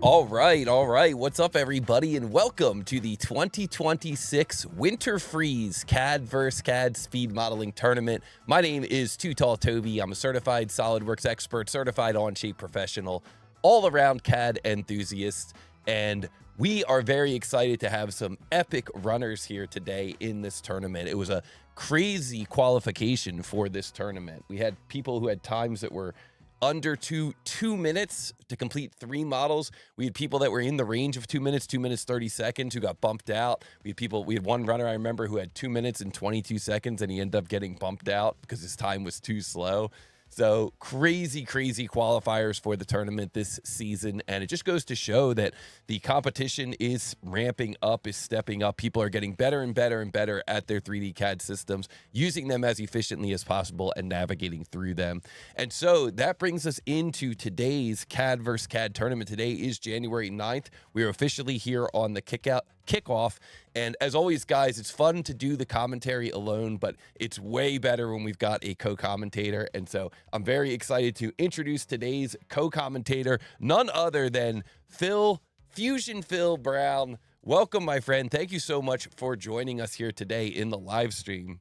All right. What's up, everybody, and welcome to the 2026 Winter Freeze CAD vs. CAD Speed Modeling Tournament. My name is Too Tall Toby. I'm a certified Solidworks expert, certified on-shape professional, all-around CAD enthusiast, and we are very excited to have some epic runners here today in this tournament. It was a crazy qualification for this tournament. We had people who had times that were under two minutes to complete 3 models. We had people that were in the range of 2 minutes, 2 minutes 30 seconds, who got bumped out. We had one runner I remember who had 2 minutes and 22 seconds, and he ended up getting bumped out because his time was too slow. So crazy qualifiers for the tournament this season. And it just goes to show that the competition is ramping up, is stepping up. People are getting better and better at their 3D CAD systems, using them as efficiently as possible and navigating through them. And so that brings us into today's CAD vs. CAD tournament. Today is January 9th. We are officially here on the kickoff. And as always, guys, it's fun to do the commentary alone, but it's way better when we've got a co-commentator. And so I'm very excited to introduce today's co-commentator, none other than Fusion Phil Brown. Welcome, my friend. Thank you so much for joining us here today in the live stream.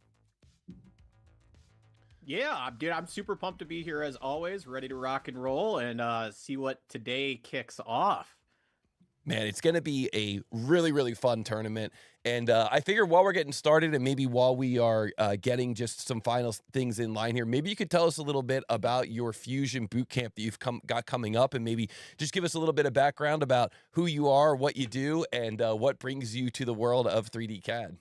Yeah, dude, I'm super pumped to be here as always, ready to rock and roll and see what today kicks off. Man, it's going to be a really fun tournament. And I figure while we're getting started and maybe while we are getting just some final things in line here, maybe you could tell us a little bit about your Fusion bootcamp that you've got coming up, and maybe just give us a little bit of background about who you are, what you do, and what brings you to the world of 3D CAD.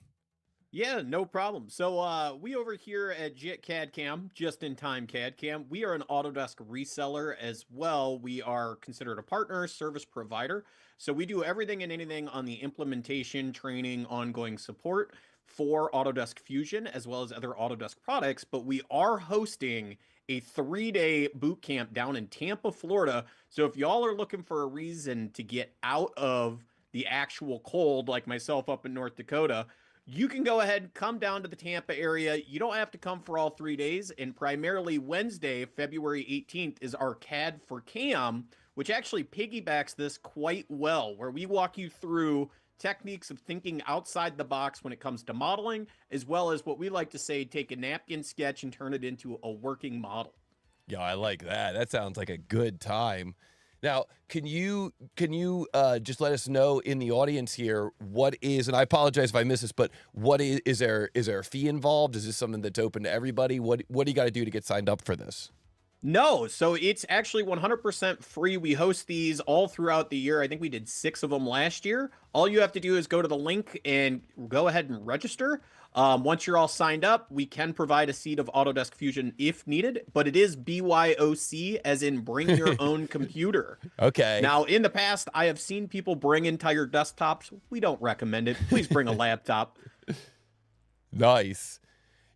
Yeah, no problem. So we over here at JIT CAD Cam, Just in Time CAD Cam, we are an Autodesk reseller as well. We are considered a partner service provider. So we do everything and anything on the implementation, training, ongoing support for Autodesk Fusion, as well as other Autodesk products. But we are hosting a 3-day boot camp down in Tampa, Florida. So if y'all are looking for a reason to get out of the actual cold, like myself up in North Dakota, you can go ahead and come down to the Tampa area. You don't have to come for all 3 days. And primarily Wednesday, February 18th, is our CAD for Cam, which actually piggybacks this quite well, where we walk you through techniques of thinking outside the box when it comes to modeling, as well as what we like to say, take a napkin sketch and turn it into a working model. Yeah, I like that. That sounds like a good time. Now, can you just let us know in the audience here what is, and I apologize if I miss this, but what is there a fee involved? Is this something that's open to everybody? What do you got to do to get signed up for this? No, so it's actually 100% free. We host these all throughout the year. I think we did 6 of them last year. All you have to do is go to the link and go ahead and register. Once you're all signed up, we can provide a seat of Autodesk Fusion if needed, but it is BYOC, as in bring your own computer. Okay. Now, in the past, I have seen people bring entire desktops. We don't recommend it. Please bring a laptop. Nice.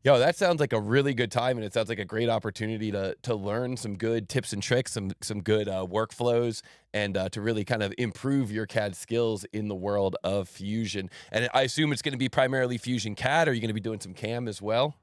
Yo, that sounds like a really good time, and it sounds like a great opportunity to learn some good tips and tricks, some good workflows, and to really kind of improve your CAD skills in the world of Fusion. And I assume it's going to be primarily Fusion CAD, or are you going to be doing some CAM as well?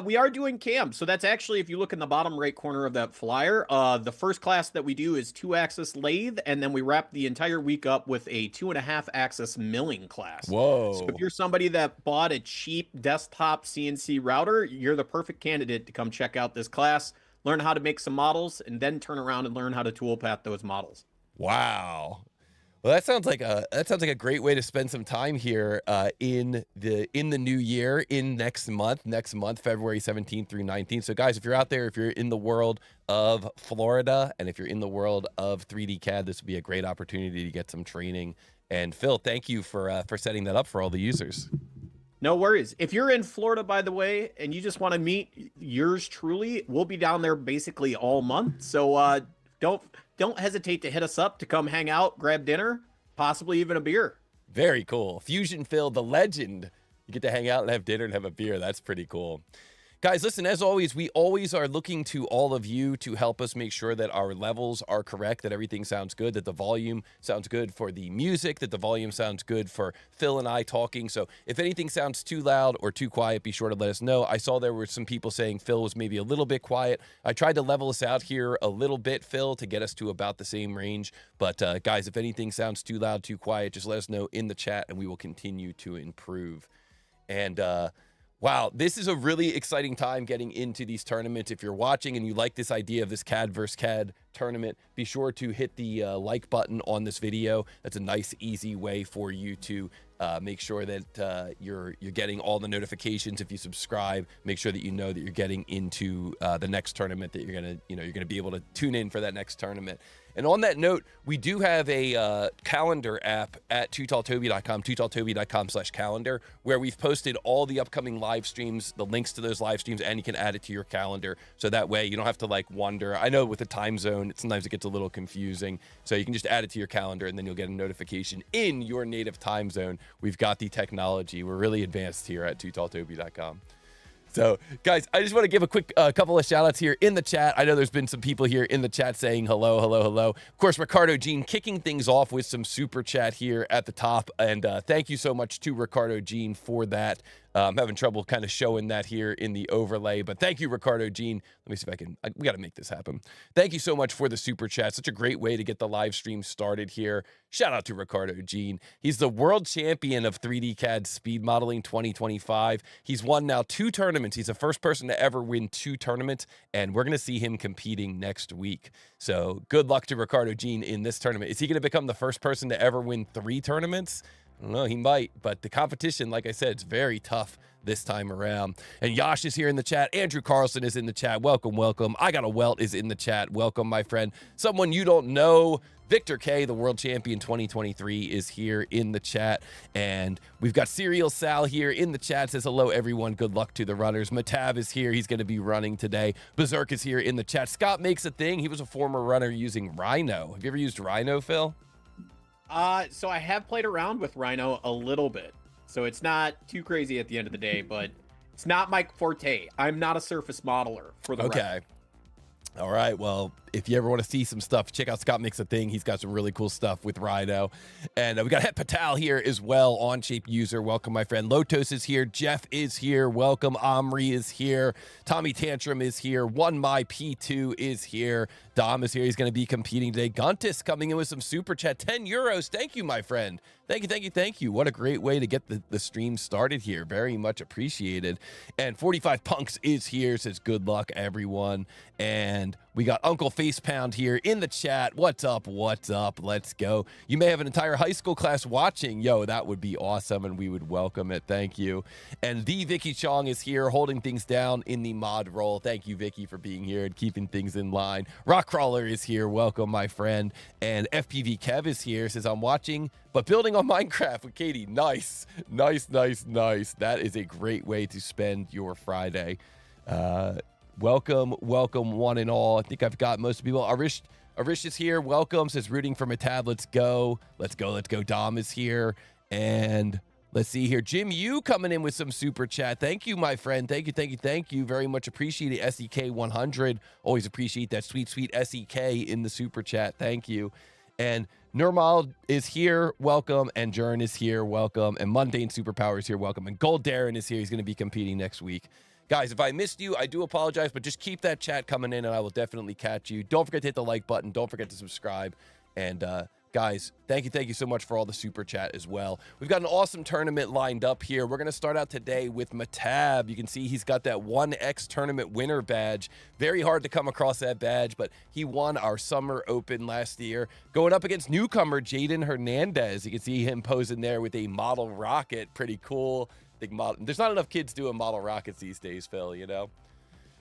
We are doing CAM. So that's actually, if you look in the bottom right corner of that flyer, the first class that we do is 2-axis lathe, and then we wrap the entire week up with a 2.5-axis milling class. Whoa. So if you're somebody that bought a cheap desktop CNC router, you're the perfect candidate to come check out this class, learn how to make some models, and then turn around and learn how to toolpath those models. Wow. Well, that sounds like a great way to spend some time here in the new year, in next month, February 17th through 19th. So guys, if you're out there, if you're in the world of Florida, and if you're in the world of 3D CAD, this would be a great opportunity to get some training. And Phil, thank you for setting that up for all the users. No worries. If you're in Florida, by the way, and you just want to meet yours truly, we'll be down there basically all month. So don't hesitate to hit us up to come hang out, grab dinner, possibly even a beer. Very cool. Fusion Phil, the legend. You get to hang out and have dinner and have a beer. That's pretty cool. Guys, listen, as always, we always are looking to all of you to help us make sure that our levels are correct, that everything sounds good, that the volume sounds good for the music, that the volume sounds good for Phil and I talking. So if anything sounds too loud or too quiet, be sure to let us know. I saw there were some people saying Phil was maybe a little bit quiet. I tried to level us out here a little bit, Phil, to get us to about the same range. But guys, if anything sounds too loud, too quiet, just let us know in the chat and we will continue to improve. And wow, this is a really exciting time getting into these tournaments. If you're watching and you like this idea of this CAD versus CAD tournament, be sure to hit the like button on this video. That's a nice, easy way for you to make sure that you're getting all the notifications. If you subscribe, make sure that you know that you're getting into the next tournament, that you're gonna be able to tune in for that next tournament. And on that note, we do have a calendar app at tootalltoby.com, tootalltoby.com/calendar, where we've posted all the upcoming live streams, the links to those live streams, and you can add it to your calendar. So that way you don't have to like wonder. I know with the time zone, sometimes it gets a little confusing. So you can just add it to your calendar and then you'll get a notification in your native time zone. We've got the technology. We're really advanced here at tootalltoby.com. So, guys, I just want to give a quick couple of shout-outs here in the chat. I know there's been some people here in the chat saying hello, hello, hello. Of course, Ricardo Jean kicking things off with some super chat here at the top. And thank you so much to Ricardo Jean for that. I'm having trouble kind of showing that here in the overlay, but thank you, Ricardo Jean. Let me see if I can, we got to make this happen. Thank you so much for the super chat. Such a great way to get the live stream started here. Shout out to Ricardo Jean. He's the world champion of 3D CAD speed modeling 2025. He's won now 2 tournaments. He's the first person to ever win 2 tournaments, and we're going to see him competing next week. So good luck to Ricardo Jean in this tournament. Is he going to become the first person to ever win 3 tournaments? I don't know, he might, but the competition, like I said, it's very tough this time around. And Yash is here in the chat. Andrew Carlson is in the chat. Welcome, welcome. I Got a Welt is in the chat. Welcome, my friend. Someone you don't know, Victor K, the world champion 2023, is here in the chat. And we've got Serial Sal here in the chat. Says, hello, everyone. Good luck to the runners. Mehtab is here. He's going to be running today. Berserk is here in the chat. Scott Makes a Thing. He was a former runner using Rhino. Have you ever used Rhino, Phil? So I have played around with Rhino a little bit. So it's not too crazy at the end of the day, but it's not my forte. I'm not a surface modeler for the record. All right. Well, if you ever want to see some stuff, check out Scott Makes a Thing. He's got some really cool stuff with Rhino. And we got Het Patel here as well, OnShape user. Welcome, my friend. Lotos is here. Jeff is here. Welcome. Omri is here. Tommy Tantrum is here. One My P2 is here. Dom is here. He's going to be competing today. Guntis coming in with some super chat. 10 euros. Thank you, my friend. Thank you, thank you, thank you. What a great way to get the stream started here. Very much appreciated. And 45 Punks is here. Says good luck, everyone. And we got Uncle Facepound here in the chat. What's up? What's up? Let's go. You may have an entire high school class watching. Yo, that would be awesome, and we would welcome it. Thank you. And the Vicky Chong is here holding things down in the mod role. Thank you, Vicky, for being here and keeping things in line. Rockcrawler is here. Welcome, my friend. And FPV Kev is here. Says, I'm watching, but building on Minecraft with Katie. Nice. Nice, nice, nice. That is a great way to spend your Friday. Welcome, welcome, one and all. I think I've got most of people. Arish is here. Welcome. Says rooting for Mehtab. Let's go. Let's go. Let's go. Dom is here. And let's see here. Jim, you coming in with some super chat. Thank you, my friend. Thank you, thank you, thank you. Very much appreciate it. SEK 100. Always appreciate that sweet, sweet SEK in the super chat. Thank you. And Nurmal is here. Welcome. And Jern is here. Welcome. And Mundane Superpower is here. Welcome. And Gold Darren is here. He's going to be competing next week. Guys, if I missed you, I do apologize, but just keep that chat coming in and I will definitely catch you. Don't forget to hit the like button. Don't forget to subscribe. And guys, thank you so much for all the super chat as well. We've got an awesome tournament lined up here. We're going to start out today with Mehtab. You can see he's got that 1X tournament winner badge. Very hard to come across that badge, but he won our Summer Open last year. Going up against newcomer Jaden Hernandez. You can see him posing there with a model rocket. Pretty cool. There's not enough kids doing model rockets these days, Phil, you know?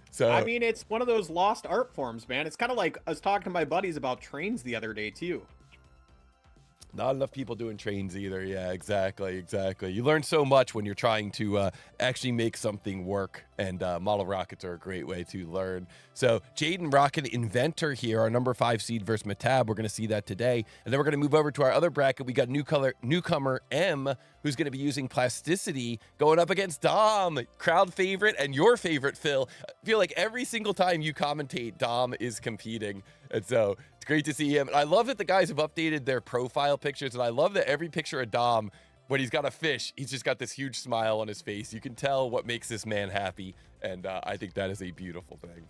So I mean, it's one of those lost art forms, man. It's kind of like I was talking to my buddies about trains the other day, too. Not enough people doing trains either. Yeah, exactly. You learn so much when you're trying to actually make something work, and model rockets are a great way to learn. So Jaden rocking Inventor here, our number 5 seed versus Mehtab. We're going to see that today. And then we're going to move over to our other bracket. We got newcomer M, who's going to be using Plasticity, going up against Dom, crowd favorite and your favorite, Phil. I feel like every single time you commentate, Dom is competing. And so it's great to see him. And I love that the guys have updated their profile pictures. And I love that every picture of Dom, when he's got a fish, he's just got this huge smile on his face. You can tell what makes this man happy. And I think that is a beautiful thing.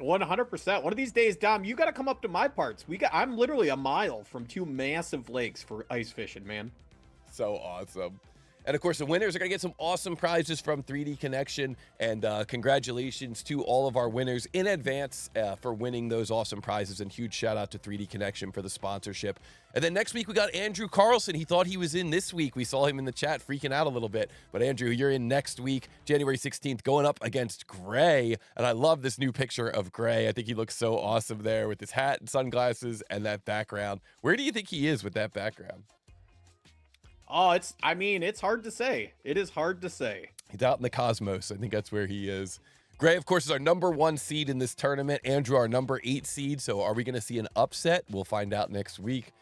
100%. One of these days, Dom, you got to come up to my parts. I'm literally a mile from 2 massive lakes for ice fishing, man. So awesome. And of course, the winners are going to get some awesome prizes from 3D Connection. And congratulations to all of our winners in advance for winning those awesome prizes. And huge shout out to 3D Connection for the sponsorship. And then next week, we got Andrew Carlson. He thought he was in this week. We saw him in the chat freaking out a little bit. But Andrew, you're in next week, January 16th, going up against Gray. And I love this new picture of Gray. I think he looks so awesome there with his hat and sunglasses and that background. Where do you think he is with that background? Oh, it's hard to say. It is hard to say. He's out in the cosmos. I think that's where he is. Gray, of course, is our number 1 seed in this tournament. Andrew, our number 8 seed. So are we going to see an upset? We'll find out next week.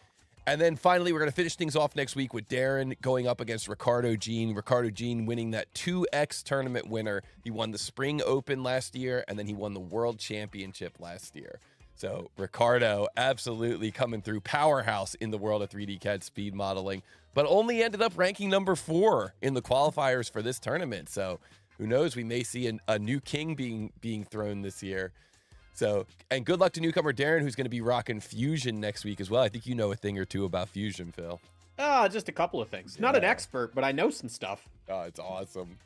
And then finally, we're going to finish things off next week with Darren going up against Ricardo Jean. Ricardo Jean winning that 2X tournament winner. He won the Spring Open last year, and then he won the World Championship last year. So Ricardo absolutely coming through, powerhouse in the world of 3D CAD speed modeling, but only ended up ranking number 4 in the qualifiers for this tournament. So who knows, we may see a new king being thrown this year. So, and good luck to newcomer Darren, who's going to be rocking Fusion next week as well. I think you know a thing or two about Fusion, Phil. Just a couple of things. Not an expert, but I know some stuff. Oh, it's awesome.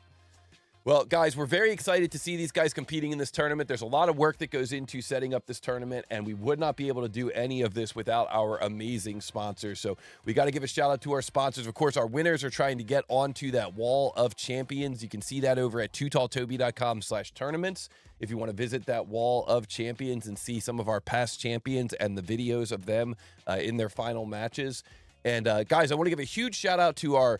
Well, guys, we're very excited to see these guys competing in this tournament. There's a lot of work that goes into setting up this tournament, and we would not be able to do any of this without our amazing sponsors. So we got to give a shout out to our sponsors. Of course, our winners are trying to get onto that wall of champions. You can see that over at tootalltoby.com/tournaments. If you want to visit that wall of champions and see some of our past champions and the videos of them in their final matches. And guys, I want to give a huge shout out to our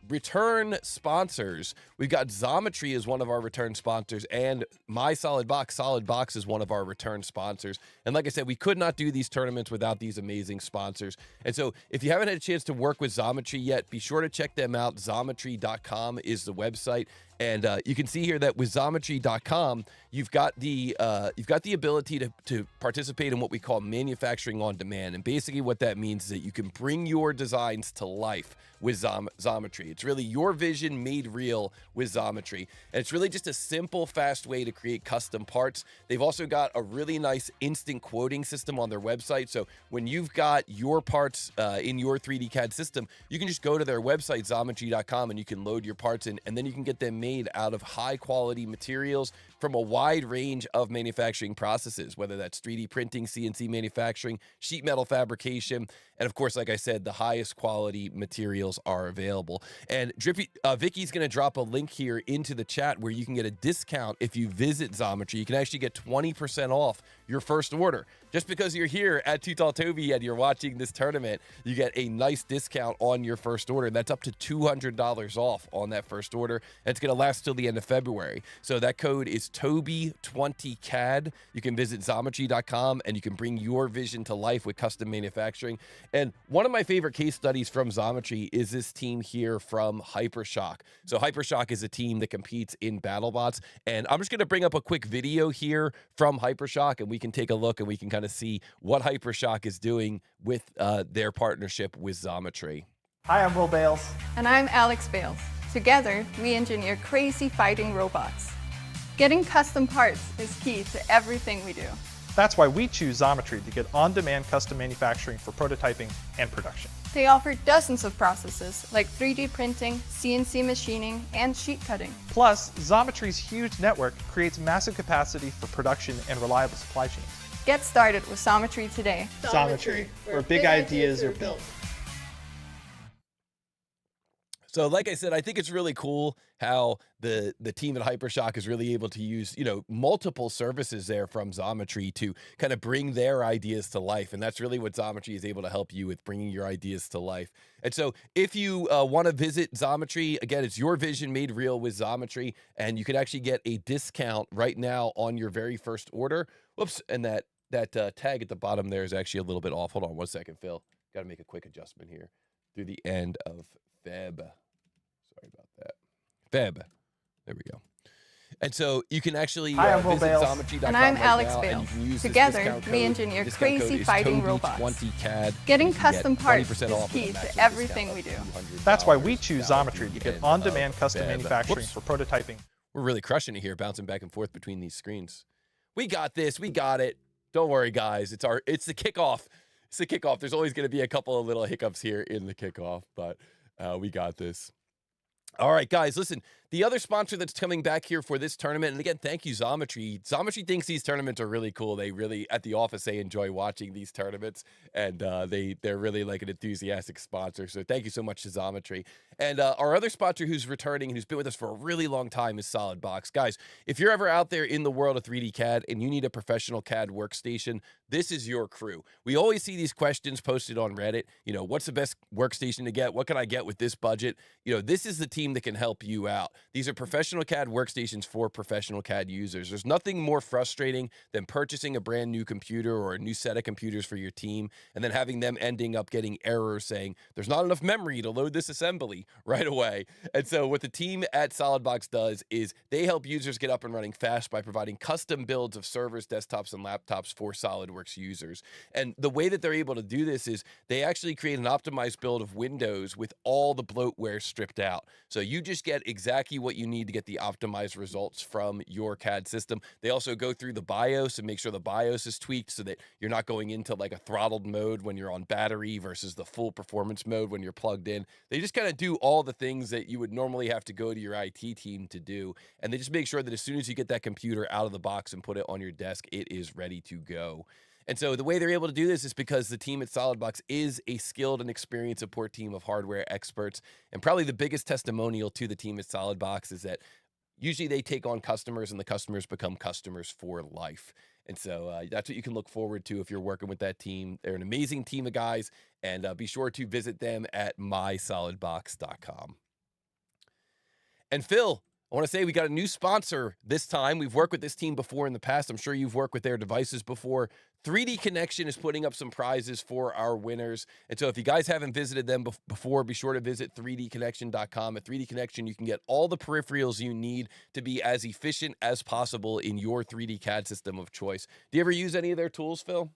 return sponsors. We've got Xometry as one of our return sponsors, and my Solidbox. Solidbox is one of our return sponsors. And like I said, we could not do these tournaments without these amazing sponsors. And so if you haven't had a chance to work with Xometry yet, be sure to check them out. Xometry.com is the website. And you can see here that with Xometry.com, you've got the ability to participate in what we call manufacturing on demand. And basically what that means is that you can bring your designs to life with Xometry. It's really your vision made real with Xometry. And it's really just a simple, fast way to create custom parts. They've also got a really nice instant quoting system on their website. So when you've got your parts in your 3D CAD system, you can just go to their website, Xometry.com, and you can load your parts in, and then you can get them made out of high quality materials from a wide range of manufacturing processes, whether that's 3D printing, CNC manufacturing, sheet metal fabrication, and of course, like I said, the highest quality materials are available. And Vicky's going to drop a link here into the chat where you can get a discount if you visit Xometry. You can actually get 20% off your first order. Just because you're here at Too Tall Toby and you're watching this tournament, you get a nice discount on your first order. That's up to $200 off on that first order. And it's going to last till the end of February. So that code is Toby20CAD. You can visit Xometry.com and you can bring your vision to life with custom manufacturing. And one of my favorite case studies from Xometry is this team here from Hypershock. So Hypershock is a team that competes in BattleBots. And I'm just going to bring up a quick video here from Hypershock, and we can take a look and we can kind of see what Hypershock is doing with their partnership with Xometry. Hi, I'm Will Bales. And I'm Alex Bales. Together, we engineer crazy fighting robots. Getting custom parts is key to everything we do. That's why we choose Xometry to get on-demand custom manufacturing for prototyping and production. They offer dozens of processes like 3D printing, CNC machining, and sheet cutting. Plus, Xometry's huge network creates massive capacity for production and reliable supply chains. Get started with Xometry today. Xometry, where big ideas are built. So like I said, I think it's really cool how the team at Hypershock is really able to use, multiple services there from Xometry to kind of bring their ideas to life. And that's really what Xometry is able to help you with, bringing your ideas to life. And so if you want to visit Xometry, again, it's your vision made real with Xometry, and you can actually get a discount right now on your very first order. Whoops, and that tag at the bottom there is actually a little bit off. Hold on one second, Phil. Got to make a quick adjustment here. Through the end of Feb. Sorry about that. Feb. There we go. And so you can actually visit Xometry.com and I'm right Alex now, Bales. and you can use Together, this we engineer discount crazy code fighting Toby robots. 20 CAD. Getting custom parts 20% is off key with a to massive everything we discount do. of That's why we choose $200 Xometry to get in on-demand custom Feb. manufacturing Whoops. for prototyping. We're really crushing it here, bouncing back and forth between these screens. We got this. We got it. Don't worry, guys. It's the kickoff. It's the kickoff. There's always going to be a couple of little hiccups here in the kickoff, but we got this. All right, guys, listen, the other sponsor that's coming back here for this tournament, and again, thank you, Xometry. Xometry thinks these tournaments are really cool. They really, at the office, they enjoy watching these tournaments, and they're really like an enthusiastic sponsor. So thank you so much to Xometry. And our other sponsor who's returning and who's been with us for a really long time is Solidbox. Guys, if you're ever out there in the world of 3D CAD and you need a professional CAD workstation, this is your crew. We always see these questions posted on Reddit. What's the best workstation to get? What can I get with this budget? This is the team that can help you out. These are professional CAD workstations for professional CAD users. There's nothing more frustrating than purchasing a brand new computer or a new set of computers for your team and then having them ending up getting errors saying there's not enough memory to load this assembly right away. And so what the team at Solidbox does is they help users get up and running fast by providing custom builds of servers, desktops, and laptops for SolidWorks users. And the way that they're able to do this is they actually create an optimized build of Windows with all the bloatware stripped out. So you just get exactly what you need to get the optimized results from your CAD system. They also go through the BIOS and make sure the BIOS is tweaked so that you're not going into like a throttled mode when you're on battery versus the full performance mode when you're plugged in. They just kind of do all the things that you would normally have to go to your IT team to do. And they just make sure that as soon as you get that computer out of the box and put it on your desk, it is ready to go. And so the way they're able to do this is because the team at Solidbox is a skilled and experienced support team of hardware experts. And probably the biggest testimonial to the team at Solidbox is that usually they take on customers and the customers become customers for life. And so that's what you can look forward to if you're working with that team. They're an amazing team of guys, and be sure to visit them at mysolidbox.com. And Phil, I want to say we got a new sponsor this time. We've worked with this team before in the past. I'm sure you've worked with their devices before. 3D Connection is putting up some prizes for our winners. And so if you guys haven't visited them before, be sure to visit 3dconnection.com. At 3D Connection, you can get all the peripherals you need to be as efficient as possible in your 3D CAD system of choice. Do you ever use any of their tools, Phil?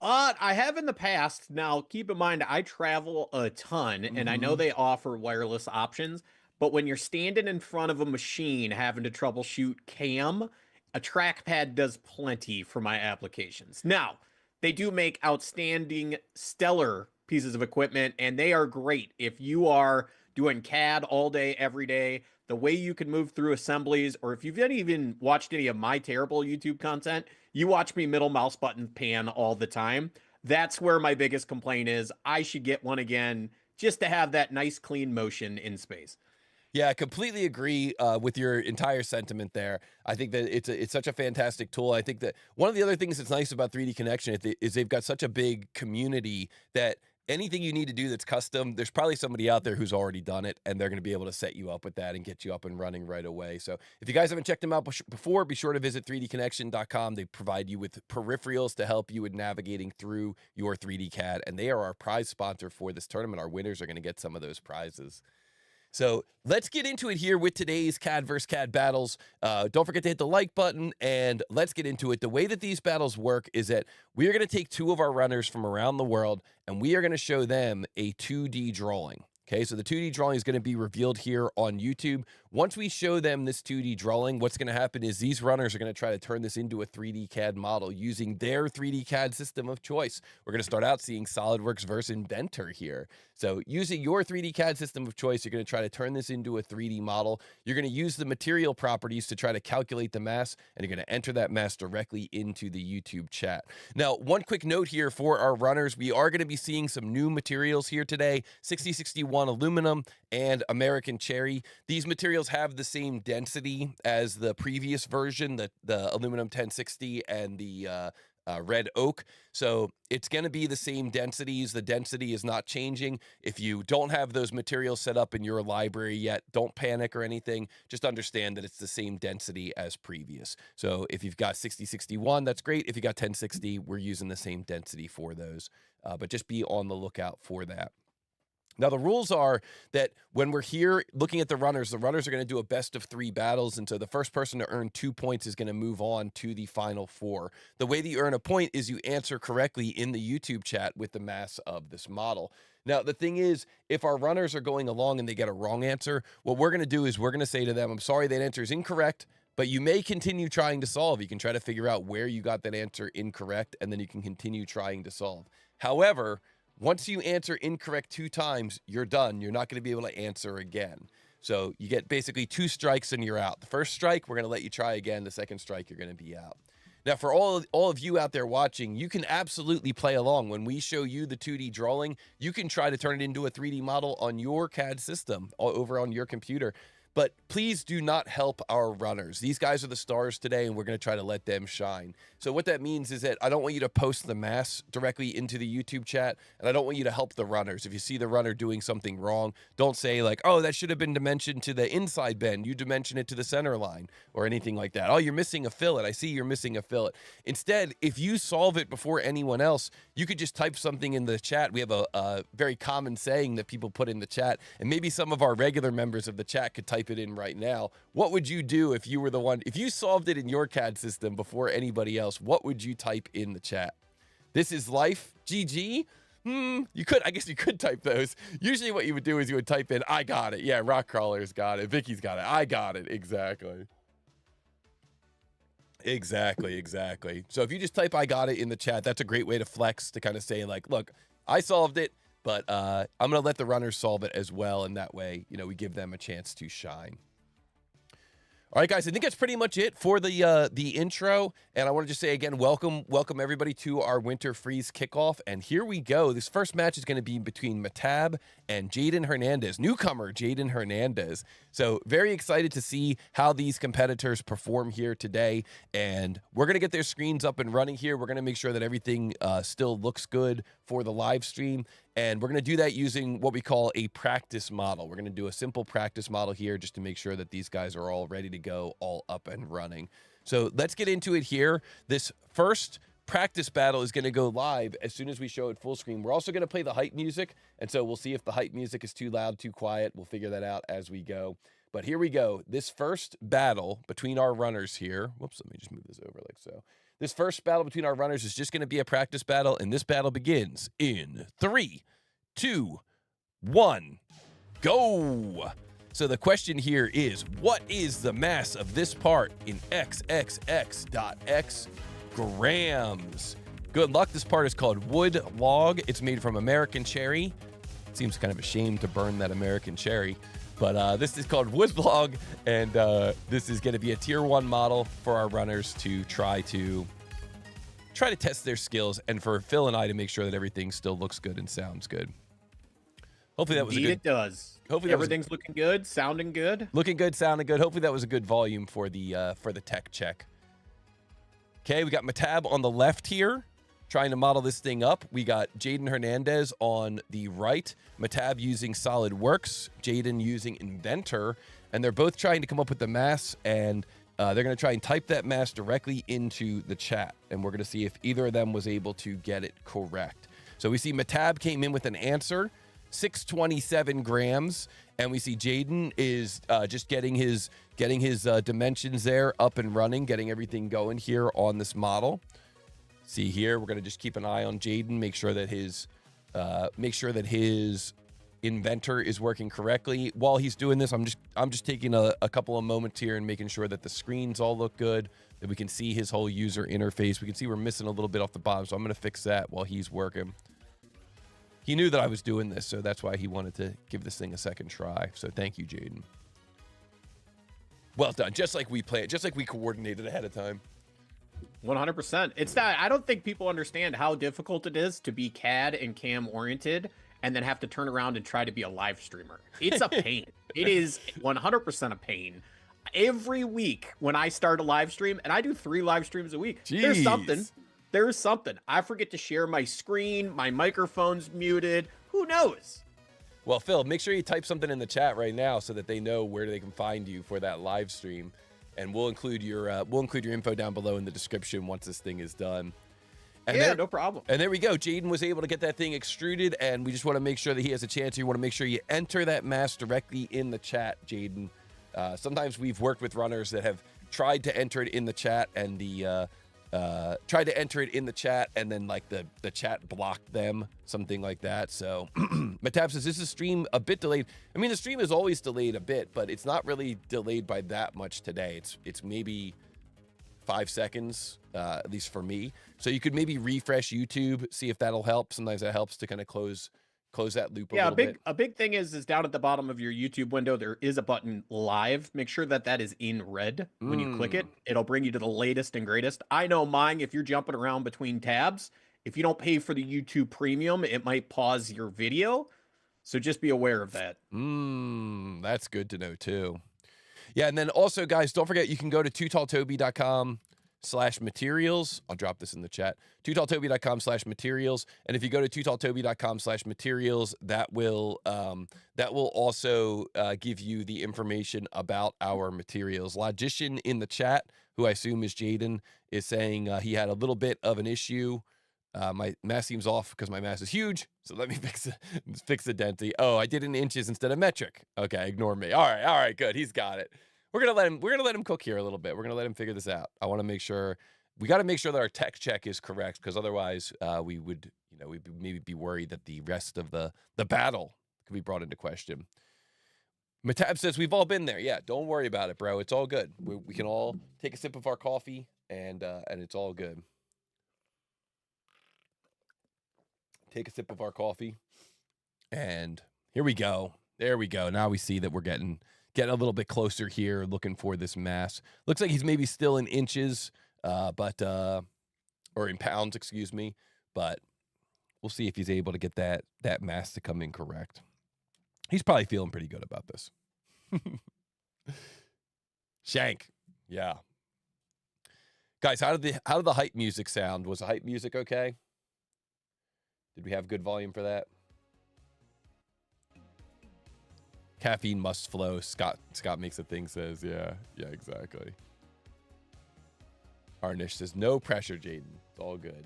I have in the past. Now, keep in mind, I travel a ton, and I know they offer wireless options. But when you're standing in front of a machine having to troubleshoot CAM, a trackpad does plenty for my applications. Now, they do make outstanding, stellar pieces of equipment, and they are great if you are doing CAD all day, every day. The way you can move through assemblies, or if you've even watched any of my terrible YouTube content, you watch me middle mouse button pan all the time. That's where my biggest complaint is. I should get one again just to have that nice, clean motion in space. Yeah, I completely agree with your entire sentiment there. I think that it's such a fantastic tool. I think that one of the other things that's nice about 3D Connection is they've got such a big community that anything you need to do that's custom, there's probably somebody out there who's already done it, and they're going to be able to set you up with that and get you up and running right away. So if you guys haven't checked them out before, be sure to visit 3dconnection.com. They provide you with peripherals to help you with navigating through your 3D CAD, and they are our prize sponsor for this tournament. Our winners are going to get some of those prizes. So let's get into it here with today's CAD vs. CAD battles. Don't forget to hit the like button, and let's get into it. The way that these battles work is that we are going to take two of our runners from around the world, and we are going to show them a 2D drawing. Okay, so the 2D drawing is going to be revealed here on YouTube. Once we show them this 2D drawing, what's going to happen is these runners are going to try to turn this into a 3D CAD model using their 3D CAD system of choice. We're going to start out seeing SolidWorks versus Inventor here. So using your 3D CAD system of choice, you're going to try to turn this into a 3D model. You're going to use the material properties to try to calculate the mass, and you're going to enter that mass directly into the YouTube chat. Now, one quick note here for our runners, we are going to be seeing some new materials here today, 6061 aluminum and American cherry. These materials have the same density as the previous version, the aluminum 1060 and the red oak. So it's going to be the same densities. The density is not changing. If you don't have those materials set up in your library yet, don't panic or anything. Just understand that it's the same density as previous. So if you've got 6061, that's great. If you got 1060, we're using the same density for those. But just be on the lookout for that. Now, the rules are that when we're here looking at the runners are going to do a best of 3 battles. And so the first person to earn 2 points is going to move on to the final 4. The way that you earn a point is you answer correctly in the YouTube chat with the mass of this model. Now, the thing is, if our runners are going along and they get a wrong answer, what we're going to do is we're going to say to them, I'm sorry, that answer is incorrect, but you may continue trying to solve. You can try to figure out where you got that answer incorrect, and then you can continue trying to solve. However, once you answer incorrect 2 times, you're done. You're not going to be able to answer again. So you get basically 2 strikes and you're out. The first strike, we're going to let you try again. The second strike, you're going to be out. Now, for all of you out there watching, you can absolutely play along. When we show you the 2D drawing, you can try to turn it into a 3D model on your CAD system over on your computer. But please do not help our runners. These guys are the stars today, and we're going to try to let them shine. So what that means is that I don't want you to post the mass directly into the YouTube chat, and I don't want you to help the runners. If you see the runner doing something wrong, don't say like, oh, that should have been dimensioned to the inside bend. You dimension it to the center line or anything like that. Oh, you're missing a fillet. I see you're missing a fillet. Instead, if you solve it before anyone else, you could just type something in the chat. We have a very common saying that people put in the chat, and maybe some of our regular members of the chat could type it in right now. What would you do if you were the one, if you solved it in your CAD system before anybody else? What would you type in the chat? This is life, GG. You could, I guess you could type those. Usually what you would do is you would type in, I got it. Yeah, Rock Crawler's got it. Vicky's got it. I got it. Exactly. Exactly. So if you just type I got it in the chat, that's a great way to flex, to kind of say like, look, I solved it, but I'm going to let the runners solve it as well. And that way, you know, we give them a chance to shine. All right, guys, I think that's pretty much it for the intro. And I want to just say again, welcome everybody to our Winter Freeze kickoff. And here we go. This first match is going to be between Mehtab and Jaden Hernandez, newcomer Jaden Hernandez. So very excited to see how these competitors perform here today. And we're going to get their screens up and running here. We're going to make sure that everything still looks good for the live stream. And we're going to do that using what we call a practice model. We're going to do a simple practice model here just to make sure that these guys are all ready to go, all up and running. So let's get into it here. This first practice battle is going to go live as soon as we show it full screen. We're also going to play the hype music. And so we'll see if the hype music is too loud, too quiet. We'll figure that out as we go. But here we go. This first battle between our runners here. Whoops, let me just move this over like so. This first battle between our runners is just going to be a practice battle, and this battle begins in 3, 2, 1, go! So the question here is, what is the mass of this part in XXX.X grams? Good luck. This part is called wood log. It's made from American cherry. It seems kind of a shame to burn that American cherry. But this is called wood log, and this is going to be a tier 1 model for our runners to try to test their skills, and for Phil and I to make sure that everything still looks good and sounds good. Hopefully that was Indeed, a good. it does. Hopefully everything's looking good, sounding good. Looking good, sounding good. Hopefully that was a good volume for the tech check. Okay, we got Mehtab on the left here, trying to model this thing up. We got Jaden Hernandez on the right. Mehtab using Solidworks, Jaden using Inventor, and they're both trying to come up with the mass, and they're going to try and type that mass directly into the chat, and we're going to see if either of them was able to get it correct. So we see Mehtab came in with an answer, 627 grams, and we see Jaden is just getting his dimensions there up and running, getting everything going here on this model. See here, we're going to just keep an eye on Jaden, make sure that his inventor is working correctly. While he's doing this, I'm just taking a couple of moments here and making sure that the screens all look good, that we can see his whole user interface. We can see we're missing a little bit off the bottom, so I'm going to fix that while he's working. He knew that I was doing this, so that's why he wanted to give this thing a second try. So thank you, Jaden. Well done. Just like we planned, just like we coordinated ahead of time. 100%. It's that I don't think people understand how difficult it is to be CAD and cam oriented and then have to turn around and try to be a live streamer. It's a pain. It is 100% a pain. Every week when I start a live stream, and I do 3 live streams a week, there's something. I forget to share my screen, my microphone's muted. Who knows? Well, Phil, make sure you type something in the chat right now so that they know where they can find you for that live stream. And we'll include your info down below in the description once this thing is done. And yeah, no problem. And there we go. Jaden was able to get that thing extruded, and we just want to make sure that he has a chance. You want to make sure you enter that mass directly in the chat, Jaden. Sometimes we've worked with runners that have tried to enter it in the chat, and then like the chat blocked them, something like that. So Mehtab says, this is stream a bit delayed. I mean, the stream is always delayed a bit, but it's not really delayed by that much today. It's maybe 5 seconds, at least for me. So you could maybe refresh YouTube, see if that'll help. Sometimes that helps to kind of close that loop a little bit. A big thing is down at the bottom of your YouTube window, there is a button live. Make sure that is in red when you click it. It'll bring you to the latest and greatest. I know mine, if you're jumping around between tabs, if you don't pay for the YouTube premium, it might pause your video. So just be aware of that. That's good to know too. Yeah, and then also, guys, don't forget you can go to tootalltoby.com/materials. I'll drop this in the chat. tootalltoby.com/materials. And if you go to tootalltoby.com/materials, that will also give you the information about our materials. Logician in the chat, who I assume is Jaden, is saying he had a little bit of an issue. My mass seems off because my mass is huge. So let me fix the density. Oh, I did it in inches instead of metric. Okay, ignore me. All right, good. He's got it. We're gonna let him cook here a little bit. We're gonna let him figure this out. I want to make sure we got to make sure that our tech check is correct, because otherwise we'd maybe be worried that the rest of the battle could be brought into question. Mehtab says we've all been there. Yeah, don't worry about it, bro. It's all good. We can all take a sip of our coffee and it's all good. Take a sip of our coffee, and here we go. There we go. Now we see that we're getting a little bit closer here, looking for this mass. Looks like he's maybe still in inches, or in pounds, excuse me. But we'll see if he's able to get that mass to come in correct. He's probably feeling pretty good about this. Shank, yeah. Guys, how did the hype music sound? Was the hype music okay? Did we have good volume for that? Caffeine must flow. Scott makes a thing, says, yeah, exactly. Arnish says, no pressure, Jaden. It's all good.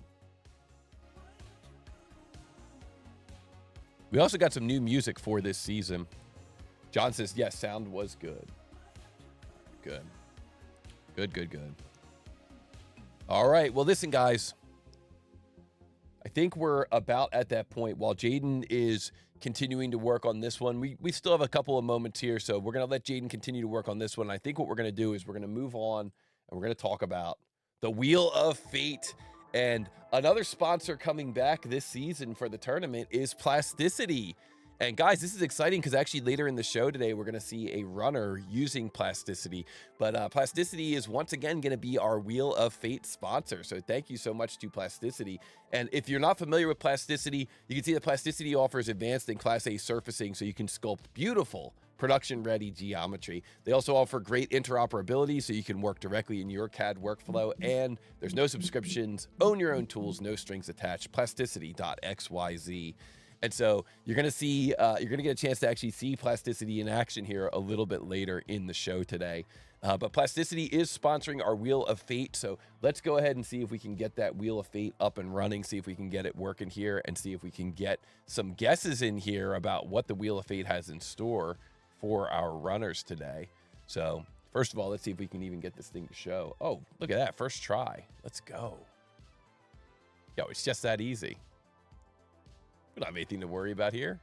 We also got some new music for this season. John says, yes, sound was good. Good. All right. Well, listen, guys. I think we're about at that point. While Jaden is continuing to work on this one, we still have a couple of moments here, so we're going to let Jaden continue to work on this one. I think what we're going to do is we're going to move on, and we're going to talk about the Wheel of Fate. And another sponsor coming back this season for the tournament is Plasticity. And guys, this is exciting because actually later in the show today, we're going to see a runner using Plasticity. But Plasticity is once again going to be our Wheel of Fate sponsor. So thank you so much to Plasticity. And if you're not familiar with Plasticity, you can see that Plasticity offers advanced and Class A surfacing so you can sculpt beautiful production-ready geometry. They also offer great interoperability so you can work directly in your CAD workflow. And there's no subscriptions, own your own tools, no strings attached. Plasticity.xyz. And so you're going to see, you're going to get a chance to actually see Plasticity in action here a little bit later in the show today. But Plasticity is sponsoring our Wheel of Fate. So let's go ahead and see if we can get that Wheel of Fate up and running, see if we can get it working here, and see if we can get some guesses in here about what the Wheel of Fate has in store for our runners today. So first of all, let's see if we can even get this thing to show. Oh, look at that. First try. Let's go. Yo, it's just that easy. We don't have anything to worry about here.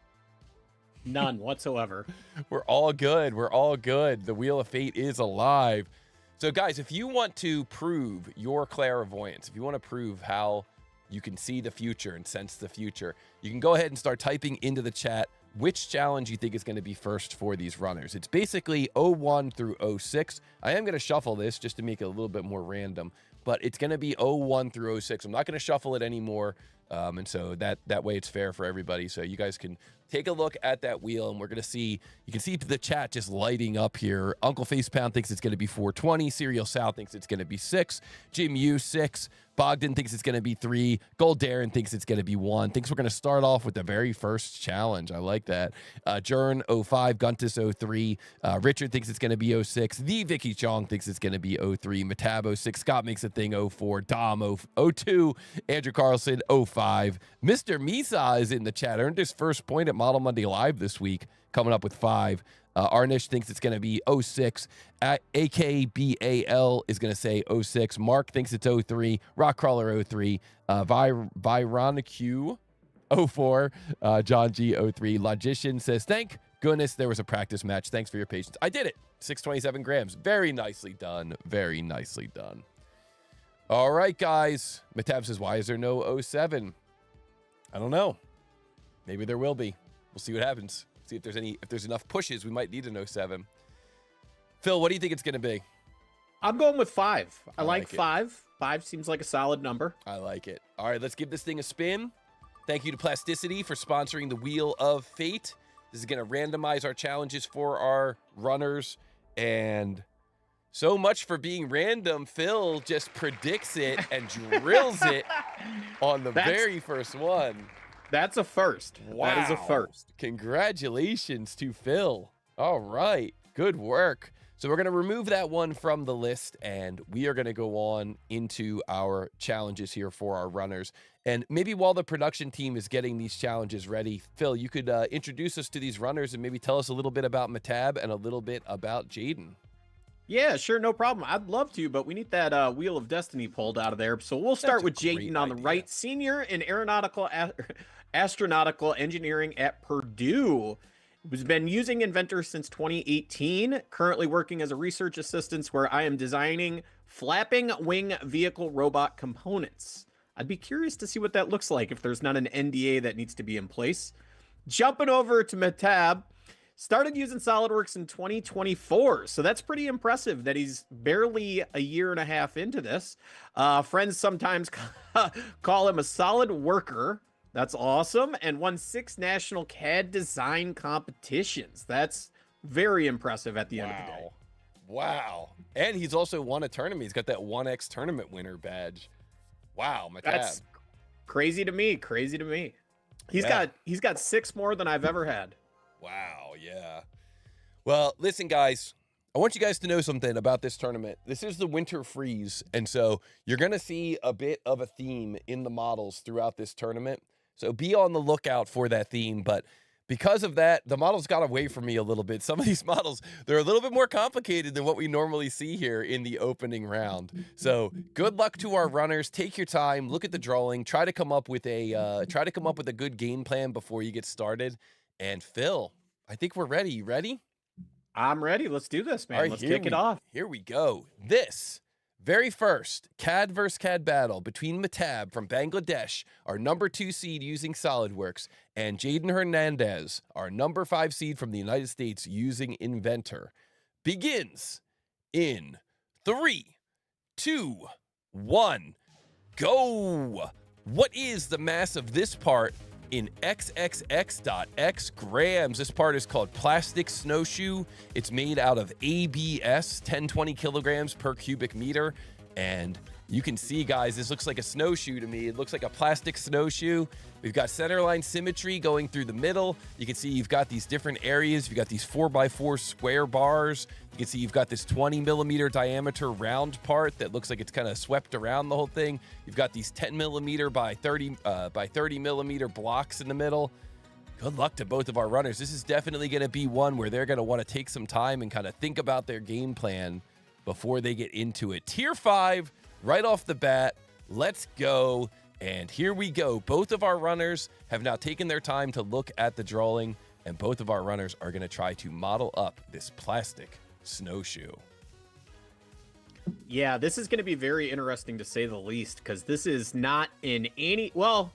None whatsoever. We're all good. We're all good. The Wheel of Fate is alive. So, guys, if you want to prove your clairvoyance, if you want to prove how you can see the future and sense the future, you can go ahead and start typing into the chat which challenge you think is going to be first for these runners. It's basically 01 through 06. I am going to shuffle this just to make it a little bit more random, but it's going to be 01 through 06. I'm not going to shuffle it anymore. And so that way it's fair for everybody. So you guys can take a look at that wheel, and we're going to see, you can see the chat just lighting up here. Uncle Facepound thinks it's going to be 420. Serial Sal thinks it's going to be 6. Jim U 6. Bogdan thinks it's going to be 3. Gold Darren thinks it's going to be 1. Thinks we're going to start off with the very first challenge. I like that. Jern 05. Guntus 03. Richard thinks it's going to be 06. The Vicky Chong thinks it's going to be 03. Mehtab 06. Scott makes a thing 04. Dom 02. Andrew Carlson 05. Mr. Misa is in the chat. Earned his first point at Model Monday Live this week, coming up with 5. Arnish thinks it's going to be 06. AKBAL is going to say 06. Mark thinks it's 03. Rockcrawler 03. Vironiq 04. John G 03. Logician says, thank goodness there was a practice match. Thanks for your patience. I did it. 627 grams. Very nicely done. Very nicely done. All right, guys. Mehtab says, why is there no 07? I don't know. Maybe there will be. We'll see what happens. See if there's enough pushes. We might need an 07. Phil, what do you think it's going to be? I'm going with 5. I like it. 5. 5 seems like a solid number. I like it. All right, let's give this thing a spin. Thank you to Plasticity for sponsoring the Wheel of Fate. This is going to randomize our challenges for our runners. And so much for being random. Phil just predicts it and drills it on the very first one. That's a first. Wow. That is a first. Congratulations to Phil. All right. Good work. So we're going to remove that one from the list, and we are going to go on into our challenges here for our runners. And maybe while the production team is getting these challenges ready, Phil, you could introduce us to these runners and maybe tell us a little bit about Mehtab and a little bit about Jaden. Yeah, sure, no problem. I'd love to, but we need that Wheel of Destiny pulled out of there. So we'll start with Jaden on the right, senior in astronautical engineering at Purdue. He's been using Inventor since 2018, currently working as a research assistant where I am designing flapping wing vehicle robot components. I'd be curious to see what that looks like if there's not an NDA that needs to be in place. Jumping over to Mehtab, started using SolidWorks in 2024, so that's pretty impressive that he's barely a year and a half into this. Friends sometimes call him a solid worker. That's awesome. And won 6 national CAD design competitions. That's very impressive at the end of the day. Wow. And he's also won a tournament. He's got that 1X tournament winner badge. Wow, Mehtab. That's crazy to me. Crazy to me. He's got 6 more than I've ever had. Wow, yeah. Well, listen, guys. I want you guys to know something about this tournament. This is the winter freeze, and so you're going to see a bit of a theme in the models throughout this tournament. So be on the lookout for that theme, but because of that, the models got away from me a little bit. Some of these models, they're a little bit more complicated than what we normally see here in the opening round. So good luck to our runners. Take your time, look at the drawing, try to come up with a good game plan before you get started. And Phil, I think we're ready. You ready? I'm ready. Let's do this, man. All right, Let's kick it off. Here we go. This very first CAD versus CAD battle between Mehtab from Bangladesh, our number 2 seed using SolidWorks, and Jaden Hernandez, our number 5 seed from the United States using Inventor, begins in 3, 2, 1, go. What is the mass of this part in XXX.X grams? This part is called plastic snowshoe. It's made out of ABS, 1020 kilograms per cubic meter. And you can see, guys, this looks like a snowshoe to me. It looks like a plastic snowshoe. We've got centerline symmetry going through the middle. You can see you've got these different areas. You've got these 4x4 square bars. You can see you've got this 20 millimeter diameter round part that looks like it's kind of swept around the whole thing. You've got these 10 millimeter by 30 millimeter blocks in the middle. Good luck to both of our runners. This is definitely going to be one where they're going to want to take some time and kind of think about their game plan before they get into it. Tier 5, right off the bat. Let's go. And here we go. Both of our runners have now taken their time to look at the drawing. and both of our runners are going to try to model up this plastic snowshoe. Yeah, this is going to be very interesting to say the least, because this is not in any... Well,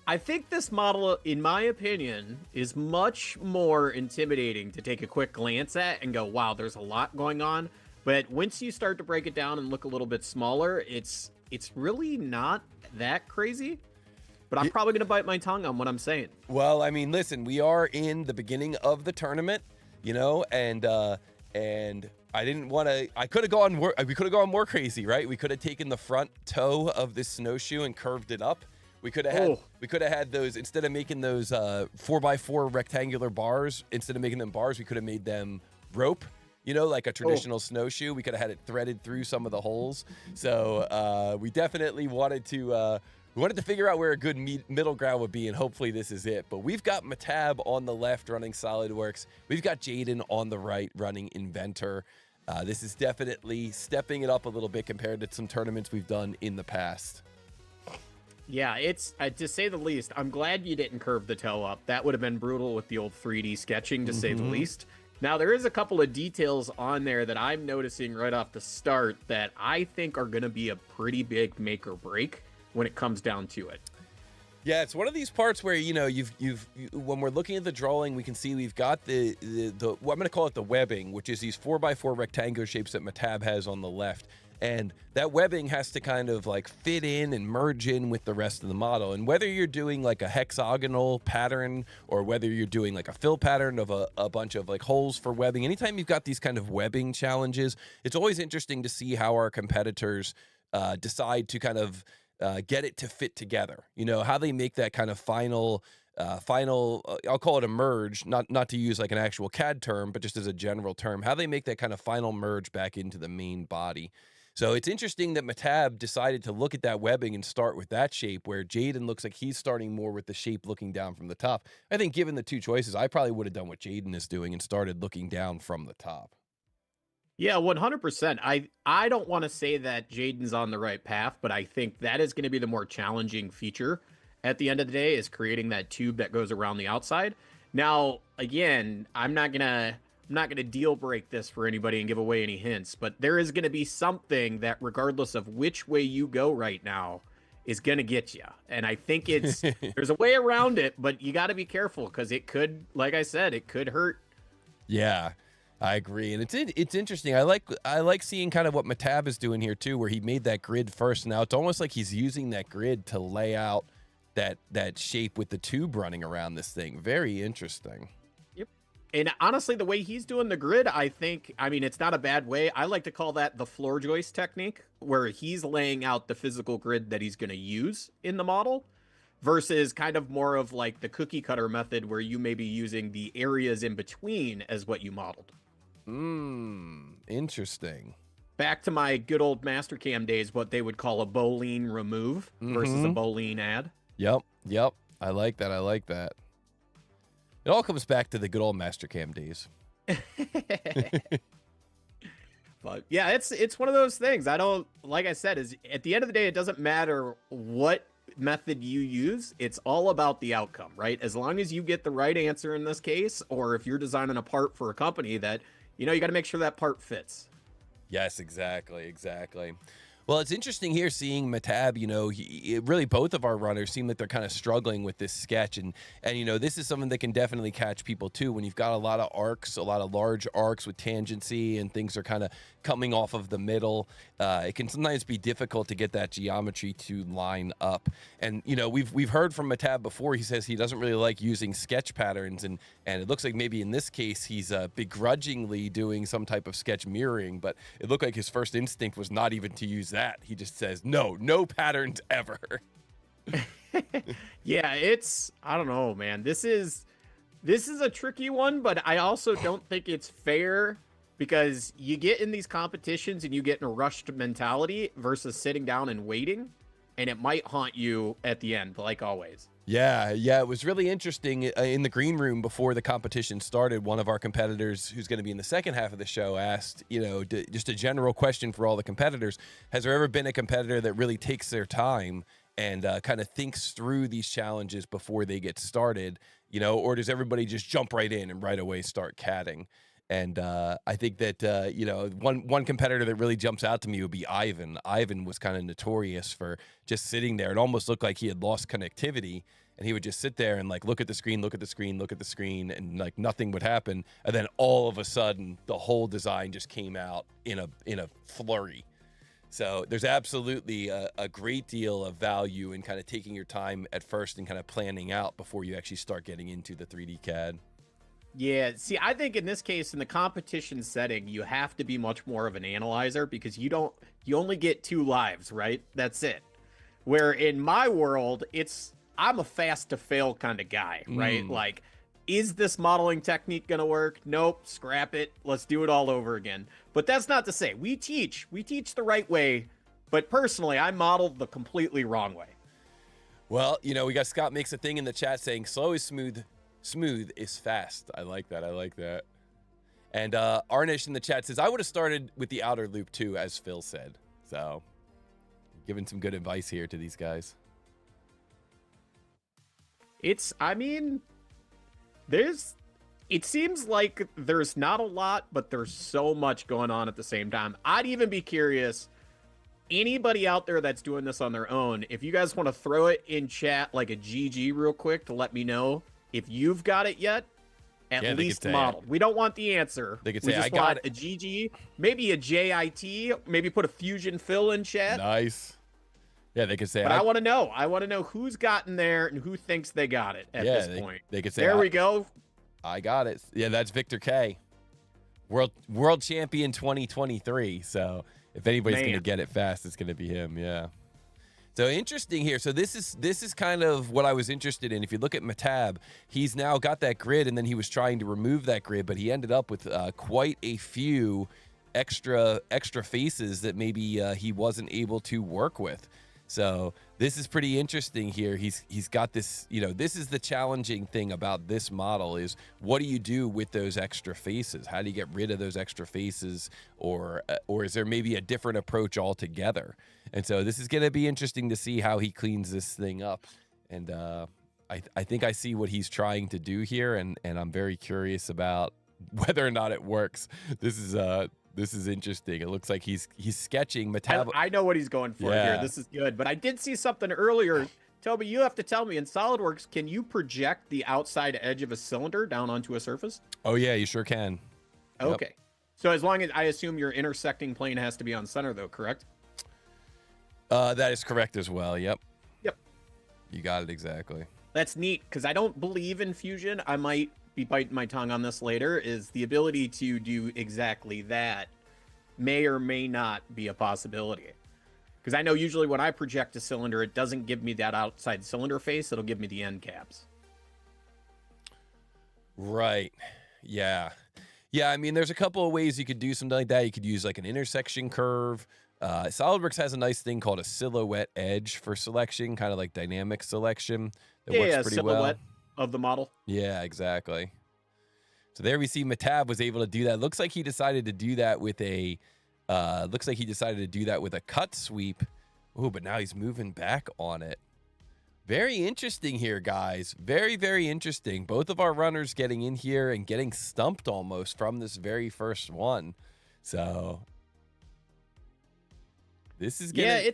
I think this model, in my opinion, is much more intimidating to take a quick glance at and go, wow, there's a lot going on. But once you start to break it down and look a little bit smaller, it's really not that crazy. But I'm probably going to bite my tongue on what I'm saying. Well, I mean, listen, we are in the beginning of the tournament, you know, and I didn't want to. We could have gone more crazy, right? We could have taken the front toe of this snowshoe and curved it up. We could have had those, instead of making those 4x4 rectangular bars. Instead of making them bars, we could have made them rope. You know, like a traditional snowshoe. We could have had it threaded through some of the holes. So we definitely wanted to. We wanted to figure out where a good middle ground would be, and hopefully this is it. But we've got Mehtab on the left running SolidWorks. We've got Jaden on the right running Inventor. This is definitely stepping it up a little bit compared to some tournaments we've done in the past. Yeah, it's, to say the least, I'm glad you didn't curve the toe up. That would have been brutal with the old 3D sketching, to say the least. Now, there is a couple of details on there that I'm noticing right off the start that I think are going to be a pretty big make or break when it comes down to it. Yeah, it's one of these parts where, you know, when we're looking at the drawing, we can see we've got the I'm going to call it the webbing, which is these 4x4 rectangular shapes that Mehtab has on the left. And that webbing has to kind of like fit in and merge in with the rest of the model. And whether you're doing like a hexagonal pattern or whether you're doing like a fill pattern of a bunch of like holes for webbing, anytime you've got these kind of webbing challenges, it's always interesting to see how our competitors decide to kind of get it to fit together. You know, how they make that kind of final, I'll call it a merge, not to use like an actual CAD term, but just as a general term, how they make that kind of final merge back into the main body. So it's interesting that Mehtab decided to look at that webbing and start with that shape, where Jaden looks like he's starting more with the shape looking down from the top. I think given the two choices, I probably would have done what Jaden is doing and started looking down from the top. Yeah, 100%. I don't want to say that Jaden's on the right path, but I think that is going to be the more challenging feature at the end of the day, is creating that tube that goes around the outside. Now, again, I'm not gonna deal break this for anybody and give away any hints, but there is going to be something that, regardless of which way you go right now, is going to get you. And I think there's a way around it, but you got to be careful, because it could, like I said, it could hurt. Yeah, I agree. And it's interesting. I like seeing kind of what Mehtab is doing here too, where he made that grid first. Now it's almost like he's using that grid to lay out that shape with the tube running around this thing. Very interesting. And honestly, the way he's doing the grid, I mean, it's not a bad way. I like to call that the floor joist technique, where he's laying out the physical grid that he's going to use in the model, versus kind of more of like the cookie cutter method, where you may be using the areas in between as what you modeled. Interesting. Back to my good old Mastercam days, what they would call a bowline remove versus a bowline add. Yep. I like that. It all comes back to the good old Mastercam days. But yeah, it's one of those things. Like I said, is at the end of the day, it doesn't matter what method you use. It's all about the outcome, right? As long as you get the right answer in this case, or if you're designing a part for a company that, you know, you got to make sure that part fits. Yes, exactly. Well, it's interesting here seeing Mehtab, you know, really both of our runners seem like they're kind of struggling with this sketch. And you know, this is something that can definitely catch people too. When you've got a lot of arcs, a lot of large arcs with tangency, and things are kind of coming off of the middle, it can sometimes be difficult to get that geometry to line up. And, you know, we've heard from Mehtab before. He says he doesn't really like using sketch patterns. And it looks like maybe in this case, he's begrudgingly doing some type of sketch mirroring. But it looked like his first instinct was not even to use that. He just says, no patterns ever. Yeah, I don't know, man. This is a tricky one, but I also don't think it's fair, because you get in these competitions and you get in a rushed mentality versus sitting down and waiting, and it might haunt you at the end, like always. Yeah, it was really interesting. In the green room before the competition started, one of our competitors, who's going to be in the second half of the show, asked, you know, just a general question for all the competitors. Has there ever been a competitor that really takes their time and kind of thinks through these challenges before they get started, you know, or does everybody just jump right in and right away start CADing? And I think that, you know, one competitor that really jumps out to me would be Ivan. Ivan was kind of notorious for just sitting there. It almost looked like he had lost connectivity, and he would just sit there and like look at the screen, look at the screen, look at the screen, and like nothing would happen. And then all of a sudden, the whole design just came out in a flurry. So there's absolutely a great deal of value in kind of taking your time at first and kind of planning out before you actually start getting into the 3D CAD. Yeah, see, I think in this case, in the competition setting, you have to be much more of an analyzer because you only get 2 lives, right? That's it. Where in my world, I'm a fast to fail kind of guy, right? Like, is this modeling technique going to work? Nope, scrap it. Let's do it all over again. But that's not to say we teach the right way, but personally, I modeled the completely wrong way. Well, you know, we got Scott makes a thing in the chat saying slow is smooth. Smooth is fast. I like that. I like that. And Arnish in the chat says, I would have started with the outer loop too, as Phil said. So giving some good advice here to these guys. I mean, it seems like there's not a lot, but there's so much going on at the same time. I'd even be curious, anybody out there that's doing this on their own, if you guys want to throw it in chat like a GG real quick to let me know if you've got it yet, at least modeled. We don't want the answer. They could we say, just I got want it. A GG, maybe a JIT, maybe put a Fusion Fill in chat. Nice. Yeah, they could say. But I want to know. I want to know who's gotten there and who thinks they got it at this point. They could say, there we go. I got it. Yeah, that's Victor K. World champion 2023. So if anybody's going to get it fast, it's going to be him. Yeah. So interesting here. So this is kind of what I was interested in. If you look at Mehtab, he's now got that grid, and then he was trying to remove that grid, but he ended up with quite a few extra faces that maybe he wasn't able to work with. So this is pretty interesting here. He's got this, you know, this is the challenging thing about this model is what do you do with those extra faces? How do you get rid of those extra faces, or is there maybe a different approach altogether? And so this is going to be interesting to see how he cleans this thing up. And I think I see what he's trying to do here, and I'm very curious about whether or not it works. This is interesting. It looks like he's sketching Mehtab. I know what he's going for here. This is good. But I did see something earlier. Toby, you have to tell me, in SolidWorks, can you project the outside edge of a cylinder down onto a surface? Oh, yeah, you sure can. Okay. Yep. So as long as, I assume your intersecting plane has to be on center, though, correct? That is correct as well. Yep. Yep. You got it exactly. That's neat, because I don't believe in Fusion. I might be biting my tongue on this later, is the ability to do exactly that may or may not be a possibility. Because I know usually when I project a cylinder, it doesn't give me that outside cylinder face. It'll give me the end caps. Right. Yeah. Yeah, I mean, there's a couple of ways you could do something like that. You could use like an intersection curve. SolidWorks has a nice thing called a silhouette edge for selection, kind of like dynamic selection. That works pretty silhouette well of the model. Yeah, exactly. So there we see Mehtab was able to do that. Looks like he decided to do that with a cut sweep. Ooh, but now he's moving back on it. Very interesting here, guys. Very, very interesting. Both of our runners getting in here and getting stumped almost from this very first one. So this is gonna... Yeah,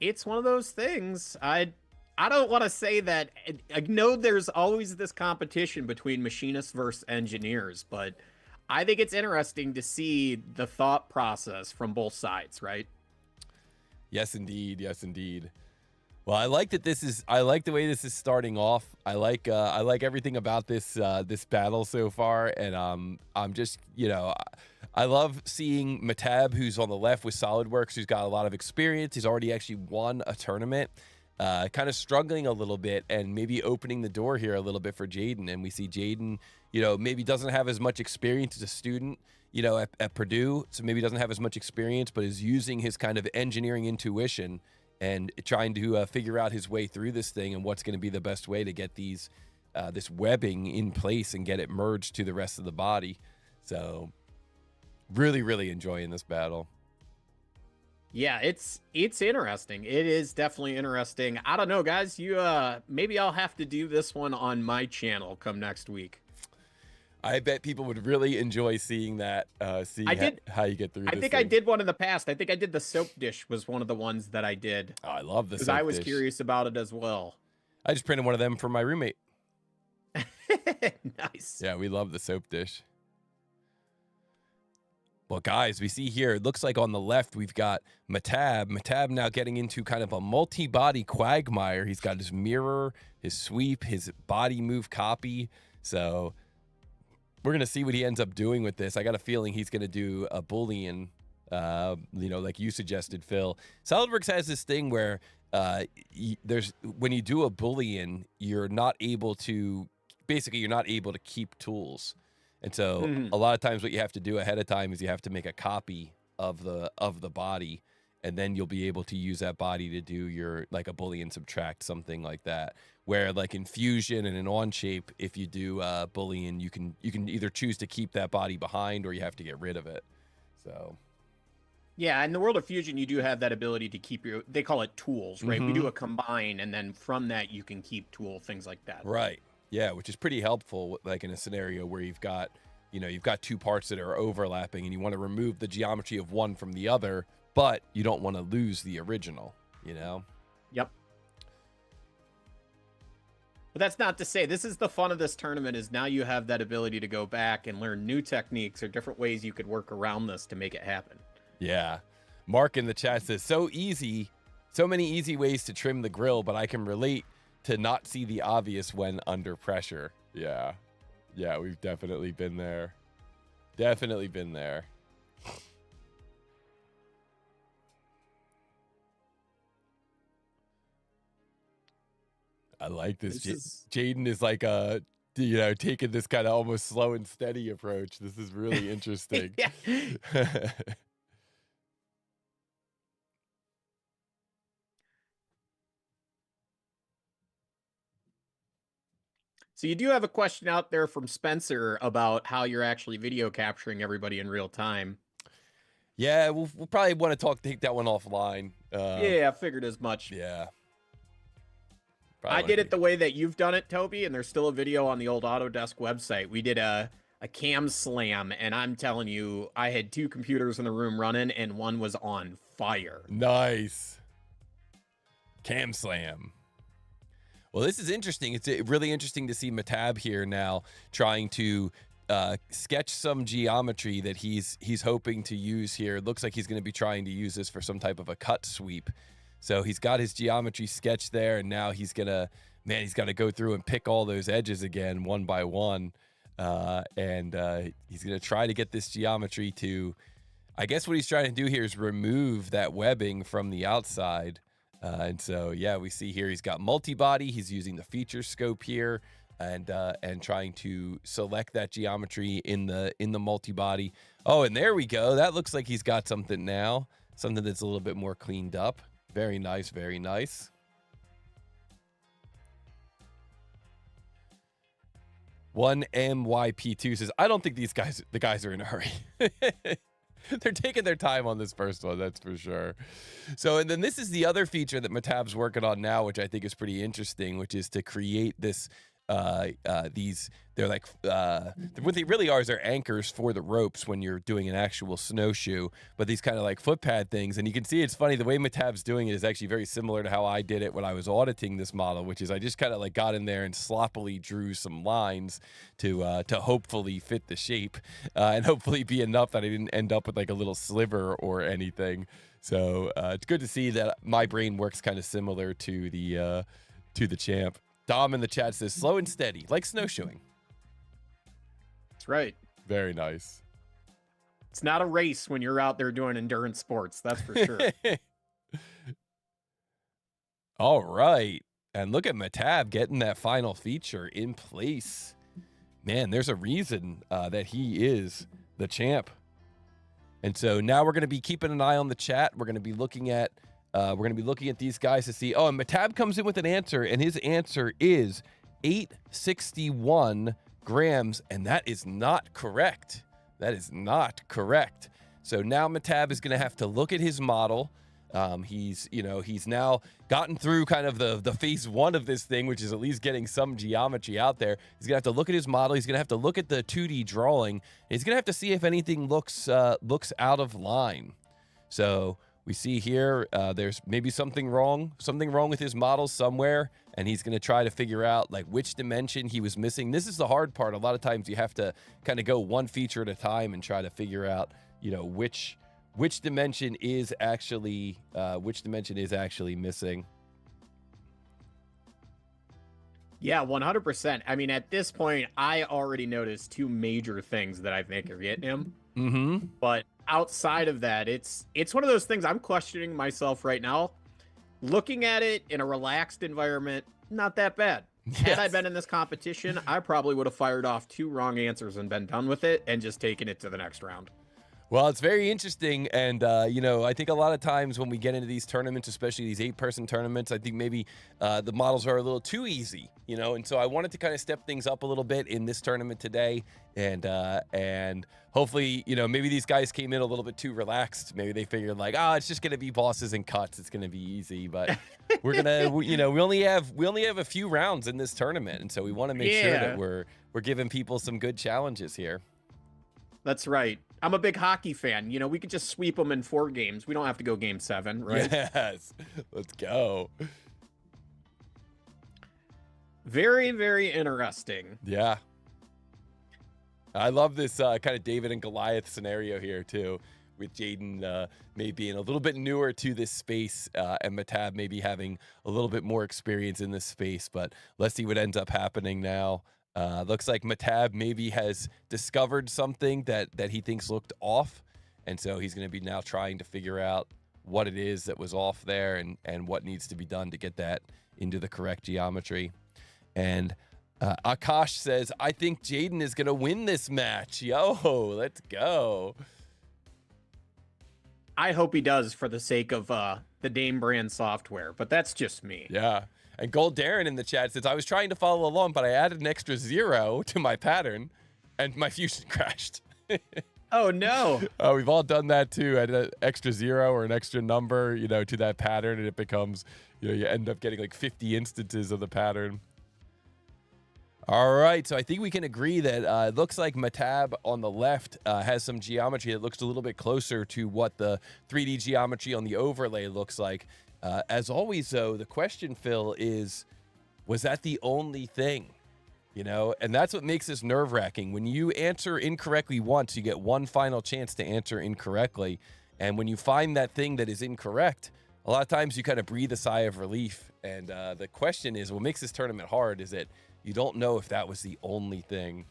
it's one of those things. I don't want to say that. I know there's always this competition between machinists versus engineers, but I think it's interesting to see the thought process from both sides, right? Yes, indeed. Yes, indeed. Well, I like that I like the way this is starting off. I like everything about this battle so far, and I'm just, you know, I love seeing Mehtab, who's on the left with SolidWorks, who's got a lot of experience. He's already actually won a tournament, kind of struggling a little bit, and maybe opening the door here a little bit for Jaden. And we see Jaden, you know, maybe doesn't have as much experience as a student, you know, at Purdue, so maybe doesn't have as much experience, but is using his kind of engineering intuition and trying to figure out his way through this thing and what's going to be the best way to get these this webbing in place and get it merged to the rest of the body. So really, really enjoying this battle. Yeah, it's interesting. It is definitely interesting. I don't know, guys. Maybe I'll have to do this one on my channel come next week. I bet people would really enjoy seeing that, how you get through this I think thing. I did one in the past. I think I did the soap dish was one of the ones that I did. Oh, I love the soap dish. Because I was curious about it as well. I just printed one of them for my roommate. Nice. Yeah, we love the soap dish. Well, guys, we see here, it looks like on the left, we've got Mehtab. Mehtab now getting into kind of a multi-body quagmire. He's got his mirror, his sweep, his body move copy. So we're going to see what he ends up doing with this. I got a feeling he's going to do a Boolean, like you suggested, Phil. Solidworks has this thing where when you do a Boolean, you're not able to keep tools. And so a lot of times what you have to do ahead of time is you have to make a copy of the body, and then you'll be able to use that body to do your, like, a Boolean subtract, something like that. Where, like, in Fusion and in Onshape, if you do Boolean, you can either choose to keep that body behind or you have to get rid of it. So yeah, in the world of Fusion, you do have that ability to keep they call it tools, right? We do a combine, and then from that you can keep things like that. Right. Yeah, which is pretty helpful, like in a scenario where you've got two parts that are overlapping and you want to remove the geometry of one from the other, but you don't want to lose the original, Yep. But that's not to say, this is the fun of this tournament, is now you have that ability to go back and learn new techniques or different ways you could work around this to make it happen. Yeah. Mark in the chat says, so many easy ways to trim the grill, but I can relate to not see the obvious when under pressure. Yeah. Yeah, we've definitely been there. Definitely been there. I like this. Jaden is like taking this kind of almost slow and steady approach. This is really interesting. So you do have a question out there from Spencer about how you're actually video capturing everybody in real time. Yeah, we'll probably want to take that one offline. Yeah, I figured as much. Yeah. I did it the way that you've done it, Toby, and there's still a video on the old Autodesk website. We did a cam slam, and I'm telling you, I had 2 computers in the room running, and one was on fire. Nice. Cam slam. Well, this is interesting. It's really interesting to see Mehtab here now trying to sketch some geometry that he's hoping to use here. It looks like he's going to be trying to use this for some type of a cut sweep. So he's got his geometry sketch there, and now he's got to go through and pick all those edges again one by one. And he's going to try to get this geometry to, I guess what he's trying to do here is remove that webbing from the outside. And so, yeah, we see here he's got multi-body. He's using the feature scope here and trying to select that geometry in the multi-body. Oh, and there we go. That looks like he's got something now, something that's a little bit more cleaned up. Very nice, very nice. One MYP2 says, I don't think the guys are in a hurry. They're taking their time on this first one, that's for sure. So, and then this is the other feature that Mehtab's working on now, which I think is pretty interesting, which is to create this, they're like, what they really are is they're anchors for the ropes when you're doing an actual snowshoe, but these kind of like foot pad things. And you can see it's funny, the way Mehtab's doing it is actually very similar to how I did it when I was auditing this model, which is I just kind of like got in there and sloppily drew some lines to hopefully fit the shape and hopefully be enough that I didn't end up with like a little sliver or anything. So it's good to see that my brain works kind of similar to the champ. Dom in the chat says, slow and steady, like snowshoeing. That's right. Very nice. It's not a race when you're out there doing endurance sports, that's for sure. All right. And look at Mehtab getting that final feature in place. Man, there's a reason that he is the champ. And so now we're going to be keeping an eye on the chat. We're going to be looking at these guys to see. Oh, and Mehtab comes in with an answer, and his answer is 861 grams, and that is not correct. That is not correct. So now Mehtab is going to have to look at his model, He's now gotten through kind of the phase 1 of this thing, which is at least getting some geometry out there. He's gonna have to look at his model. He's gonna have to look at the 2D drawing. He's gonna have to see if anything looks out of line. So we see here there's maybe something wrong with his model somewhere, and he's gonna try to figure out like which dimension he was missing. This is the hard part. A lot of times you have to kind of go one feature at a time and try to figure out, which dimension is actually missing. Yeah, 100%. I mean, at this point, I already noticed 2 major things that I think are getting him. Mm-hmm. But outside of that, it's one of those things I'm questioning myself right now. Looking at it in a relaxed environment, not that bad. Yes. Had I been in this competition, I probably would have fired off 2 wrong answers and been done with it and just taken it to the next round. Well, it's very interesting, and I think a lot of times when we get into these tournaments, especially these 8-person tournaments, I think maybe the models are a little too easy, and so I wanted to kind of step things up a little bit in this tournament today, and hopefully, maybe these guys came in a little bit too relaxed. Maybe they figured like, it's just gonna be bosses and cuts, it's gonna be easy, but we're gonna, we only have a few rounds in this tournament, and so we want to make sure that we're giving people some good challenges here. That's right. I'm a big hockey fan. We could just sweep them in 4 games. We don't have to go game 7, right? Yes. Let's go. Very, very interesting. Yeah. I love this kind of David and Goliath scenario here, too, with Jaden maybe being a little bit newer to this space and Mehtab maybe having a little bit more experience in this space. But let's see what ends up happening now. Looks like Mehtab maybe has discovered something that he thinks looked off, and so he's going to be now trying to figure out what it is that was off there and what needs to be done to get that into the correct geometry. And Akash says, I think Jaden is going to win this match. Yo, let's go. I hope he does for the sake of the Dame brand software, but that's just me. Yeah. And Gold Darren in the chat says, I was trying to follow along, but I added an extra 0 to my pattern, and my fusion crashed. Oh, no. We've all done that, too. Add an extra 0 or an extra number, to that pattern, and it becomes, you end up getting like 50 instances of the pattern. All right, so I think we can agree that it looks like Mehtab on the left has some geometry that looks a little bit closer to what the 3D geometry on the overlay looks like. As always, though, the question, Phil, is, was that the only thing? And that's what makes this nerve-wracking. When you answer incorrectly once, you get one final chance to answer incorrectly. And when you find that thing that is incorrect, a lot of times you kind of breathe a sigh of relief. And the question is, what makes this tournament hard is that you don't know if that was the only thing.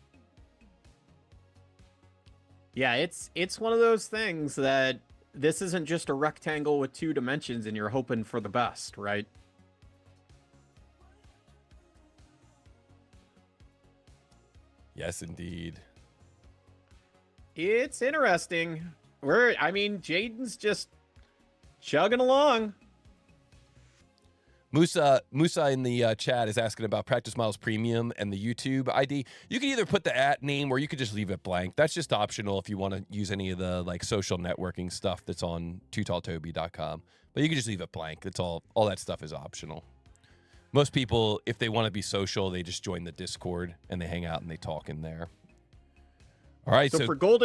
Yeah, it's one of those things that this isn't just a rectangle with 2 dimensions and you're hoping for the best, right? Yes, indeed. It's interesting. Jaden's just chugging along. Musa in the chat is asking about Practice Models Premium and the YouTube ID. You can either put the @ name or you could just leave it blank. That's just optional if you want to use any of the like social networking stuff that's on tootalltoby.com. But you can just leave it blank. That's all that stuff is optional. Most people, if they want to be social, they just join the Discord and they hang out and they talk in there. All right. So for Gold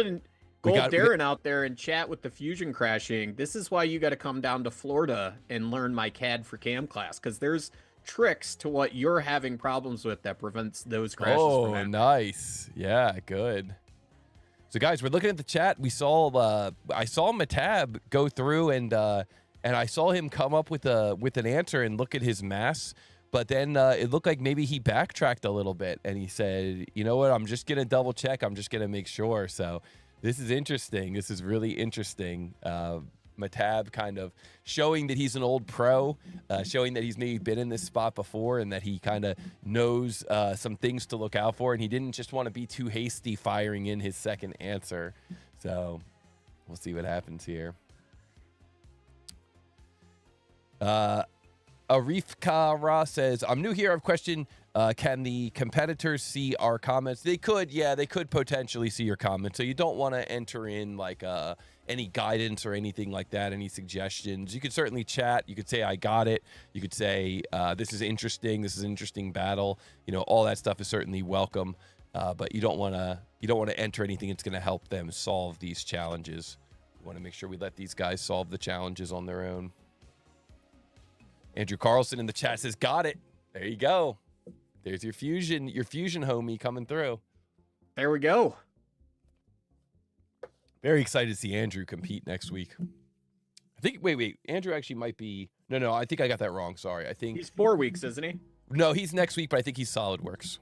Darren out there and chat with the fusion crashing, this is why you got to come down to Florida and learn my CAD for Cam class, because there's tricks to what you're having problems with that prevents those crashes from happening. Nice. Yeah, good. So guys, we're looking at the chat. I saw Mehtab go through and I saw him come up with an answer and look at his mass. But then it looked like maybe he backtracked a little bit and he said, you know what, I'm just going to double check. I'm just going to make sure. So this is interesting. This is really interesting. Mehtab kind of showing that he's an old pro, showing that he's maybe been in this spot before and that he kind of knows some things to look out for. And he didn't just want to be too hasty firing in his second answer. So we'll see what happens here. Arif Kara says, I'm new here. I have a question. Can the competitors see our comments? They could, yeah, they could potentially see your comments. So you don't want to enter in like any guidance or anything like that, any suggestions. You could certainly chat. You could say, I got it. You could say, this is interesting. This is an interesting battle. You know, all that stuff is certainly welcome. But you don't want to enter anything that's going to help them solve these challenges. We want to make sure we let these guys solve the challenges on their own. Andrew Carlson in the chat says, got it. There you go. There's your fusion homie coming through. There we go. Very excited to see Andrew compete next week. I think, wait. Andrew actually might be, no, I think I got that wrong. Sorry. I think he's 4 weeks, isn't he? No, he's next week, but I think he's Solidworks.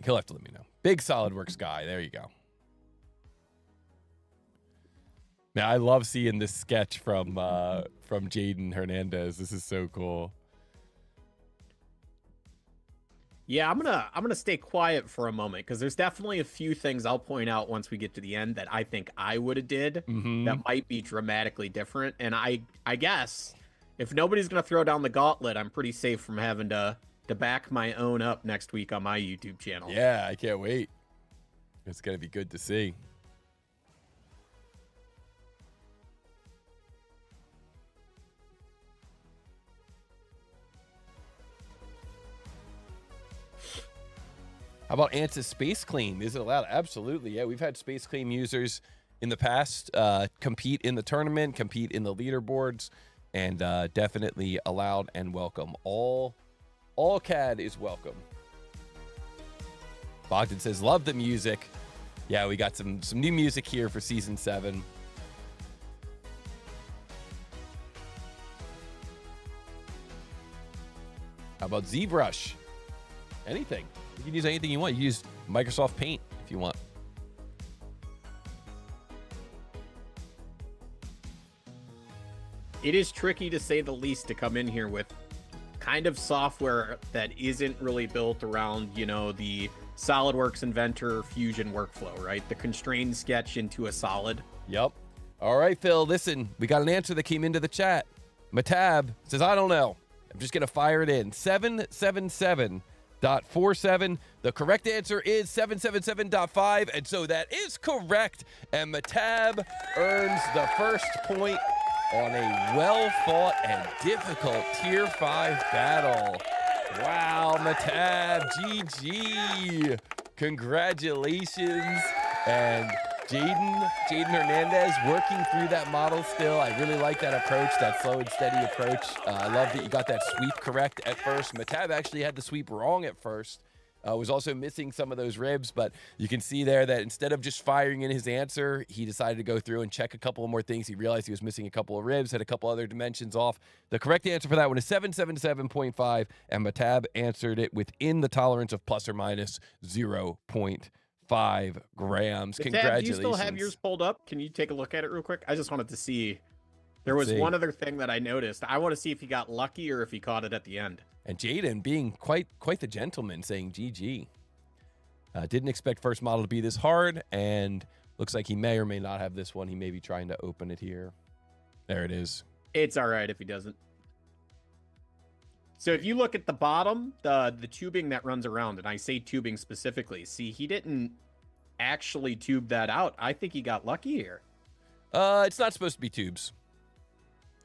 He'll have to let me know. Big Solidworks guy. There you go. Man, I love seeing this sketch from Jaden Hernandez. This is so cool. Yeah, I'm gonna stay quiet for a moment because there's definitely a few things I'll point out once we get to the end that I think I would have did that might be dramatically different. And I guess if nobody's gonna throw down the gauntlet, I'm pretty safe from having to back my own up next week on my YouTube channel. Yeah, I can't wait. It's gonna be good to see. How about Ansys Space Claim? Is it allowed? Absolutely. Yeah, we've had Space Claim users in the past compete in the tournament, compete in the leaderboards, and definitely allowed and welcome. All CAD is welcome. Bogdan says, love the music. Yeah, we got some new music here for Season 7. How about ZBrush? Anything. You can use anything you want. You use Microsoft Paint if you want. It is tricky, to say the least, to come in here with kind of software that isn't really built around, you know, the SolidWorks Inventor Fusion workflow, right? The constrained sketch into a solid. Yep. All right, Phil, listen, we got an answer that came into the chat. Mehtab says, I don't know. I'm just going to fire it in. 777.47. The correct answer is 777.5, and so that is correct. And Mehtab earns the first point on a well-fought and difficult Tier 5 battle. Wow, Mehtab, GG. Congratulations. And Jaden Hernandez working through that model still. I really like that approach, that slow and steady approach. I love that you got that sweep correct at first. Mehtab actually had the sweep wrong at first. Was also missing some of those ribs, but you can see there that instead of just firing in his answer, he decided to go through and check a couple of more things. He realized he was missing a couple of ribs, had a couple other dimensions off. The correct answer for that one is 777.5, and Mehtab answered it within the tolerance of plus or minus 0.5 grams. Congratulations. Do you still have yours pulled up? Can you take a look at it real quick? I just wanted to see. There was one other thing that I noticed. I want to see if he got lucky or if he caught it at the end. And Jaden being quite the gentleman, saying GG. Didn't expect first model to be this hard, and looks like he may or may not have this one. He may be trying to open it here. There it is. It's all right if he doesn't. So if you look at the bottom, the tubing that runs around, and I say tubing specifically, see, he didn't actually tube that out. I think he got lucky here. It's not supposed to be tubes.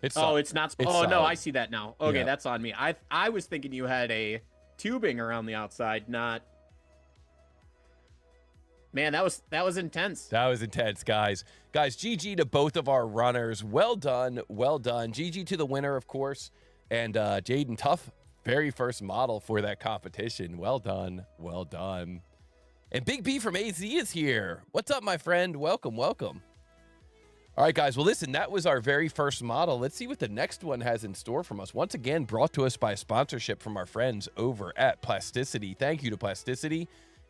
It's not. Oh, no, I see that now. Okay, yeah. That's on me. I was thinking you had a tubing around the outside, not. Man, that was intense. That was intense, guys. Guys, GG to both of our runners. Well done, well done. GG to the winner, of course. And Jaden, tough, very first model for that competition. Well done, well done. And Big B from AZ is here. What's up, my friend? Welcome, welcome. All right, guys. Well, listen, that was our very first model. Let's see what the next one has in store from us. Once again, brought to us by a sponsorship from our friends over at Plasticity. Thank you to Plasticity.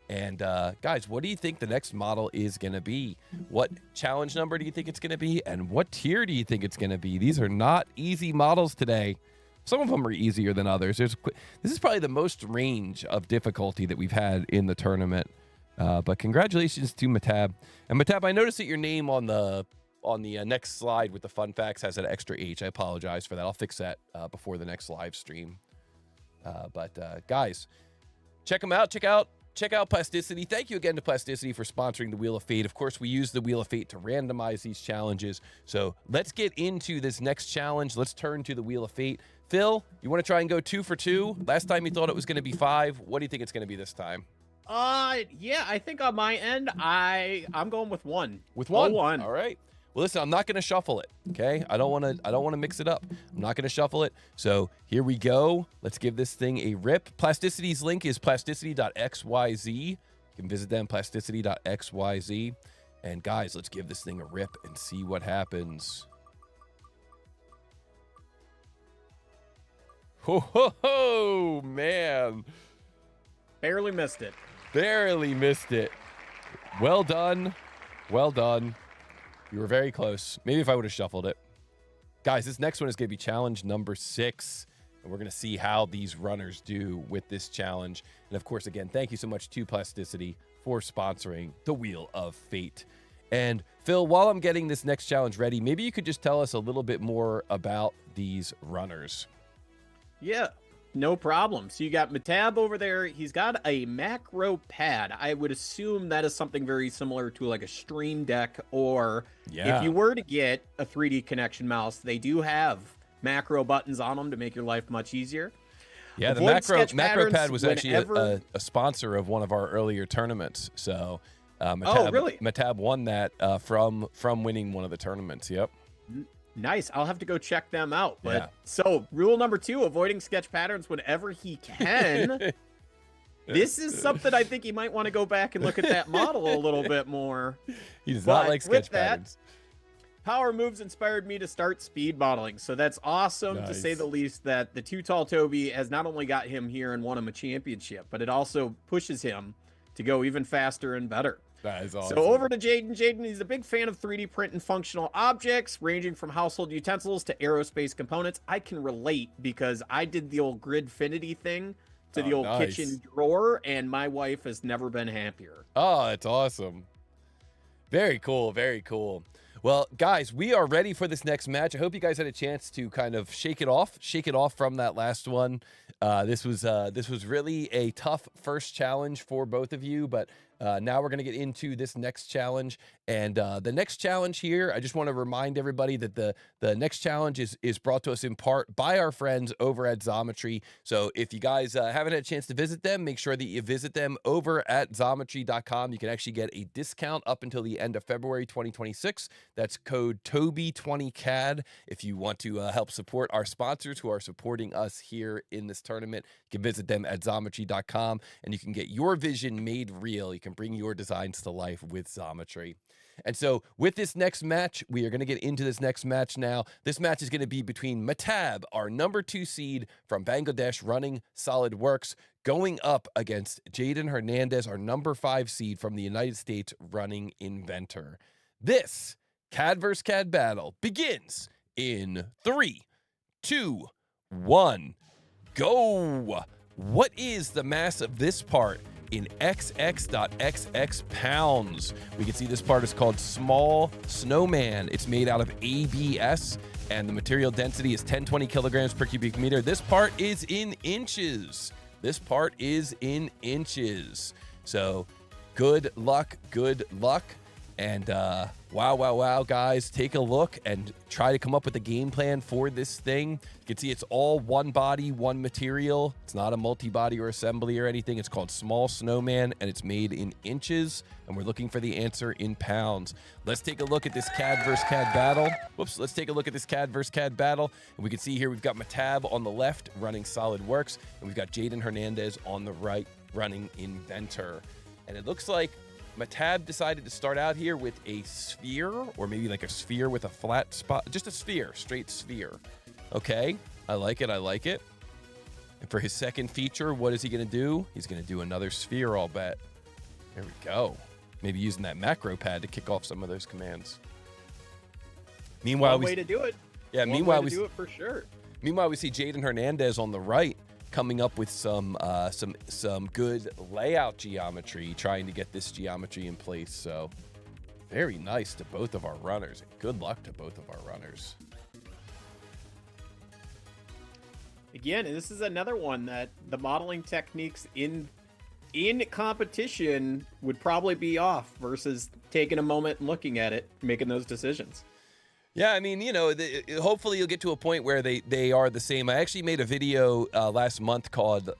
And guys, what do you think the next model is going to be? What challenge number do you think it's going to be? And what tier do you think it's going to be? These are not easy models today. Some of them are easier than others. This is probably the most range of difficulty that we've had in the tournament. But congratulations to Mehtab. And Mehtab, I noticed that your name on the on the next slide with the fun facts has an extra H. I apologize for that. I'll fix that before the next live stream. But guys, check them out. Check out Plasticity. Thank you again to Plasticity for sponsoring the Wheel of Fate. Of course, we use the Wheel of Fate to randomize these challenges. So let's get into this next challenge. Let's turn to the Wheel of Fate. Phil, you want to try and go 2 for 2? Last time you thought it was going to be 5. What do you think it's going to be this time? Yeah, I think on my end, I'm going with 1. With 1? 1. All right. Well, listen, I'm not going to shuffle it, okay? I don't want to mix it up. I'm not going to shuffle it. So here we go. Let's give this thing a rip. Plasticity's link is plasticity.xyz. You can visit them, plasticity.xyz. And guys, let's give this thing a rip and see what happens. Ho, ho, ho, man. Barely missed it. Barely missed it. Well done. Well done. You were very close. Maybe if I would have shuffled it. Guys, this next one is going to be challenge number 6. And we're going to see how these runners do with this challenge. And of course, again, thank you so much to Plasticity for sponsoring the Wheel of Fate. And Phil, while I'm getting this next challenge ready, maybe you could just tell us a little bit more about these runners. Yeah, no problem. So you got Mehtab over there. He's got a macro pad. I would assume that is something very similar to like a Stream Deck, or if you were to get a 3D connection mouse, they do have macro buttons on them to make your life much easier. Yeah, the macro pad was actually a sponsor of one of our earlier tournaments. So Mehtab won that from winning one of the tournaments. Yep. Nice. I'll have to go check them out. But so rule number 2, avoiding sketch patterns whenever he can. This is something I think he might want to go back and look at that model a little bit more. He does not like sketch patterns. Power moves inspired me to start speed modeling. So that's awesome, to say the least, that the Too Tall Toby has not only got him here and won him a championship, but it also pushes him to go even faster and better. That is awesome. So over to Jaden. Jaden, he's a big fan of 3D print and functional objects, ranging from household utensils to aerospace components. I can relate because I did the old Gridfinity thing to the old kitchen drawer, and my wife has never been happier. Oh, it's awesome. Very cool. Very cool. Well, guys, we are ready for this next match. I hope you guys had a chance to kind of shake it off from that last one. This was really a tough first challenge for both of you, but now we're going to get into this next challenge. And the next challenge here, I just want to remind everybody that the next challenge is brought to us in part by our friends over at Xometry. So if you guys haven't had a chance to visit them, make sure that you visit them over at Xometry.com. You can actually get a discount up until the end of February 2026. That's code Toby20CAD. If you want to help support our sponsors who are supporting us here in this tournament, you can visit them at Xometry.com, and you can get your vision made real. You can bring your designs to life with Xometry. And so with this next match, we are going to get into this next match now. This match is going to be between Mehtab, our number 2 seed from Bangladesh running Solidworks, going up against Jaden Hernandez, our number 5 seed from the United States running Inventor. This CAD vs. CAD battle begins in 3, 2, 1, go! What is the mass of this part in XX.XX pounds? We can see this part is called Small Snowman. It's made out of ABS, and the material density is 1020 kilograms per cubic meter. This part is in inches. This part is in inches. So good luck, good luck. And wow, guys, take a look and try to come up with a game plan for this thing. You can see it's all one body, one material. It's not a multi-body or assembly or anything. It's called Small Snowman, and it's made in inches, and we're looking for the answer in pounds. Let's take a look at this CAD versus CAD battle. Let's take a look at this CAD versus CAD battle. And we can see here we've got Mehtab on the left running Solidworks, and we've got Jaden Hernandez on the right running Inventor. And it looks like Mehtab decided to start out here with a sphere, or maybe like a sphere with a flat spot, just a sphere, straight sphere. Okay, I like it, I like it. And for his second feature, what is he gonna do? He's gonna do another sphere, I'll bet. There we go. Maybe using that macro pad to kick off some of those commands. Meanwhile, way to do it. Yeah, meanwhile we do it for sure. Meanwhile, we see Jaden Hernandez on the right coming up with some good layout geometry, trying to get this geometry in place. So Very nice to both of our runners. Good luck to both of our runners. Again, this is another one that the modeling techniques in competition would probably be off versus taking a moment and looking at it, making those decisions. Yeah, I mean, you know, hopefully you'll get to a point where they are the same. I actually made a video last month called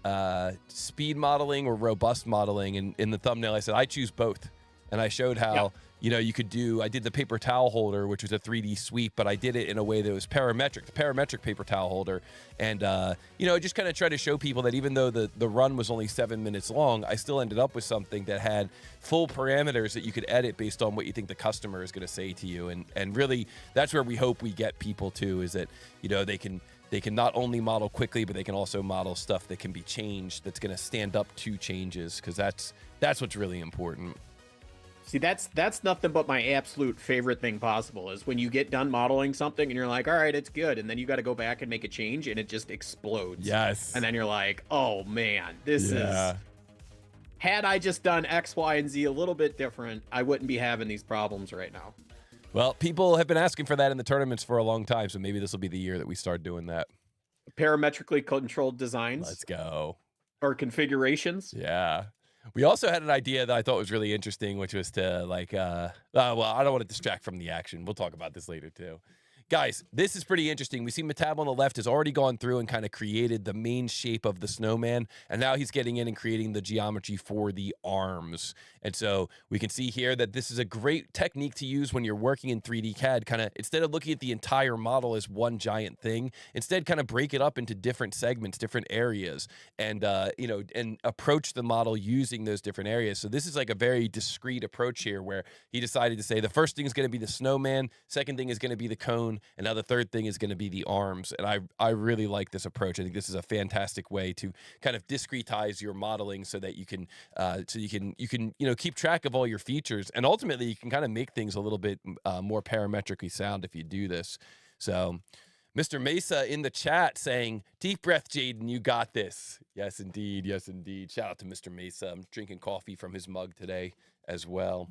speed modeling or robust modeling, and in the thumbnail I said I choose both, and I showed how you know you could do. I did the paper towel holder, which was a 3D sweep, but I did it in a way that was parametric, the parametric paper towel holder, and you know, just kind of try to show people that even though the run was only 7 minutes long, I still ended up with something that had full parameters that you could edit based on what you think the customer is going to say to you, and really that's where we hope we get people to, is that, you know, they can not only model quickly, but they can also model stuff that can be changed, that's going to stand up to changes, because that's what's really important. See, that's nothing but my absolute favorite thing possible, is when you get done modeling something and you're like, all right, it's good, and then you got to go back and make a change and it just explodes. Yes. And then you're like, oh man, this is, had I just done X, Y, and Z a little bit different, I wouldn't be having these problems right now. Well, people have been asking for that in the tournaments for a long time, so maybe this will be the year that we start doing that. Parametrically controlled designs. Let's go. Or configurations. Yeah. We also had an idea that I thought was really interesting, which was to like, well, I don't want to distract from the action. We'll talk about this later too. Guys, this is pretty interesting. We see Mehtab on the left has already gone through and kind of created the main shape of the snowman, and now he's getting in and creating the geometry for the arms. And so we can see here that this is a great technique to use when you're working in 3D CAD, kind of instead of looking at the entire model as one giant thing, instead kind of break it up into different segments, different areas, and you know, and approach the model using those different areas. So this is like a very discrete approach here, where he decided to say the first thing is going to be the snowman, second thing is going to be the cone, and now the third thing is going to be the arms. And I really like this approach. I think this is a fantastic way to kind of discretize your modeling so that you can you know, keep track of all your features, and ultimately you can kind of make things a little bit more parametrically sound if you do this. So Mr. Mesa in the chat saying, deep breath, Jaden, you got this. Yes, indeed. Yes, indeed. Shout out to Mr. Mesa. I'm drinking coffee from his mug today as well.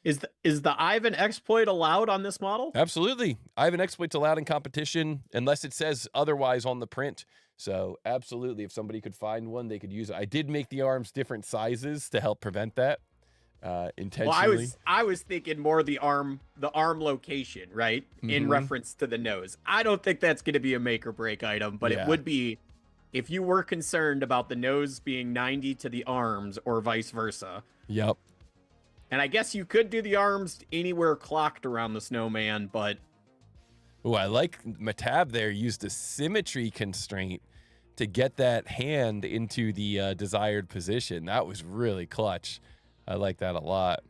Is the Ivan exploit allowed on this model? Absolutely. Ivan exploit's allowed in competition unless it says otherwise on the print. So absolutely, if somebody could find one, they could use it. I did make the arms different sizes to help prevent that intentionally. Well, I was thinking more the arm location, right? In reference to the nose. I don't think that's going to be a make or break item, but it would be if you were concerned about the nose being 90 to the arms or vice versa. Yep. And I guess you could do the arms anywhere clocked around the snowman, but... Oh, I like Mehtab there used a symmetry constraint to get that hand into the desired position. That was really clutch. I like that a lot.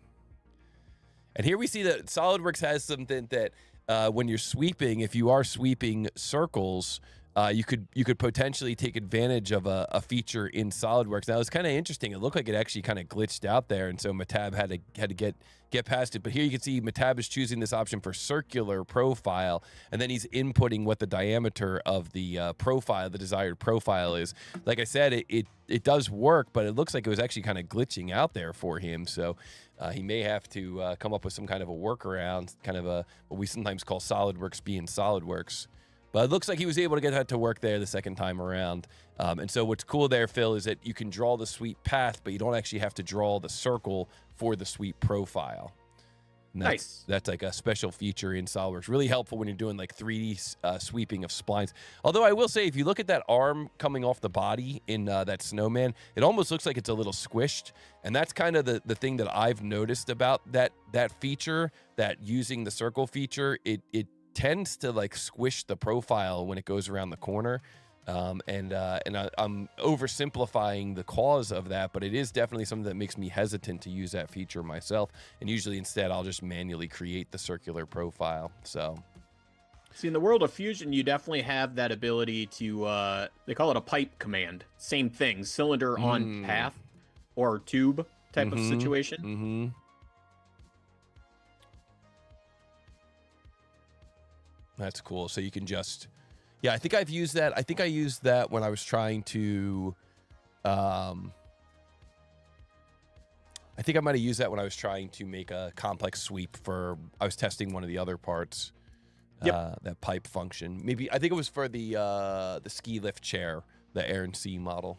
And here we see that SolidWorks has something that when you're sweeping, if you are sweeping circles, you could potentially take advantage of a feature in SolidWorks. Now, it's kind of interesting. It looked like it actually kind of glitched out there, and so Mehtab had to get past it. But here you can see Mehtab is choosing this option for circular profile, and then he's inputting what the diameter of the profile, the desired profile is. Like I said, it does work, but it looks like it was actually kind of glitching out there for him. So he may have to come up with some kind of a workaround, kind of what we sometimes call SolidWorks being SolidWorks. But it looks like he was able to get that to work there the second time around. And so what's cool there, Phil, is that you can draw the sweep path, but you don't actually have to draw the circle for the sweep profile. Nice. That's like a special feature in SolidWorks. Really helpful when you're doing like 3D sweeping of splines. Although I will say, if you look at that arm coming off the body in that snowman, it almost looks like it's a little squished. And that's kind of the thing that I've noticed about that feature, that using the circle feature, it tends to like squish the profile when it goes around the corner. I'm oversimplifying the cause of that, but it is definitely something that makes me hesitant to use that feature myself. And usually instead, I'll just manually create the circular profile. So, see, in the world of Fusion, you definitely have that ability to, they call it a pipe command. Same thing, cylinder on path or tube type of situation. That's cool. So you can just, yeah, I think I've used that. I think I used that when I was trying to, I think I might have used that when I was trying to make a complex sweep for, I was testing one of the other parts. That pipe function. Maybe, I think it was for the ski lift chair, the Air and C model.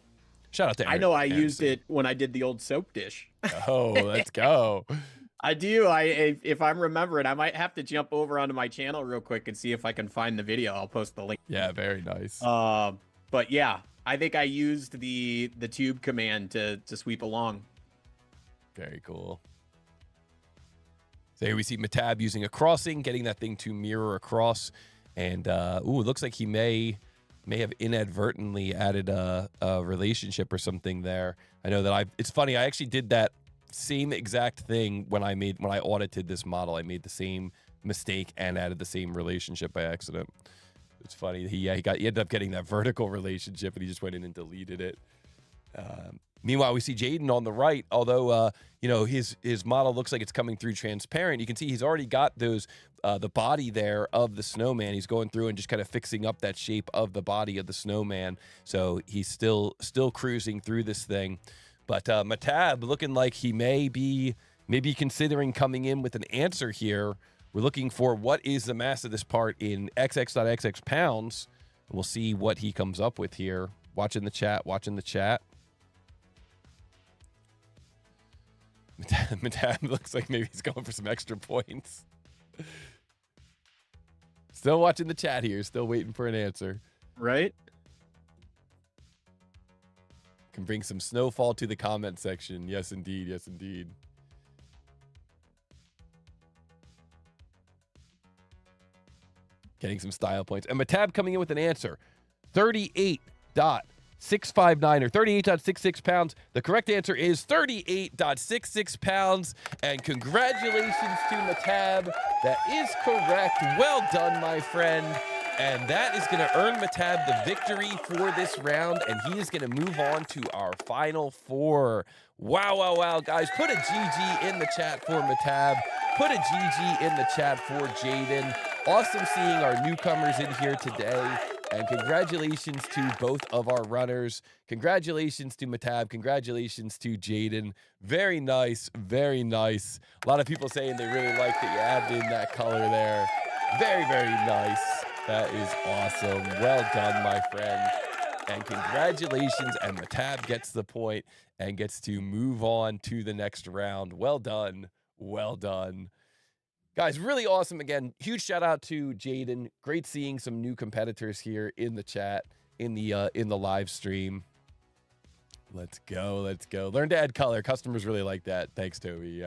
Shout out to Aaron. I know I used it when I did the old soap dish. Oh, let's go. I do. If I'm remembering, I might have to jump over onto my channel real quick and see if I can find the video. I'll post the link. Yeah, very nice. But yeah, I think I used the tube command to sweep along. Very cool. So here we see Mehtab using a crossing, getting that thing to mirror across. And, ooh, it looks like he may have inadvertently added a relationship or something there. I know that it's funny, I actually did that same exact thing when I audited this model. I made the same mistake and added the same relationship by accident. It's funny. He ended up getting that vertical relationship, and he just went in and deleted it. Meanwhile, we see Jaden on the right, although, you know, his model looks like it's coming through transparent. You can see he's already got those, the body there of the snowman. He's going through and just kind of fixing up that shape of the body of the snowman. So he's still cruising through this thing. But Mehtab looking like he may be considering coming in with an answer here. We're looking for what is the mass of this part in XX.XX pounds. And we'll see what he comes up with here. Watching the chat. Mehtab looks like maybe he's going for some extra points. Still watching the chat here. Still waiting for an answer. Right? Can bring some snowfall to the comment section. Yes, indeed. Yes, indeed. Getting some style points. And Mehtab coming in with an answer. 38.659 or 38.66 pounds. The correct answer is 38.66 pounds. And congratulations to Mehtab. That is correct. Well done, my friend. And that is going to earn Mehtab the victory for this round. And he is going to move on to our final four. Wow, wow, wow. Guys, put a GG in the chat for Mehtab. Put a GG in the chat for Jaden. Awesome seeing our newcomers in here today. And congratulations to both of our runners. Congratulations to Mehtab. Congratulations to Jaden. Very nice. Very nice. A lot of people saying they really like that you added in that color there. Very, very nice. That is awesome. Well done, my friend. And congratulations. And Mehtab gets the point and gets to move on to the next round. Well done. Well done. Guys, really awesome. Again, huge shout out to Jaden. Great seeing some new competitors here in the chat, in the live stream. Let's go. Let's go. Learn to add color. Customers really like that. Thanks, Toby.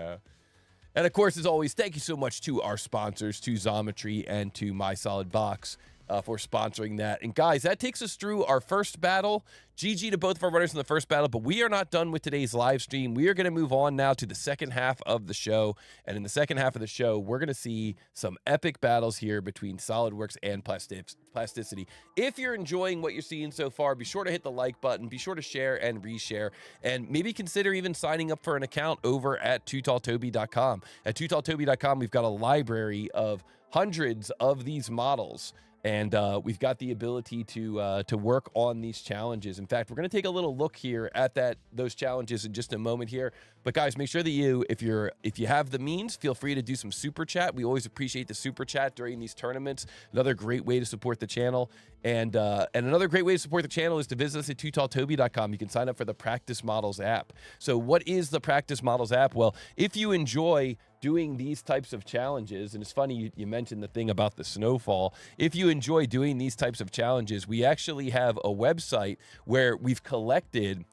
And of course, as always, thank you so much to our sponsors, to Xometry and to My Solidbox for sponsoring that. And guys, that takes us through our first battle. GG to both of our runners in the first battle, but we are not done with today's live stream. We are going to move on now to the second half of the show. And in the second half of the show, we're going to see some epic battles here between SolidWorks and Plasticity. If you're enjoying what you're seeing so far, be sure to hit the like button. Be sure to share and reshare. And maybe consider even signing up for an account over at TooTallToby.com. At TooTallToby.com, we've got a library of hundreds of these models. And we've got the ability to work on these challenges. In fact, we're going to take a little look here at those challenges in just a moment here. But guys, make sure that if you have the means, feel free to do some super chat. We always appreciate the super chat during these tournaments. Another great way to support the channel. And another great way to support the channel is to visit us at TooTallToby.com. You can sign up for the Practice Models app. So what is the Practice Models app? Well, if you enjoy doing these types of challenges, and it's funny you mentioned the thing about the snowfall. If you enjoy doing these types of challenges, we actually have a website where we've collected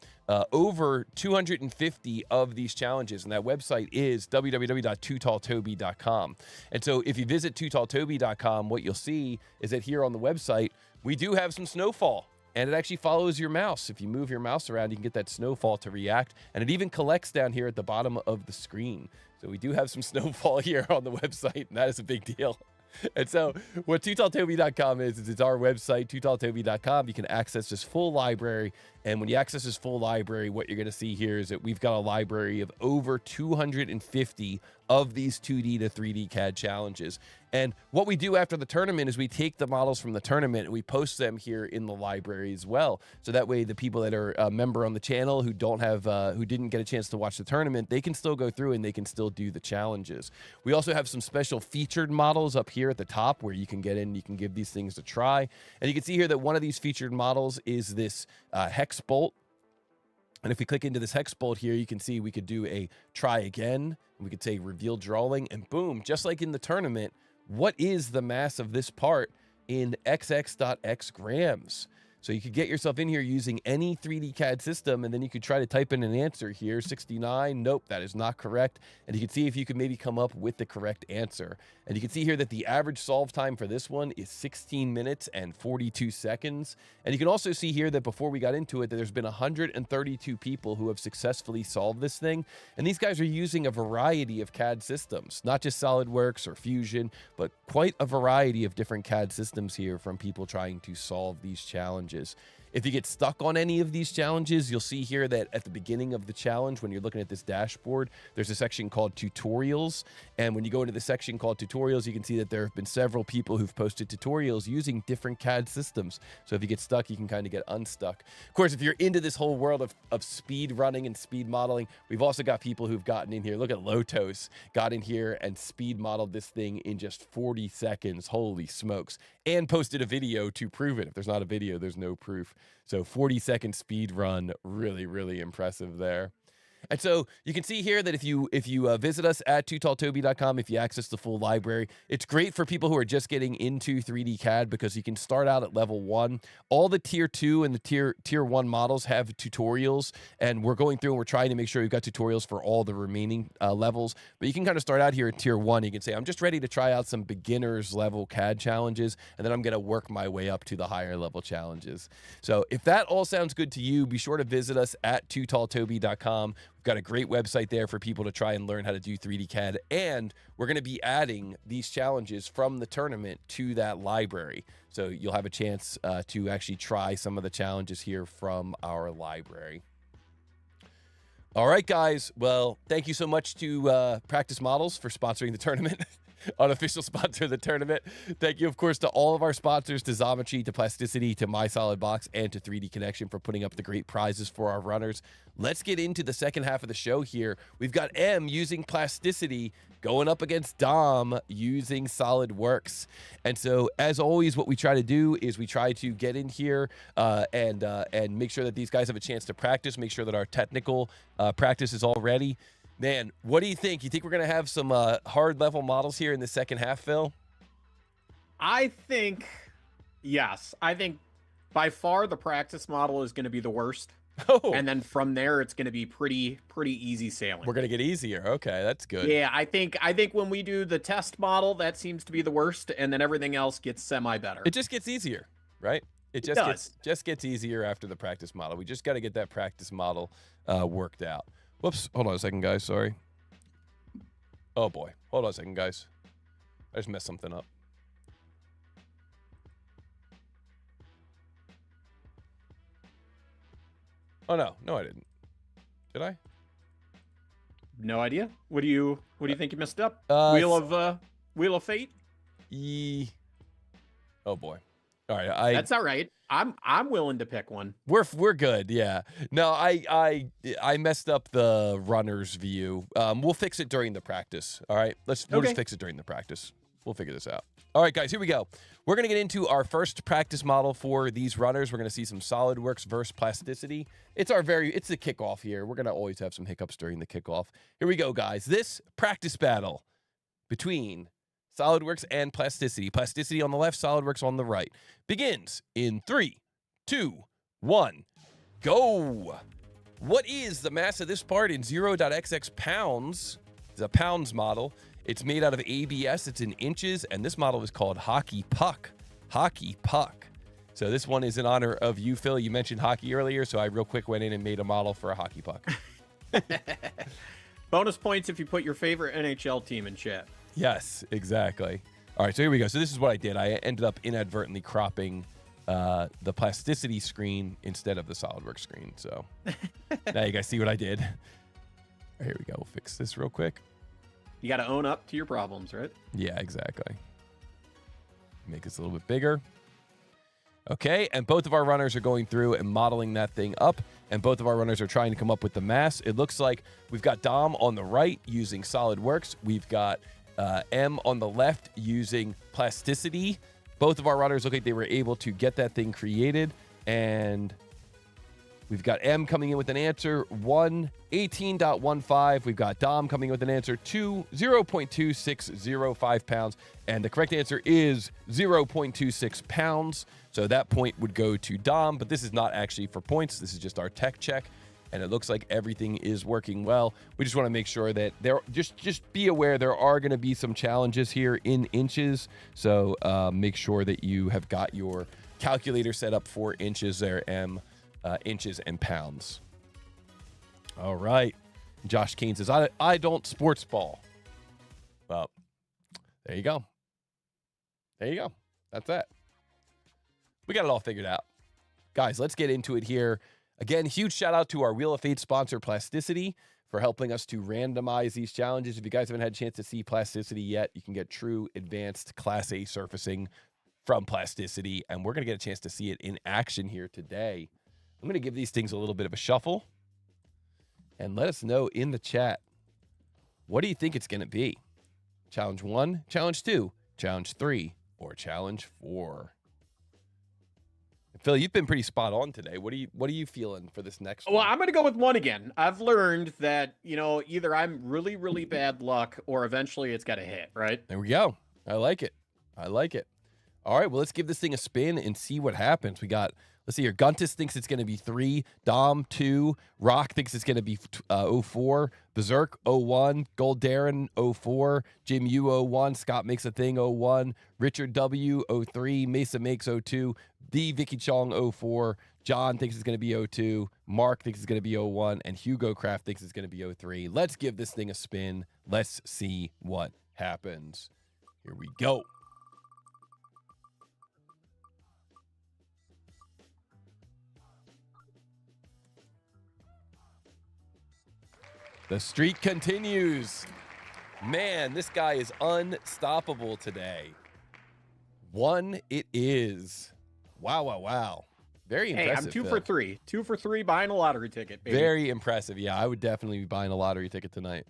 over 250 of these challenges, and that website is www.tootalltoby.com. And so if you visit tootalltoby.com, what you'll see is that here on the website, we do have some snowfall. And it actually follows your mouse. If you move your mouse around, you can get that snowfall to react. And it even collects down here at the bottom of the screen. So we do have some snowfall here on the website, and that is a big deal. And so what TooTallToby.com is it's our website, TooTallToby.com. You can access this full library. And when you access this full library, what you're going to see here is that we've got a library of over 250 of these 2D to 3D CAD challenges. And what we do after the tournament is we take the models from the tournament and we post them here in the library as well. So that way the people that are a member on the channel who don't have, who didn't get a chance to watch the tournament, they can still go through and they can still do the challenges. We also have some special featured models up here at the top where you can get in, you can give these things a try. And you can see here that one of these featured models is this hex bolt. And if we click into this hex bolt here, you can see we could do a try again. We could say reveal drawing, and boom, just like in the tournament, what is the mass of this part in xx.x grams? So you could get yourself in here using any 3D CAD system, and then you could try to type in an answer here, 69. Nope, that is not correct. And you can see if you could maybe come up with the correct answer. And you can see here that the average solve time for this one is 16 minutes and 42 seconds. And you can also see here that before we got into it, that there's been 132 people who have successfully solved this thing. And these guys are using a variety of CAD systems, not just SolidWorks or Fusion, but quite a variety of different CAD systems here from people trying to solve these challenges. If you get stuck on any of these challenges, you'll see here that at the beginning of the challenge, when you're looking at this dashboard, there's a section called tutorials. And when you go into the section called tutorials, you can see that there have been several people who've posted tutorials using different CAD systems. So if you get stuck, you can kind of get unstuck. Of course, if you're into this whole world of speed running and speed modeling, we've also got people who've gotten in here. Look at Lotos, got in here and speed modeled this thing in just 40 seconds. Holy smokes. And posted a video to prove it. If there's not a video, there's no proof. So 40-second speed run, really, really impressive there. And so you can see here that if you visit us at tootalltoby.com, if you access the full library, it's great for people who are just getting into 3D CAD because you can start out at level 1. All the tier 2 and the tier 1 models have tutorials, and we're going through and we're trying to make sure we've got tutorials for all the remaining levels. But you can kind of start out here at tier 1. You can say, I'm just ready to try out some beginners level CAD challenges, and then I'm going to work my way up to the higher level challenges. So if that all sounds good to you, be sure to visit us at tootalltoby.com. Got a great website there for people to try and learn how to do 3D CAD, and we're going to be adding these challenges from the tournament to that library. So you'll have a chance to actually try some of the challenges here from our library. All right, guys. Well, thank you so much to Practice Models for sponsoring the tournament. Unofficial sponsor of the tournament. Thank you, of course, to all of our sponsors, to Xometry, to Plasticity, to My Solidbox, and to 3D Connection for putting up the great prizes for our runners. Let's get into the second half of the show here. We've got M using Plasticity going up against Dom using SolidWorks. And so, as always, what we try to do is we try to get in here and make sure that these guys have a chance to practice, make sure that our technical practice is all ready. Man, what do you think? You think we're going to have some hard level models here in the second half, Phil? I think, yes. I think by far the practice model is going to be the worst. Oh. And then from there, it's going to be pretty easy sailing. We're going to get easier. Okay, that's good. Yeah, I think when we do the test model, that seems to be the worst, and then everything else gets semi-better. It just gets easier, right? It just gets easier after the practice model. We just got to get that practice model worked out. Whoops, hold on a second, guys, sorry. Oh, boy. Hold on a second, guys. I just messed something up. Oh, no. No, I didn't. Did I? No idea. What do you think you messed up? Wheel of Fate? Oh, boy. All right, that's all right. I'm willing to pick one. We're good, yeah. No, I messed up the runner's view. We'll fix it during the practice. All right, we'll just fix it during the practice. We'll figure this out. All right, guys, here we go. We're gonna get into our first practice model for these runners. We're gonna see some SolidWorks versus Plasticity. It's the kickoff here. We're gonna always have some hiccups during the kickoff. Here we go, guys. This practice battle between SolidWorks and Plasticity. Plasticity on the left, SolidWorks on the right. Begins in 3, 2, 1, go. What is the mass of this part in 0.xx pounds? It's a pounds model. It's made out of ABS. It's in inches, and this model is called Hockey Puck. Hockey Puck. So this one is in honor of you, Phil. You mentioned hockey earlier, so I real quick went in and made a model for a hockey puck. Bonus points if you put your favorite NHL team in chat. Yes, exactly. All right, so here we go. So this is what I did. I ended up inadvertently cropping the Plasticity screen instead of the SolidWorks screen. So now you guys see what I did. All right, here we go. We'll fix this real quick. You got to own up to your problems, right? Yeah, exactly. Make this a little bit bigger. Okay, and both of our runners are going through and modeling that thing up, and both of our runners are trying to come up with the mass. It looks like we've got Dom on the right using Solidworks. We've got M on the left using plasticity. Both of our runners look like they were able to get that thing created, and we've got M coming in with an answer 18.15. We've got Dom coming in with an answer 0.2605 pounds, and the correct answer is 0.26 pounds. So that point would go to Dom, but this is not actually for points. This is just our tech check, and it looks like everything is working well. We just want to make sure that just be aware there are going to be some challenges here in inches. So make sure that you have got your calculator set up for inches there, M. Inches and pounds. All right. Josh Kane says, I don't sports ball. Well, there you go. There you go. That's it. We got it all figured out. Guys, let's get into it here. Again, huge shout out to our Wheel of Fate sponsor, Plasticity, for helping us to randomize these challenges. If you guys haven't had a chance to see Plasticity yet, you can get true advanced Class A surfacing from Plasticity, and we're going to get a chance to see it in action here today. I'm going to give these things a little bit of a shuffle, and let us know in the chat, what do you think it's going to be? Challenge 1, Challenge 2, Challenge 3, or Challenge 4? Phil, you've been pretty spot on today. What are you feeling for this next one? Well, I'm going to go with 1 again. I've learned that, either I'm really, really bad luck or eventually it's got to hit, right? There we go. I like it. I like it. All right, well, let's give this thing a spin and see what happens. We got, let's see here. Guntus thinks it's going to be 3. Dom, 2. Rock thinks it's going to be 04. Berserk, 01. Gold Darren, 04. Jim U, 01. Scott makes a thing, 01. Richard W, 03. Mesa makes 02. D, Vicky Chong, 04. John thinks it's going to be 02. Mark thinks it's going to be 01. And Hugo Craft thinks it's going to be 03. Let's give this thing a spin. Let's see what happens. Here we go. The streak continues. Man, this guy is unstoppable today. 1 it is. Wow, wow, wow. Very impressive. Hey, I'm 2 for 3. 2 for 3 buying a lottery ticket, baby. Very impressive. Yeah, I would definitely be buying a lottery ticket tonight.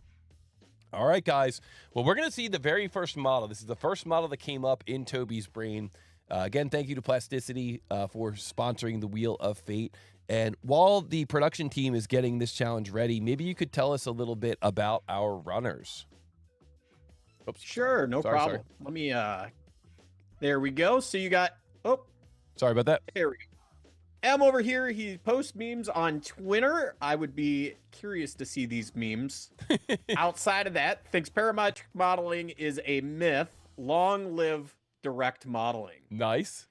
All right, guys. Well, we're going to see the very first model. This is the first model that came up in Toby's brain. Again, thank you to Plasticity for sponsoring the Wheel of Fate. And while the production team is getting this challenge ready, maybe you could tell us a little bit about our runners. Oops. Sure, no problem. Sorry. Let me, there we go. So you got, sorry about that. There we go. M over here, he posts memes on Twitter. I would be curious to see these memes. Outside of that, thinks parametric modeling is a myth. Long live direct modeling. Nice.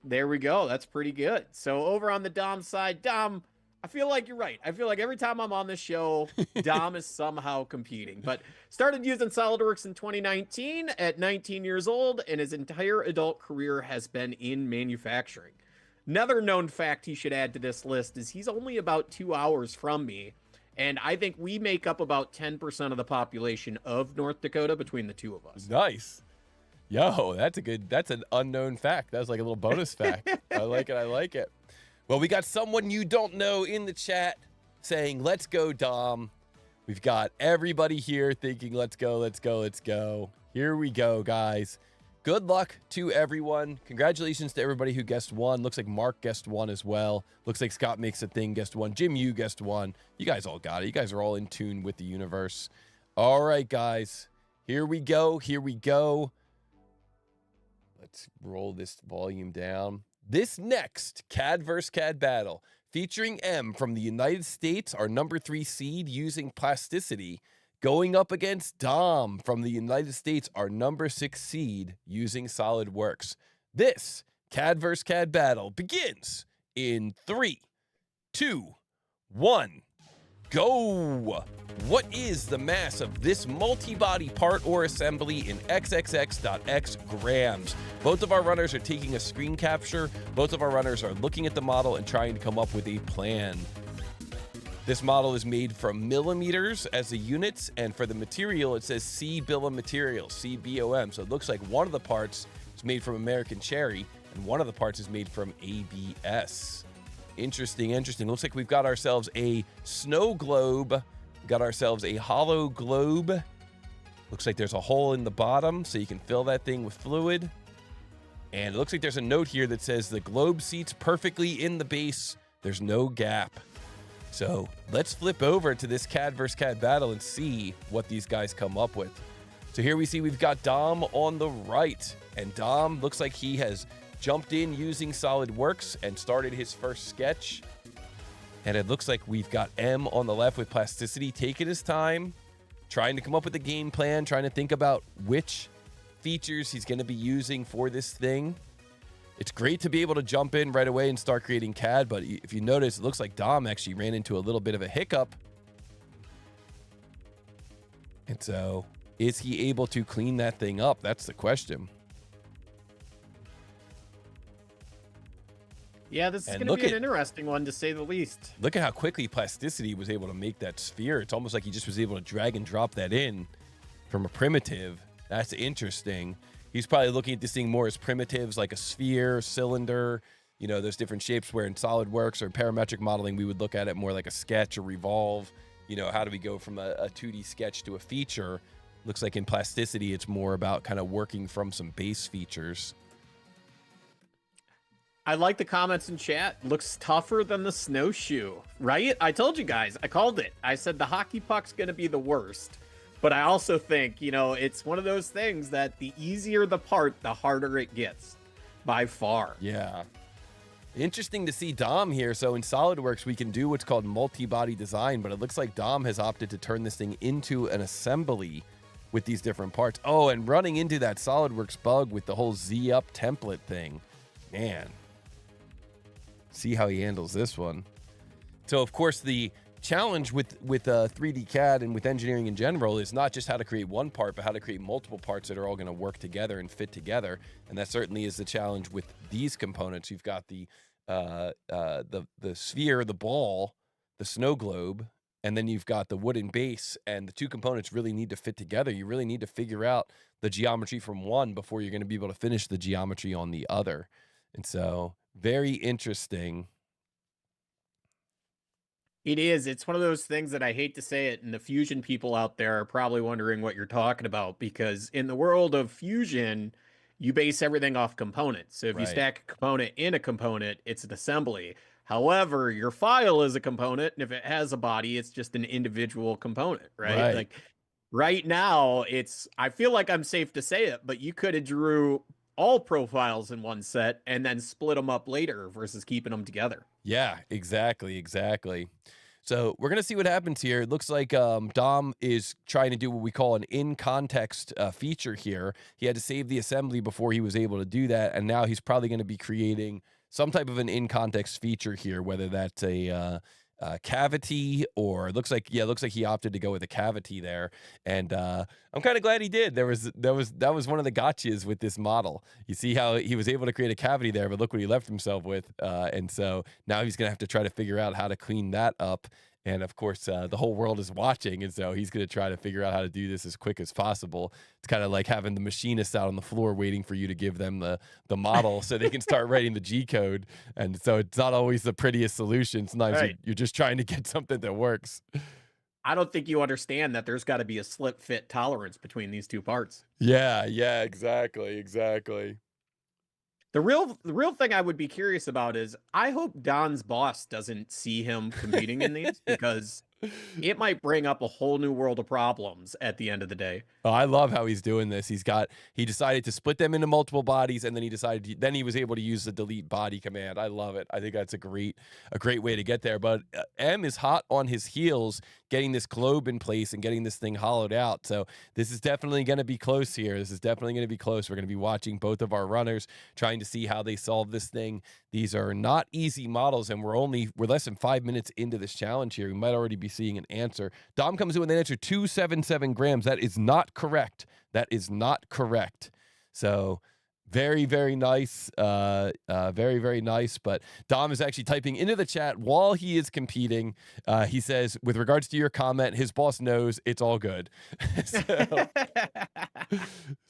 There we go. That's pretty good. So over on the Dom side, Dom, I feel like you're right. I feel like every time I'm on this show, Dom is somehow competing. But started using SolidWorks in 2019 at 19 years old, and his entire adult career has been in manufacturing. Another known fact he should add to this list is he's only about 2 hours from me, and I think we make up about 10% of the population of North Dakota between the two of us. Nice. Yo, that's an unknown fact. That's like a little bonus fact. I like it. I like it. Well, we got someone you don't know in the chat saying, let's go, Dom. We've got everybody here thinking, let's go, let's go, let's go. Here we go, guys. Good luck to everyone. Congratulations to everybody who guessed 1. Looks like Mark guessed 1 as well. Looks like Scott Makes a Thing guessed 1. Jim, you guessed 1. You guys all got it. You guys are all in tune with the universe. All right, guys. Here we go. Here we go. Let's roll this volume down. This next CAD vs. CAD battle featuring M from the United States, our number 3 seed using plasticity, going up against Dom from the United States, our number 6 seed using SolidWorks. This CAD vs. CAD battle begins in 3, 2, 1, go! What is the mass of this multi-body part or assembly in xxx.x grams? Both of our runners are taking a screen capture. Both of our runners are looking at the model and trying to come up with a plan. This model is made from millimeters as the units, and for the material, it says C bill of materials, CBOM. So it looks like one of the parts is made from American Cherry, and one of the parts is made from ABS. Interesting, interesting. Looks like we've got ourselves a snow globe. Got ourselves a hollow globe. Looks like there's a hole in the bottom, so you can fill that thing with fluid. And it looks like there's a note here that says the globe seats perfectly in the base. There's no gap. So let's flip over to this CAD versus CAD battle and see what these guys come up with. So here we see we've got Dom on the right, and Dom looks like he has jumped in using SolidWorks and started his first sketch. And it looks like we've got M on the left with plasticity, taking his time, trying to come up with a game plan, trying to think about which features he's going to be using for this thing. It's great to be able to jump in right away and start creating CAD, but if you notice, it looks like Dom actually ran into a little bit of a hiccup. And so, is he able to clean that thing up? That's the question. Yeah, this is going to be an interesting one, to say the least. Look at how quickly plasticity was able to make that sphere. It's almost like he just was able to drag and drop that in from a primitive. That's interesting. He's probably looking at this thing more as primitives, like a sphere, cylinder. You know, there's different shapes where in SolidWorks or parametric modeling, we would look at it more like a sketch or revolve. You know, how do we go from a 2D sketch to a feature? Looks like in plasticity, it's more about kind of working from some base features. I like the comments in chat. Looks tougher than the snowshoe, right? I told you guys, I called it. I said the hockey puck's going to be the worst. But I also think, you know, it's one of those things that the easier the part, the harder it gets, by far. Yeah. Interesting to see Dom here. So in SolidWorks, we can do what's called multi-body design, but it looks like Dom has opted to turn this thing into an assembly with these different parts. Oh, and running into that SolidWorks bug with the whole Z-up template thing. Man. See how he handles this one. So, of course, the challenge with 3D CAD and with engineering in general is not just how to create one part, but how to create multiple parts that are all going to work together and fit together. And that certainly is the challenge with these components. You've got the sphere, the ball, the snow globe, and then you've got the wooden base, and the two components really need to fit together. You really need to figure out the geometry from one before you're going to be able to finish the geometry on the other. And so, very interesting. It is. It's one of those things that I hate to say it, and the Fusion people out there are probably wondering what you're talking about, because in the world of Fusion, you base everything off components. So if you stack a component in a component, it's an assembly. However, your file is a component, and if it has a body, it's just an individual component, right? Like right now, I feel like I'm safe to say it, but you could have drew all profiles in one set and then split them up later versus keeping them together. Yeah, exactly. So we're going to see what happens here. It looks like Dom is trying to do what we call an in-context feature here. He had to save the assembly before he was able to do that, and now he's probably going to be creating some type of an in-context feature here, whether that's a cavity or it looks like he opted to go with a cavity there. And I'm kind of glad he did. That was one of the gotchas with this model. You see how he was able to create a cavity there, but look what he left himself with. And so now he's gonna have to try to figure out how to clean that up. And of course, the whole world is watching, and so he's going to try to figure out how to do this as quick as possible. It's kind of like having the machinists out on the floor waiting for you to give them the model so they can start writing the G code. And so it's not always the prettiest solution. Sometimes you're just trying to get something that works. I don't think you understand that there's got to be a slip fit tolerance between these two parts. Yeah, exactly. The real thing I would be curious about is I hope Don's boss doesn't see him competing in these, because it might bring up a whole new world of problems at the end of the day. Oh, I love how he's doing this. He decided to split them into multiple bodies, and then he was able to use the delete body command. I love it. I think that's a great way to get there. But M is hot on his heels, getting this globe in place and getting this thing hollowed out. So this is definitely going to be close here. We're going to be watching both of our runners, trying to see how they solve this thing. These are not easy models, and we're less than 5 minutes into this challenge here. We might already be seeing an answer. Dom comes in with an answer, 277 grams. That is not correct. So Very, very nice. Very, very nice. But Dom is actually typing into the chat while he is competing. He says, with regards to your comment, his boss knows it's all good.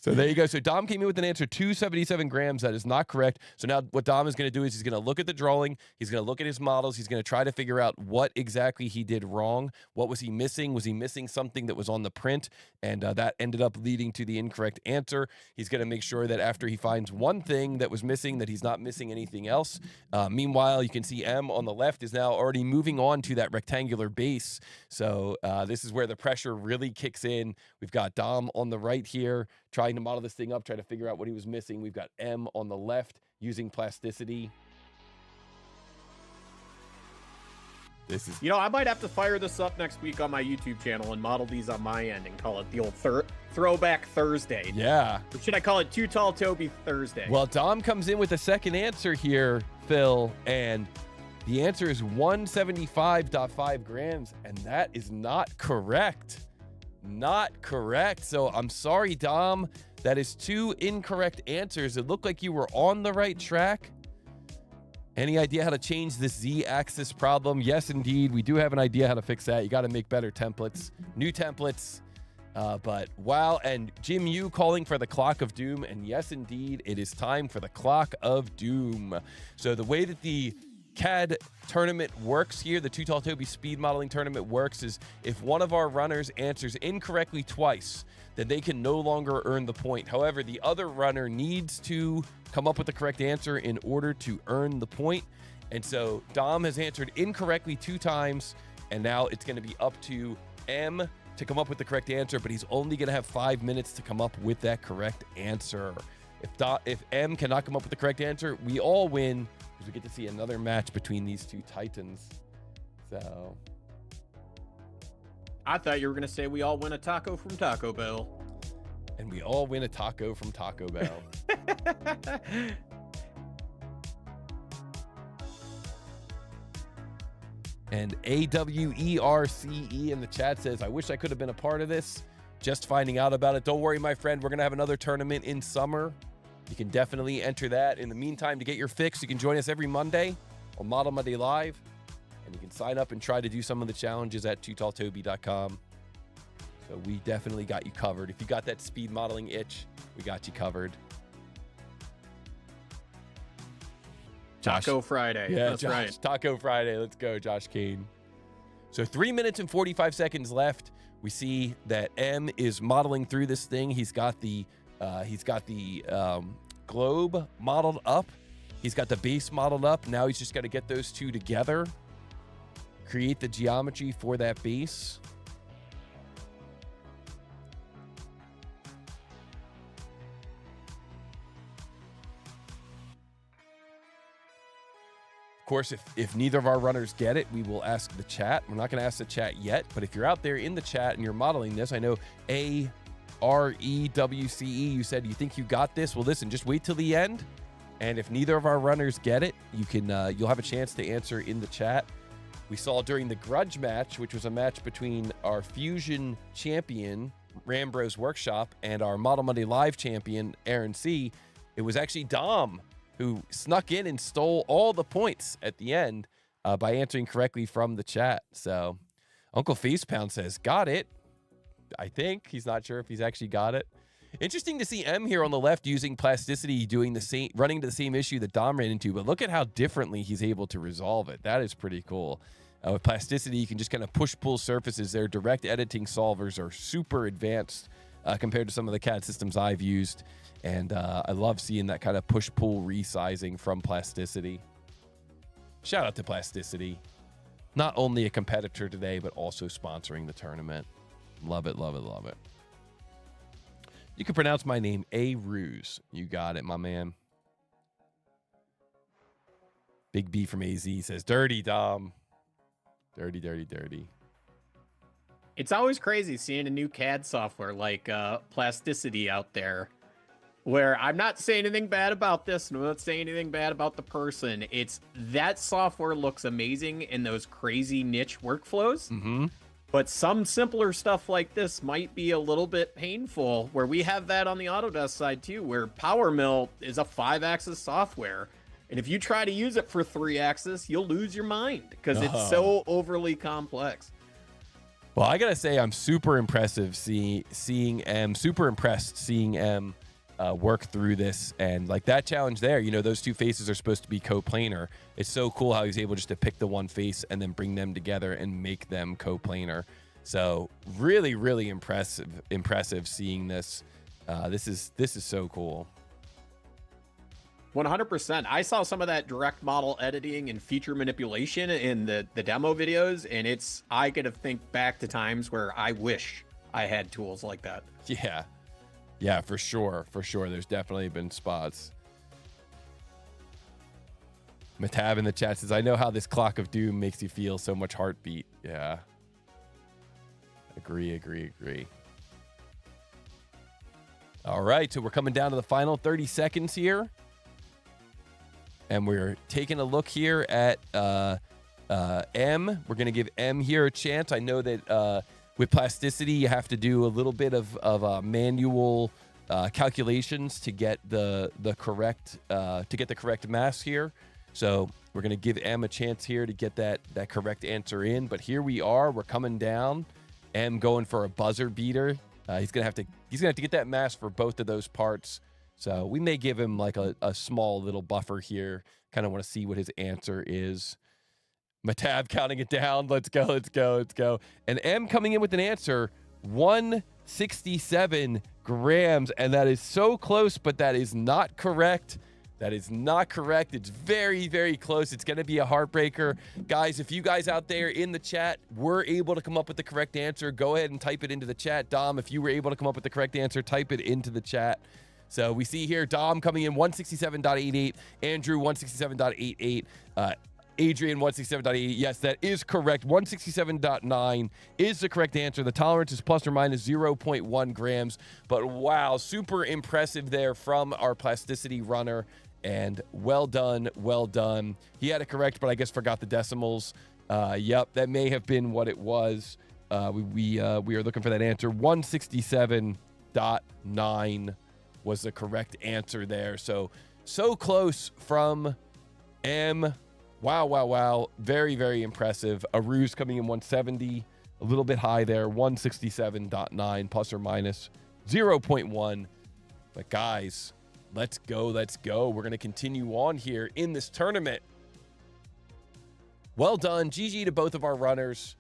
So there you go. So Dom came in with an answer, 277 grams. That is not correct. So now what Dom is going to do is he's going to look at the drawing. He's going to look at his models. He's going to try to figure out what exactly he did wrong. What was he missing? Was he missing something that was on the print? And that ended up leading to the incorrect answer. He's going to make sure that after he finds one thing that was missing, that he's not missing anything else. Meanwhile, you can see M on the left is now already moving on to that rectangular base. So this is where the pressure really kicks in. We've got Dom on the right here trying to model this thing up, trying to figure out what he was missing. We've got M on the left using plasticity. This is, you know, I might have to fire this up next week on my YouTube channel and model these on my end and call it the old Throwback Thursday. Yeah. Or should I call it Too Tall Toby Thursday? Well, Dom comes in with the second answer here, Phil, and the answer is 175.5 grams, and that is not correct. Not correct. So I'm sorry, Dom. That is two incorrect answers. It looked like you were on the right track. Any idea how to change this Z-axis problem? Yes, indeed. We do have an idea how to fix that. You got to make better templates, new templates. But wow, and Jim Yu calling for the Clock of Doom. And yes, indeed, it is time for the Clock of Doom. So the way that the CAD tournament works here, the Too Tall Toby speed modeling tournament works, is if one of our runners answers incorrectly twice, then they can no longer earn the point. However, the other runner needs to come up with the correct answer in order to earn the point. And so Dom has answered incorrectly 2 times, and now it's going to be up to M to come up with the correct answer, but he's only going to have 5 minutes to come up with that correct answer. If M cannot come up with the correct answer, we all win, because we get to see another match between these two titans. So I thought you were going to say we all win a taco from Taco Bell. And we all win a taco from Taco Bell. And AWERCE in the chat says, I wish I could have been a part of this. Just finding out about it. Don't worry, my friend. We're going to have another tournament in summer. You can definitely enter that. In the meantime, to get your fix, you can join us every Monday on Model Monday Live. And you can sign up and try to do some of the challenges at tootalltoby.com. So we definitely got you covered. If you got that speed modeling itch, we got you covered. Josh, Taco Friday. Yeah, that's Josh, right. Taco Friday. Let's go, Josh Kane. So 3 minutes and 45 seconds left. We see that M is modeling through this thing. He's got the globe modeled up. He's got the base modeled up. Now he's just got to get those two together, create the geometry for that base. Of course, if neither of our runners get it, we will ask the chat. We're not going to ask the chat yet, but if you're out there in the chat and you're modeling this, I know AREWCE, you said you think you got this. Well, listen, just wait till the end, and if neither of our runners get it, you can you'll have a chance to answer in the chat. We saw during the grudge match, which was a match between our Fusion champion, Rambro's Workshop, and our Model Monday Live champion, Aaron C., it was actually Dom who snuck in and stole all the points at the end by answering correctly from the chat. So Uncle Facepound says, got it. I think. He's not sure if he's actually got it. Interesting to see M here on the left using plasticity, doing the same, running into the same issue that Dom ran into, but look at how differently he's able to resolve it. That is pretty cool. With plasticity, you can just kind of push-pull surfaces. Their direct editing solvers are super advanced compared to some of the CAD systems I've used. And I love seeing that kind of push-pull resizing from plasticity. Shout out to plasticity. Not only a competitor today, but also sponsoring the tournament. Love it, love it, love it. You can pronounce my name, A. Ruse. You got it, my man. Big B from AZ says, dirty, Dom. Dirty, dirty, dirty. It's always crazy seeing a new CAD software like plasticity out there, where I'm not saying anything bad about this, and I'm not saying anything bad about the person. It's that software looks amazing in those crazy niche workflows. Mm-hmm. But some simpler stuff like this might be a little bit painful, where we have that on the Autodesk side too, where Power Mill is a 5-axis software. And if you try to use it for 3-axis, you'll lose your mind because it's so overly complex. Well, I gotta say, I'm super impressive seeing M work through this, and like that challenge there, you know, those two faces are supposed to be coplanar. It's so cool how he's able just to pick the one face and then bring them together and make them coplanar. So really, really impressive seeing this. This is so cool. 100%. I saw some of that direct model editing and feature manipulation in the demo videos, and I could think back to times where I wish I had tools like that. Yeah, for sure. There's definitely been spots. Mehtab in the chat says, I know how this clock of doom makes you feel, so much heartbeat. Yeah. Agree. All right, so we're coming down to the final 30 seconds here. And we're taking a look here at M. We're going to give M here a chance. I know that with plasticity, you have to do a little bit of manual calculations to get the correct mass here. So we're going to give M a chance here to get that correct answer in. But here we are. We're coming down. M going for a buzzer beater. He's gonna have to get that mass for both of those parts. So we may give him like a small little buffer here. Kind of want to see what his answer is. Mehtab counting it down. Let's go. And M coming in with an answer, 167 grams. And that is so close, but that is not correct. It's very, very close. It's going to be a heartbreaker. Guys, if you guys out there in the chat were able to come up with the correct answer, go ahead and type it into the chat. Dom, if you were able to come up with the correct answer, type it into the chat. So we see here Dom coming in 167.88, Andrew 167.88, Adrian 167.88. Yes, that is correct. 167.9 is the correct answer. The tolerance is plus or minus 0.1 grams. But wow, super impressive there from our plasticity runner. And well done. He had it correct, but I guess forgot the decimals. Yep, that may have been what it was. We are looking for that answer. 167.9 was the correct answer there. So close from M. Wow. Very, very impressive. Aru's coming in 170, a little bit high there. 167.9 plus or minus 0.1. But guys, let's go. We're going to continue on here in this tournament. Well done. GG to both of our runners.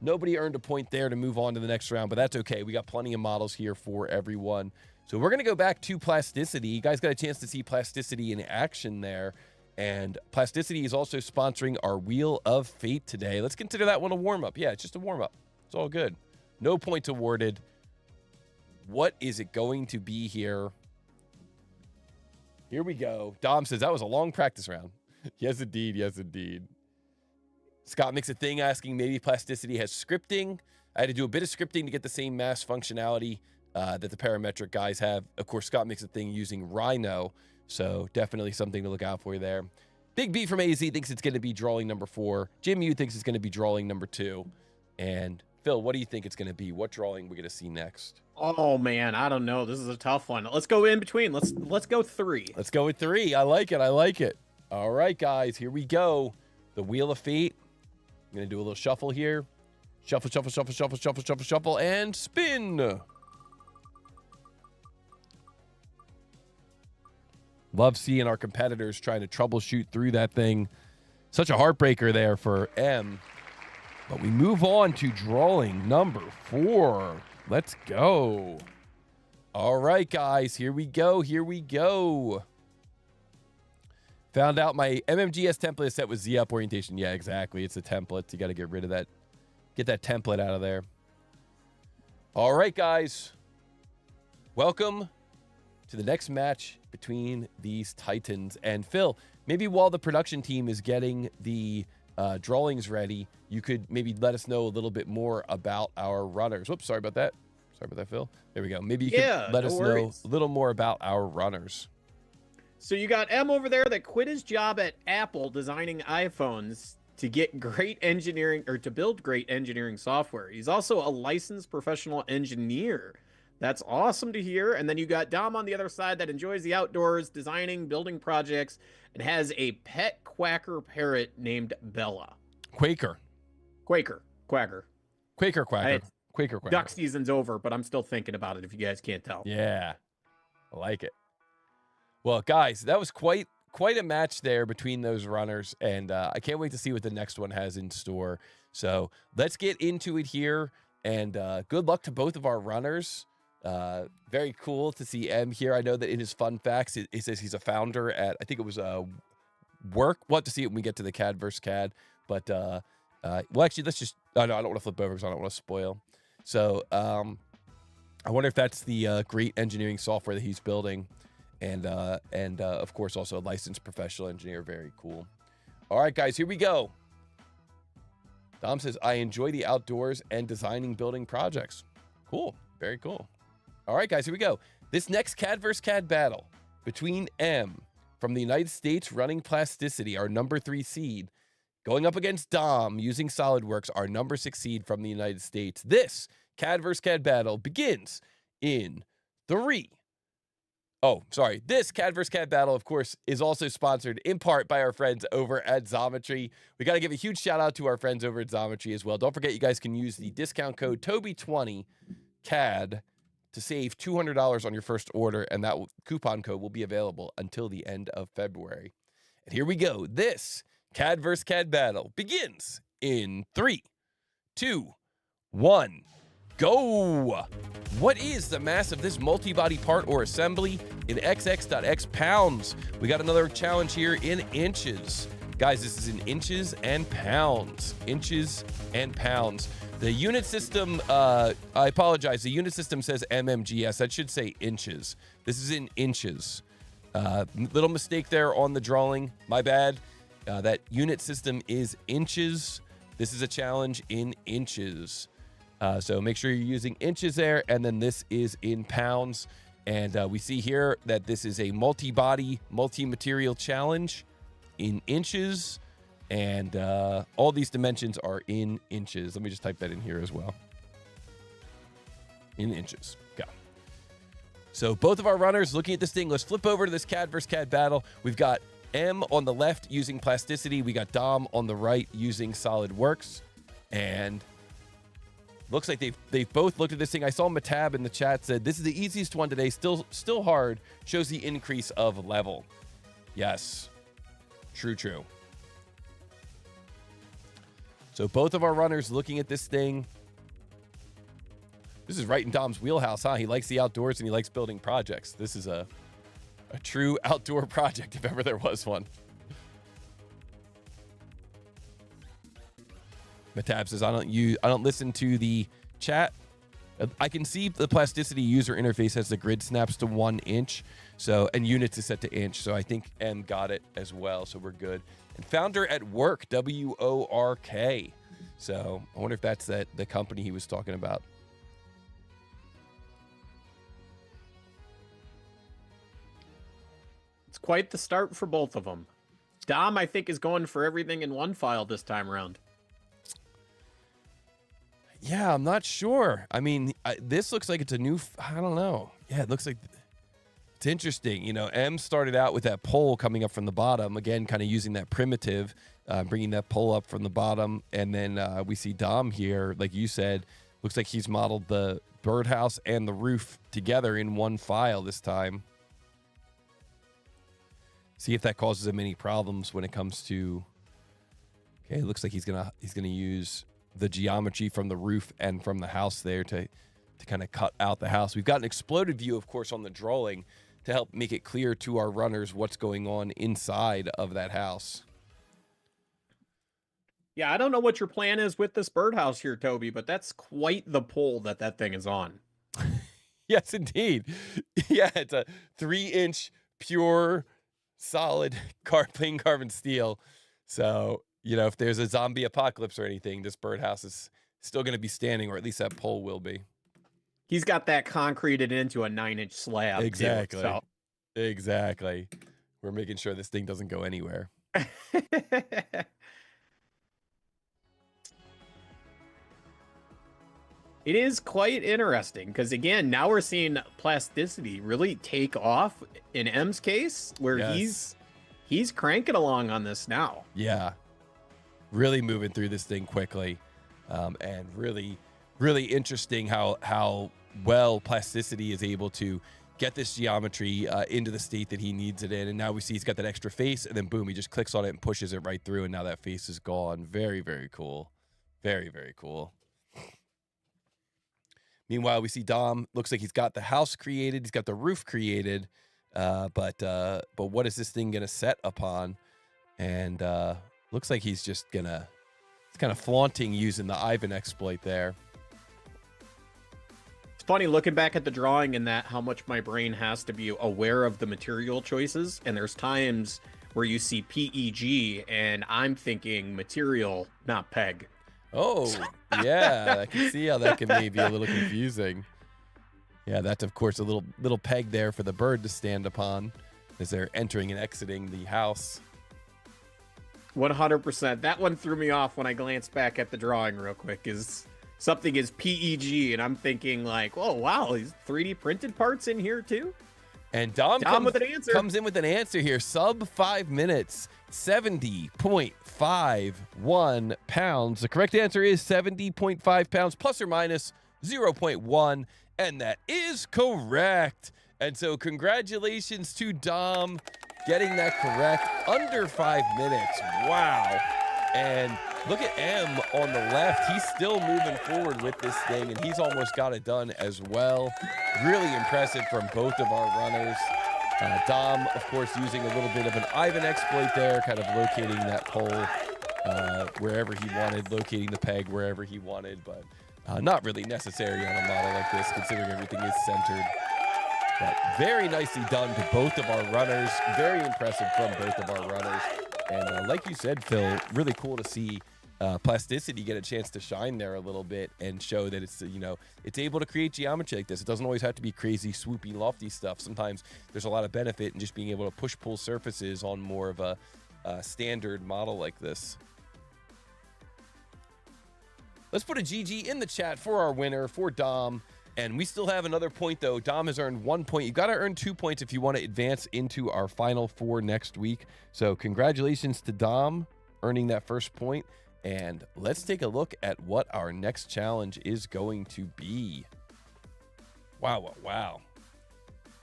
Nobody earned a point there to move on to the next round, but that's okay. We got plenty of models here for everyone. So we're going to go back to plasticity. You guys got a chance to see plasticity in action there. And plasticity is also sponsoring our Wheel of Fate today. Let's consider that one a warm-up. Yeah, it's just a warm-up. It's all good. No points awarded. What is it going to be here? Here we go. Dom says that was a long practice round. Yes, indeed. Scott makes a thing asking maybe plasticity has scripting. I had to do a bit of scripting to get the same mass functionality that the parametric guys have. Of course, Scott makes a thing using Rhino. So definitely something to look out for there. Big B from AZ thinks it's going to be drawing number 4. Jim Yu thinks it's going to be drawing number 2. And Phil, what do you think it's going to be? What drawing we're going to see next? Oh man, I don't know. This is a tough one. Let's go in between. Let's go 3. Let's go with 3. I like it. All right, guys, here we go. The Wheel of Fate. I'm going to do a little shuffle here. Shuffle, and spin. Love seeing our competitors trying to troubleshoot through that thing. Such a heartbreaker there for M. But we move on to drawing number 4. Let's go. All right, guys, here we go. Found out my MMGS template is set with Z-up orientation. Yeah, exactly. It's a template. You got to get rid of that. Get that template out of there. All right, guys. Welcome to the next match between these Titans. And Phil, maybe while the production team is getting the drawings ready, you could maybe let us know a little bit more about our runners. Whoops, sorry about that. Phil. There we go. Maybe you could let us know a little more about our runners. So you got M over there that quit his job at Apple designing iPhones to get great engineering or to build great engineering software. He's also a licensed professional engineer. That's awesome to hear. And then you got Dom on the other side that enjoys the outdoors, designing, building projects, and has a pet quacker parrot named Bella. Quaker. Quacker. Duck season's over, but I'm still thinking about it if you guys can't tell. Yeah, I like it. Well, guys, that was quite a match there between those runners, and I can't wait to see what the next one has in store. So let's get into it here, and good luck to both of our runners. Very cool to see M here. I know that in his fun facts, it says he's a founder at, I think it was Work. We'll have to see it when we get to the CAD versus CAD. But, well, actually, let's just, no, I don't want to flip over because I don't want to spoil. So I wonder if that's the great engineering software that he's building. And of course, also a licensed professional engineer. Very cool. All right, guys, here we go. Dom says, I enjoy the outdoors and designing building projects. Cool. Very cool. All right, guys, here we go. This next CAD versus CAD battle between M from the United States running Plasticity, our number 3 seed, going up against Dom using SolidWorks, our number 6 seed from the United States. This CAD versus CAD battle begins in 3. Oh, sorry. This CAD versus CAD battle, of course, is also sponsored in part by our friends over at Xometry. We got to give a huge shout out to our friends over at Xometry as well. Don't forget, you guys can use the discount code Toby20 CAD to save $200 on your first order, and that coupon code will be available until the end of February. And here we go. This CAD versus CAD battle begins in 3, 2, 1, go! What is the mass of this multi-body part or assembly in XX.X pounds? We got another challenge here in inches. Guys, this is in inches and pounds. Inches and pounds. The unit system, I apologize, the unit system says mmgs. That should say inches. This is in inches. Little mistake there on the drawing. My bad. That unit system is inches. This is a challenge in inches. So make sure you're using inches there. And then this is in pounds. And we see here that this is a multi-body, multi-material challenge in inches. And all these dimensions are in inches. Let me just type that in here as well. In inches. Go. So both of our runners looking at this thing. Let's flip over to this CAD versus CAD battle. We've got M on the left using Plasticity. We got Dom on the right using SolidWorks. And looks like they've both looked at this thing. I saw Mehtab in the chat said, this is the easiest one today. Still hard. Shows the increase of level. Yes. True. So both of our runners looking at this thing. This is right in Dom's wheelhouse, huh? He likes the outdoors and he likes building projects. This is a true outdoor project if ever there was one. Mehtab says, I don't listen to the chat. I can see the Plasticity user interface as the grid snaps to 1 inch. So, and units is set to inch. So I think M got it as well. So we're good. And founder at Work, WORK. So I wonder if that's the company he was talking about. It's quite the start for both of them. Dom, I think, is going for everything in one file this time around. Yeah, I'm not sure. I mean, this looks like it's a new, I don't know. Yeah, it looks like it's interesting. You know, M started out with that pole coming up from the bottom, again, kind of using that primitive, bringing that pole up from the bottom. And then we see Dom here, like you said, looks like he's modeled the birdhouse and the roof together in one file this time. See if that causes him any problems when it comes to, okay, it looks like he's gonna use the geometry from the roof and from the house there to kind of cut out the house. We've got an exploded view, of course, on the drawing to help make it clear to our runners what's going on inside of that house. Yeah, I don't know what your plan is with this birdhouse here, Toby, but that's quite the pole that thing is on. Yes, indeed. Yeah, it's a 3-inch pure solid plain carbon steel. So, you know, if there's a zombie apocalypse or anything, this birdhouse is still going to be standing, or at least that pole will be. He's got that concreted into a 9-inch slab. Exactly. Too, so. Exactly. We're making sure this thing doesn't go anywhere. It is quite interesting because, again, now we're seeing plasticity really take off in M's case, where he's cranking along on this now. Yeah, really moving through this thing quickly, and really, really interesting how well plasticity is able to get this geometry into the state that he needs it in. And now we see he's got that extra face, and then boom, he just clicks on it and pushes it right through, and now that face is gone. Very, very cool. Very, very cool. Meanwhile, we see Dom. Looks like he's got the house created. He's got the roof created. But what is this thing going to set upon? And looks like he's just going to... It's kind of flaunting using the Ivan exploit there. It's funny looking back at the drawing and that how much my brain has to be aware of the material choices. And there's times where you see PEG and I'm thinking material, not peg. Oh, yeah. I can see how that can maybe be a little confusing. Yeah, that's, of course, a little peg there for the bird to stand upon as they're entering and exiting the house. 100%. That one threw me off when I glanced back at the drawing real quick. Something is PEG, and I'm thinking like, oh, wow, these 3D printed parts in here too? And Dom with an answer. Comes in with an answer here. Sub 5 minutes, 70.51 pounds. The correct answer is 70.5 pounds, plus or minus 0.1. And that is correct. And so congratulations to Dom getting that correct. Under 5 minutes. Wow. And look at M on the left. He's still moving forward with this thing, and he's almost got it done as well. Really impressive from both of our runners. Dom, of course, using a little bit of an Ivan exploit there, kind of locating that pole wherever he wanted, locating the peg wherever he wanted, but not really necessary on a model like this, considering everything is centered. But very nicely done to both of our runners. Very impressive from both of our runners. And like you said, Phil, really cool to see plasticity get a chance to shine there a little bit and show that it's, it's able to create geometry like this. It doesn't always have to be crazy, swoopy, lofty stuff. Sometimes there's a lot of benefit in just being able to push-pull surfaces on more of a standard model like this. Let's put a GG in the chat for our winner, for Dom. And we still have another point, though. Dom has earned 1 point. You've got to earn 2 points if you want to advance into our Final Four next week. So congratulations to Dom earning that first point. And let's take a look at what our next challenge is going to be. Wow, wow.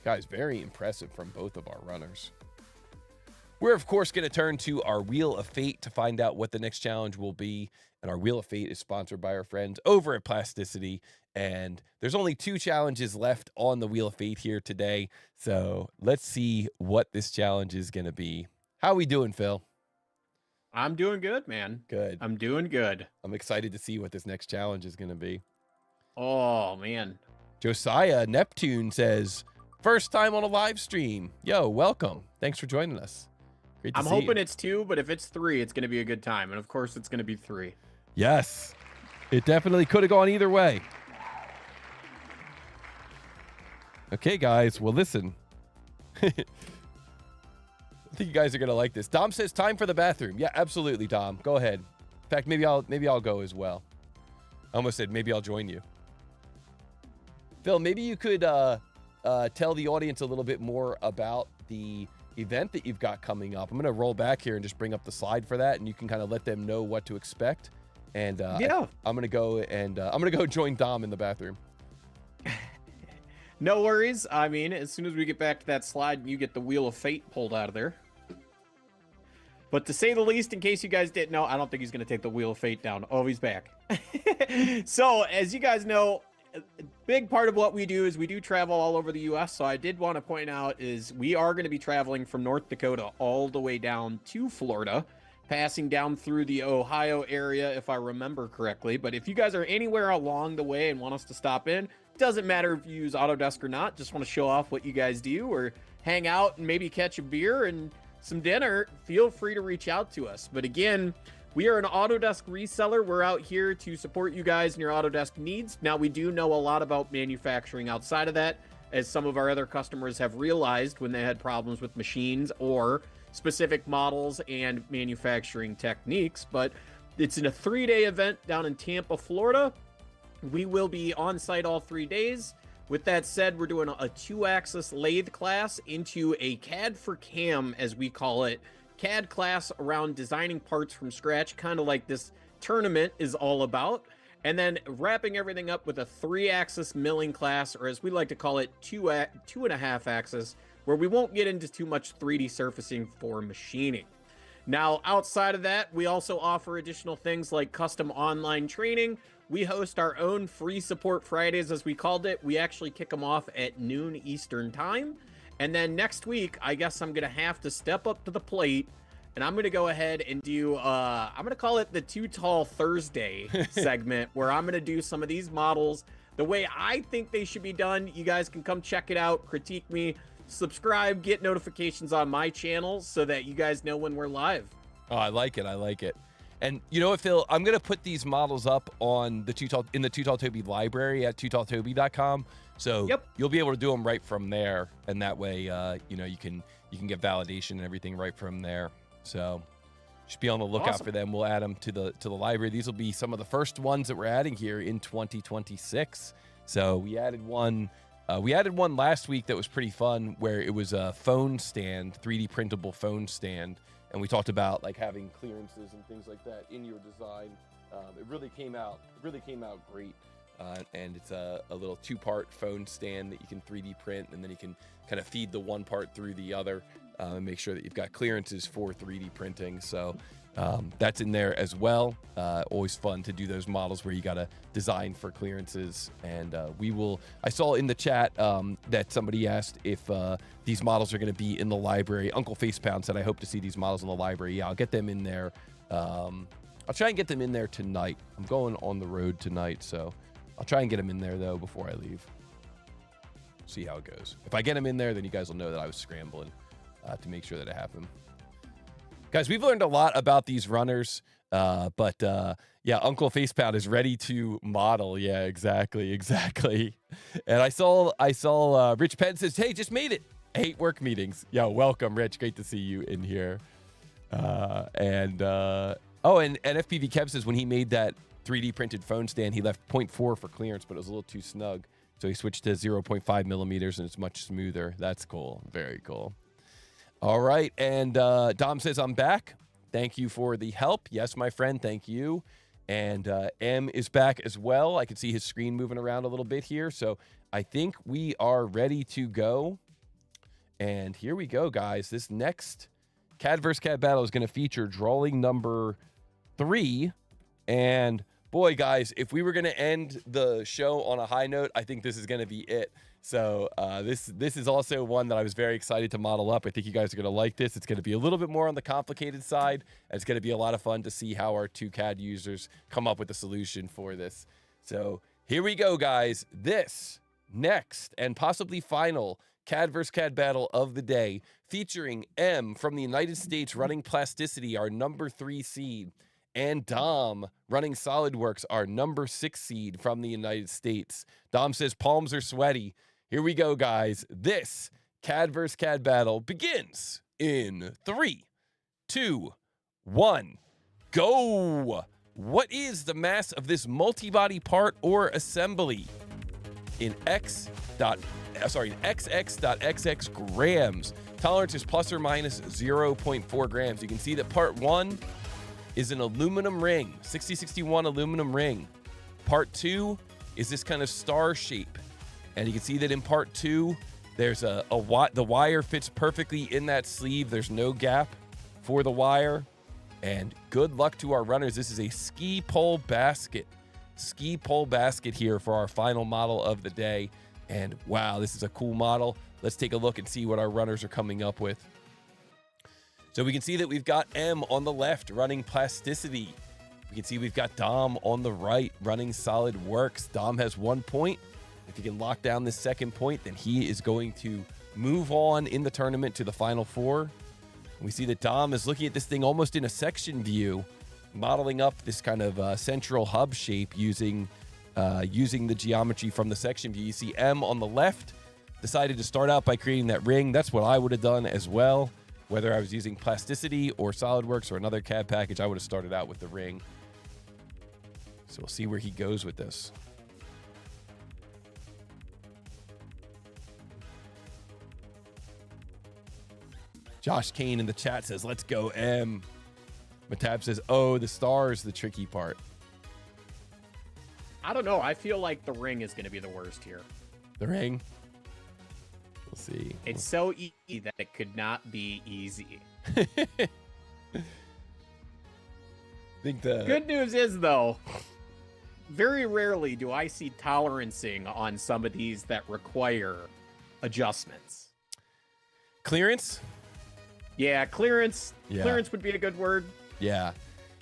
Guys, very impressive from both of our runners. We're, of course, going to turn to our Wheel of Fate to find out what the next challenge will be. And our Wheel of Fate is sponsored by our friends over at Plasticity. And there's only 2 challenges left on the Wheel of Fate here today. So let's see what this challenge is going to be. How are we doing, Phil? I'm doing good, man. Good. I'm doing good. I'm excited to see what this next challenge is going to be. Oh, man. Josiah Neptune says, first time on a live stream. Yo, welcome. Thanks for joining us. Great to see you. I'm hoping it's 2, but if it's 3, it's going to be a good time. And of course, it's going to be 3. Yes. It definitely could have gone either way. Okay, guys. Well, listen. I think you guys are going to like this. Dom says time for the bathroom. Yeah, absolutely, Dom. Go ahead. In fact, maybe I'll go as well. I almost said maybe I'll join you. Phil, maybe you could tell the audience a little bit more about the event that you've got coming up. I'm going to roll back here and just bring up the slide for that, and you can kind of let them know what to expect. And yeah, I'm going to go and I'm going to go join Dom in the bathroom. No worries. I mean, as soon as we get back to that slide, you get the Wheel of Fate pulled out of there. But to say the least, in case you guys didn't know, I don't think he's going to take the Wheel of Fate down. Oh, he's back. So, as you guys know, a big part of what we do is we do travel all over the U.S. So I did want to point out is we are going to be traveling from North Dakota all the way down to Florida, passing down through the Ohio area, if I remember correctly. But if you guys are anywhere along the way and want us to stop in, doesn't matter if you use Autodesk or not, just want to show off what you guys do or hang out and maybe catch a beer and some dinner, feel free to reach out to us. But again, we are an Autodesk reseller. We're out here to support you guys in your Autodesk needs. Now, we do know a lot about manufacturing outside of that, as some of our other customers have realized when they had problems with machines or specific models and manufacturing techniques. But it's in a 3-day event down in Tampa, Florida. We will be on site all 3 days. With that said, we're doing a 2-axis lathe class into a CAD for CAM, as we call it, CAD class around designing parts from scratch, kind of like this tournament is all about. And then wrapping everything up with a 3-axis milling class, or as we like to call it, 2.5 axis, where we won't get into too much 3D surfacing for machining. Now, outside of that, we also offer additional things like custom online training. We host our own free support Fridays, as we called it. We actually kick them off at noon Eastern time. And then next week, I guess I'm going to have to step up to the plate, and I'm going to go ahead and do, I'm going to call it the Too Tall Thursday segment, where I'm going to do some of these models the way I think they should be done. You guys can come check it out, critique me, subscribe, get notifications on my channel so that you guys know when we're live. Oh, I like it. I like it. And you know what, Phil? I'm going to put these models up on the in the Too Tall Toby library at tootalltoby.com. So you'll be able to do them right from there. And that way, you know, you can get validation and everything right from there. So just be on the lookout for them. We'll add them to the library. These will be some of the first ones that we're adding here in 2026. So we added one last week that was pretty fun, where it was a phone stand, 3D printable phone stand, and we talked about like having clearances and things like that in your design. It really came out great, and it's a little 2-part phone stand that you can 3D print, and then you can kind of feed the one part through the other and make sure that you've got clearances for 3D printing. So that's in there as well. Always fun to do those models where you got to design for clearances. And I saw in the chat that somebody asked if these models are going to be in the library. Uncle Facepound said, I hope to see these models in the library. Yeah, I'll get them in there. I'll try and get them in there tonight. I'm going on the road tonight, so I'll try and get them in there, though, before I leave. See how it goes. If I get them in there, then you guys will know that I was scrambling to make sure that it happened. Guys, we've learned a lot about these runners, but yeah, Uncle Facepound is ready to model. Yeah, exactly. And I saw Rich Penn says, hey, just made it. I hate work meetings. Yeah, welcome, Rich. Great to see you in here. And FPV Kev says when he made that 3D printed phone stand, he left 0.4 for clearance, but it was a little too snug. So he switched to 0.5 millimeters, and it's much smoother. That's cool. Very cool. All right, and Dom says, I'm back. Thank you for the help. Yes, my friend, thank you. And M is back as well. I can see his screen moving around a little bit here. So I think we are ready to go. And here we go, guys. This next CAD vs. CAD battle is going to feature drawing number 3. And boy, guys, if we were going to end the show on a high note, I think this is going to be it. So this is also one that I was very excited to model up. I think you guys are going to like this. It's going to be a little bit more on the complicated side. It's going to be a lot of fun to see how our 2 CAD users come up with a solution for this. So here we go, guys. This next and possibly final CAD vs. CAD battle of the day, featuring M from the United States running Plasticity, our number 3 seed, and Dom running Solidworks, our number 6 seed from the United States. Dom says palms are sweaty. Here we go, guys. This CAD vs. CAD battle begins in 3, 2, 1, go. What is the mass of this multi-body part or assembly? In xx.xx grams. Tolerance is plus or minus 0.4 grams. You can see that part 1 is an aluminum ring, 6061 aluminum ring. Part 2 is this kind of star shape. And you can see that in part 2, there's the wire fits perfectly in that sleeve. There's no gap for the wire. And good luck to our runners. This is a ski pole basket. Ski pole basket here for our final model of the day. And wow, this is a cool model. Let's take a look and see what our runners are coming up with. So we can see that we've got M on the left running Plasticity. We can see we've got Dom on the right running Solidworks. Dom has 1 point. If he can lock down this second point, then he is going to move on in the tournament to the final 4. We see that Dom is looking at this thing almost in a section view, modeling up this kind of central hub shape using the geometry from the section view. You see M on the left decided to start out by creating that ring. That's what I would have done as well. Whether I was using Plasticity or Solidworks or another CAD package, I would have started out with the ring. So we'll see where he goes with this. Josh Kane in the chat says, let's go M. Mehtab says, oh, the star is the tricky part. I don't know. I feel like the ring is going to be the worst here. The ring? We'll see. It's so easy that it could not be easy. Think the good news is, though, very rarely do I see tolerancing on some of these that require adjustments. Clearance? Yeah, clearance. Yeah. Clearance would be a good word. Yeah.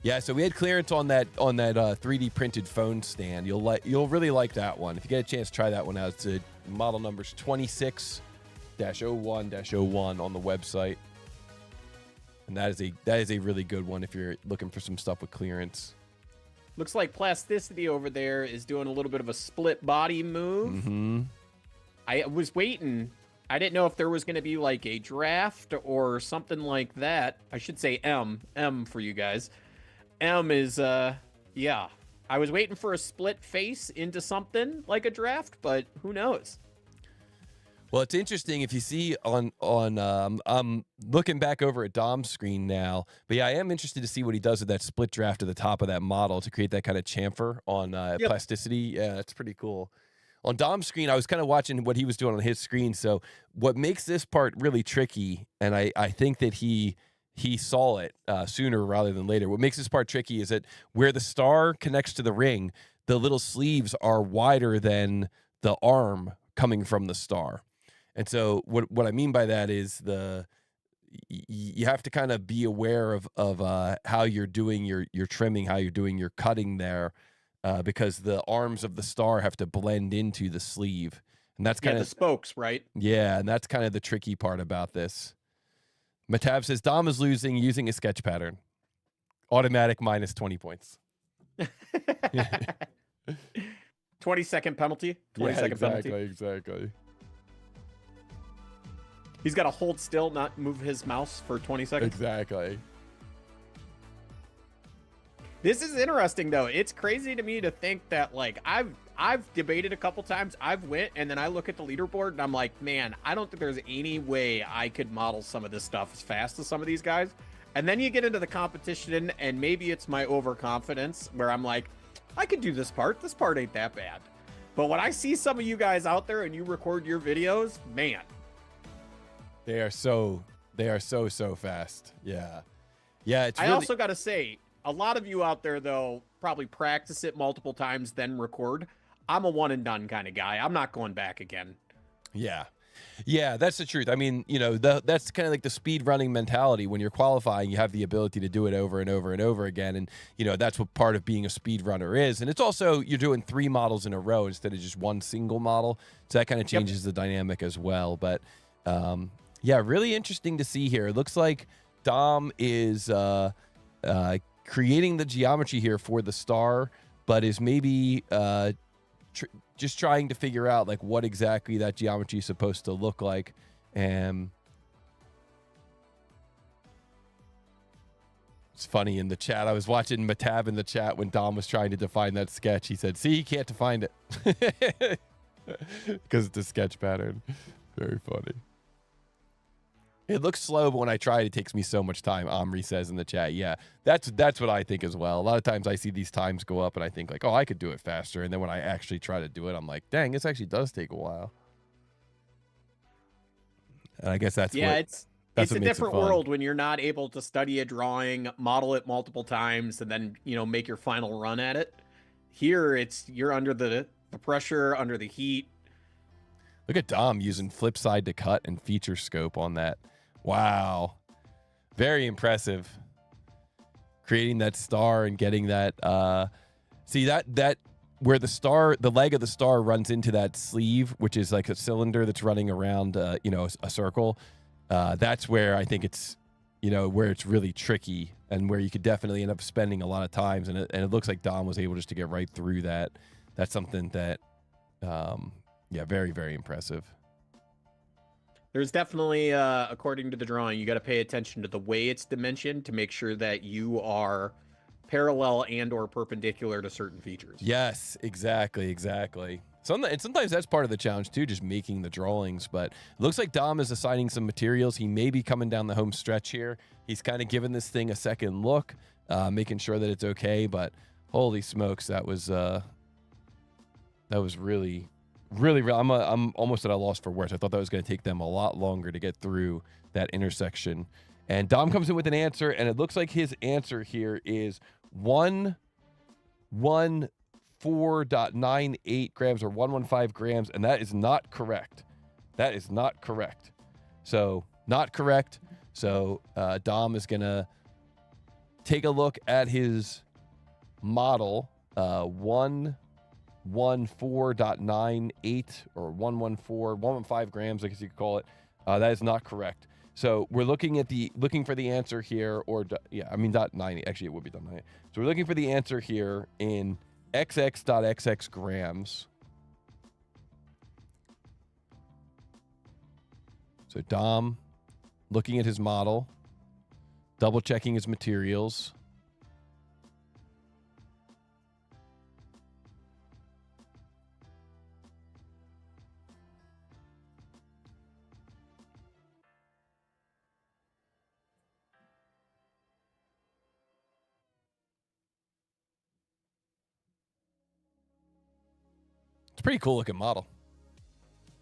Yeah, so we had clearance on that 3D printed phone stand. You'll really like that one. If you get a chance, try that one out. It's model numbers 26-01-01 on the website. And that is a really good one if you're looking for some stuff with clearance. Looks like Plasticity over there is doing a little bit of a split body move. Mm-hmm. I was waiting. I didn't know if there was going to be like a draft or something like that. I should say M for you guys. M is, yeah. I was waiting for a split face into something like a draft, but who knows? Well, it's interesting if you see I'm looking back over at Dom's screen now, but yeah, I am interested to see what he does with that split draft at the top of that model to create that kind of chamfer on Plasticity. Yeah, that's pretty cool. On Dom's screen, I was kind of watching what he was doing on his screen. So what makes this part really tricky, and I think that he saw it sooner rather than later. What makes this part tricky is that where the star connects to the ring, the little sleeves are wider than the arm coming from the star. And so what I mean by that is you have to kind of be aware of how you're doing your trimming, how you're doing your cutting there, because the arms of the star have to blend into the sleeve. And that's kind of the spokes, right? Yeah, and that's kind of the tricky part about this. Mehtab says Dom is losing using a sketch pattern. Automatic minus 20 points. 20-second penalty. 20-second penalty. Exactly. He's got to hold still, not move his mouse for 20 seconds. Exactly. This is interesting, though. It's crazy to me to think that, like, I've debated a couple times. I've went, and then I look at the leaderboard, and I'm like, man, I don't think there's any way I could model some of this stuff as fast as some of these guys. And then you get into the competition, and maybe it's my overconfidence, where I'm like, I could do this part. This part ain't that bad. But when I see some of you guys out there, and you record your videos, man. They are so fast. Yeah. Yeah. It's I really... also got to say, a lot of you out there, though, probably practice it multiple times, then record. I'm a one and done kind of guy. I'm not going back again. Yeah. Yeah, that's the truth. I mean, you know, that's kind of like the speed running mentality. When you're qualifying, you have the ability to do it over and over and over again. And, you know, that's what part of being a speed runner is. And it's also, you're doing 3 models in a row instead of just one single model. So that kind of changes the dynamic as well. But, yeah, really interesting to see here. It looks like Dom is creating the geometry here for the star, but is maybe just trying to figure out like what exactly that geometry is supposed to look like. And it's funny in the chat. I was watching Mehtab in the chat when Dom was trying to define that sketch. He said, see, he can't define it because it's a sketch pattern. Very funny. It looks slow, but when I try it, it takes me so much time. Omri says in the chat. Yeah, that's what I think as well. A lot of times I see these times go up and I think like, oh, I could do it faster. And then when I actually try to do it, I'm like, dang, this actually does take a while. And I guess that's it's a different world when you're not able to study a drawing, model it multiple times, and then, you know, make your final run at it. Here, you're under the pressure, under the heat. Look at Dom using flip side to cut and feature scope on that. Wow. Very impressive. Creating that star and getting that see that where the leg of the star runs into that sleeve, which is like a cylinder that's running around you know, a circle. That's where I think it's, you know, where it's really tricky and where you could definitely end up spending a lot of times, and it looks like Dom was able just to get right through that. That's something that yeah, very, very impressive. There's definitely, according to the drawing, you got to pay attention to the way it's dimensioned to make sure that you are parallel and or perpendicular to certain features. Yes, exactly. Sometimes that's part of the challenge too, just making the drawings. But it looks like Dom is assigning some materials. He may be coming down the home stretch here. He's kind of giving this thing a second look, making sure that it's okay. But holy smokes, that was really, really. I'm almost at a loss for words. I thought that was going to take them a lot longer to get through that intersection. And Dom comes in with an answer, and it looks like his answer here is 114.98 grams or 115 grams, and that is not correct. That is not correct. So, not correct. So, Dom is going to take a look at his model, 114.98 or 115 grams, I guess you could call it. That is not correct. So we're looking for the answer here, or .90. Actually, it would be .90. So we're looking for the answer here in XX.XX grams. So Dom, looking at his model, double checking his materials. Pretty cool looking model.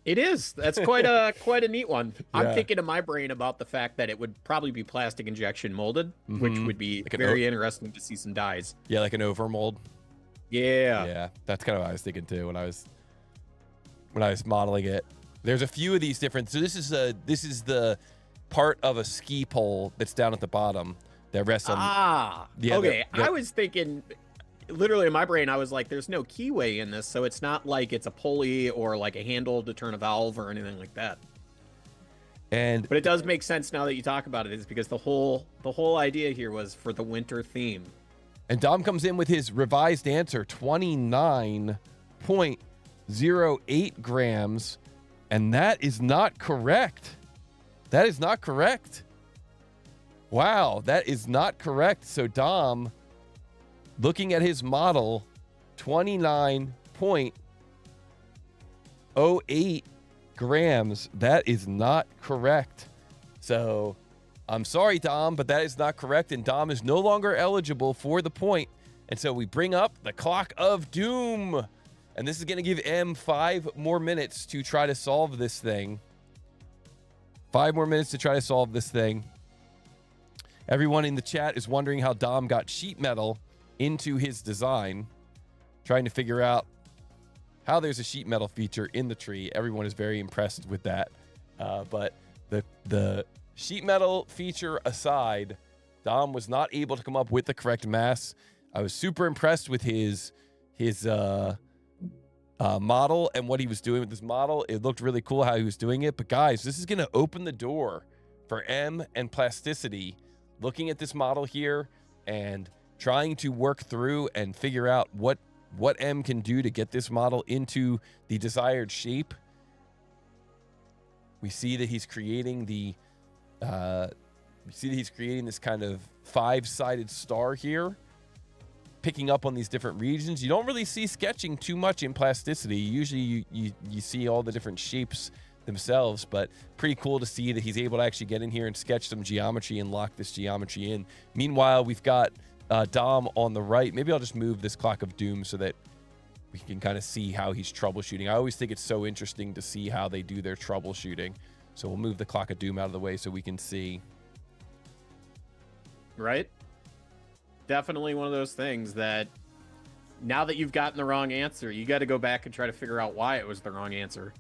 It is. That's quite a neat one. Yeah. I'm thinking in my brain about the fact that it would probably be plastic injection molded, which would be like very interesting to see some dyes. Yeah, like an over mold. Yeah. Yeah, that's kind of what I was thinking too when I was modeling it. There's a few of these different. So this is the part of a ski pole that's down at the bottom that rests on. Yeah, okay. I was thinking. Literally in my brain, I was like, there's no keyway in this, so it's not like it's a pulley or like a handle to turn a valve or anything like that. But it does make sense now that you talk about it, is because the whole idea here was for the winter theme. And Dom comes in with his revised answer, 29.08 grams, and that is not correct. That is not correct. Wow, that is not correct. So Dom, looking at his model, 29.08 grams. That is not correct. So I'm sorry, Dom, but that is not correct. And Dom is no longer eligible for the point. And so we bring up the clock of doom. And this is going to give M 5 more minutes to try to solve this thing. 5 more minutes to try to solve this thing. Everyone in the chat is wondering how Dom got sheet metal into his design, trying to figure out how there's a sheet metal feature in the tree. Everyone is very impressed with that. But the sheet metal feature aside, Dom was not able to come up with the correct mass. I was super impressed with his model and what he was doing with this model. It looked really cool how he was doing it. But guys, this is going to open the door for M and plasticity. Looking at this model here and trying to work through and figure out what M can do to get this model into the desired shape. We see that he's creating this kind of 5-sided star here, picking up on these different regions. You don't really see sketching too much in plasticity. Usually you see all the different shapes themselves, but pretty cool to see that he's able to actually get in here and sketch some geometry and lock this geometry in. Meanwhile, we've got Dom on the right. Maybe I'll just move this clock of doom so that we can kind of see how he's troubleshooting. I always think it's so interesting to see how they do their troubleshooting. So we'll move the clock of doom out of the way so we can see. Right? Definitely one of those things that now that you've gotten the wrong answer, you got to go back and try to figure out why it was the wrong answer.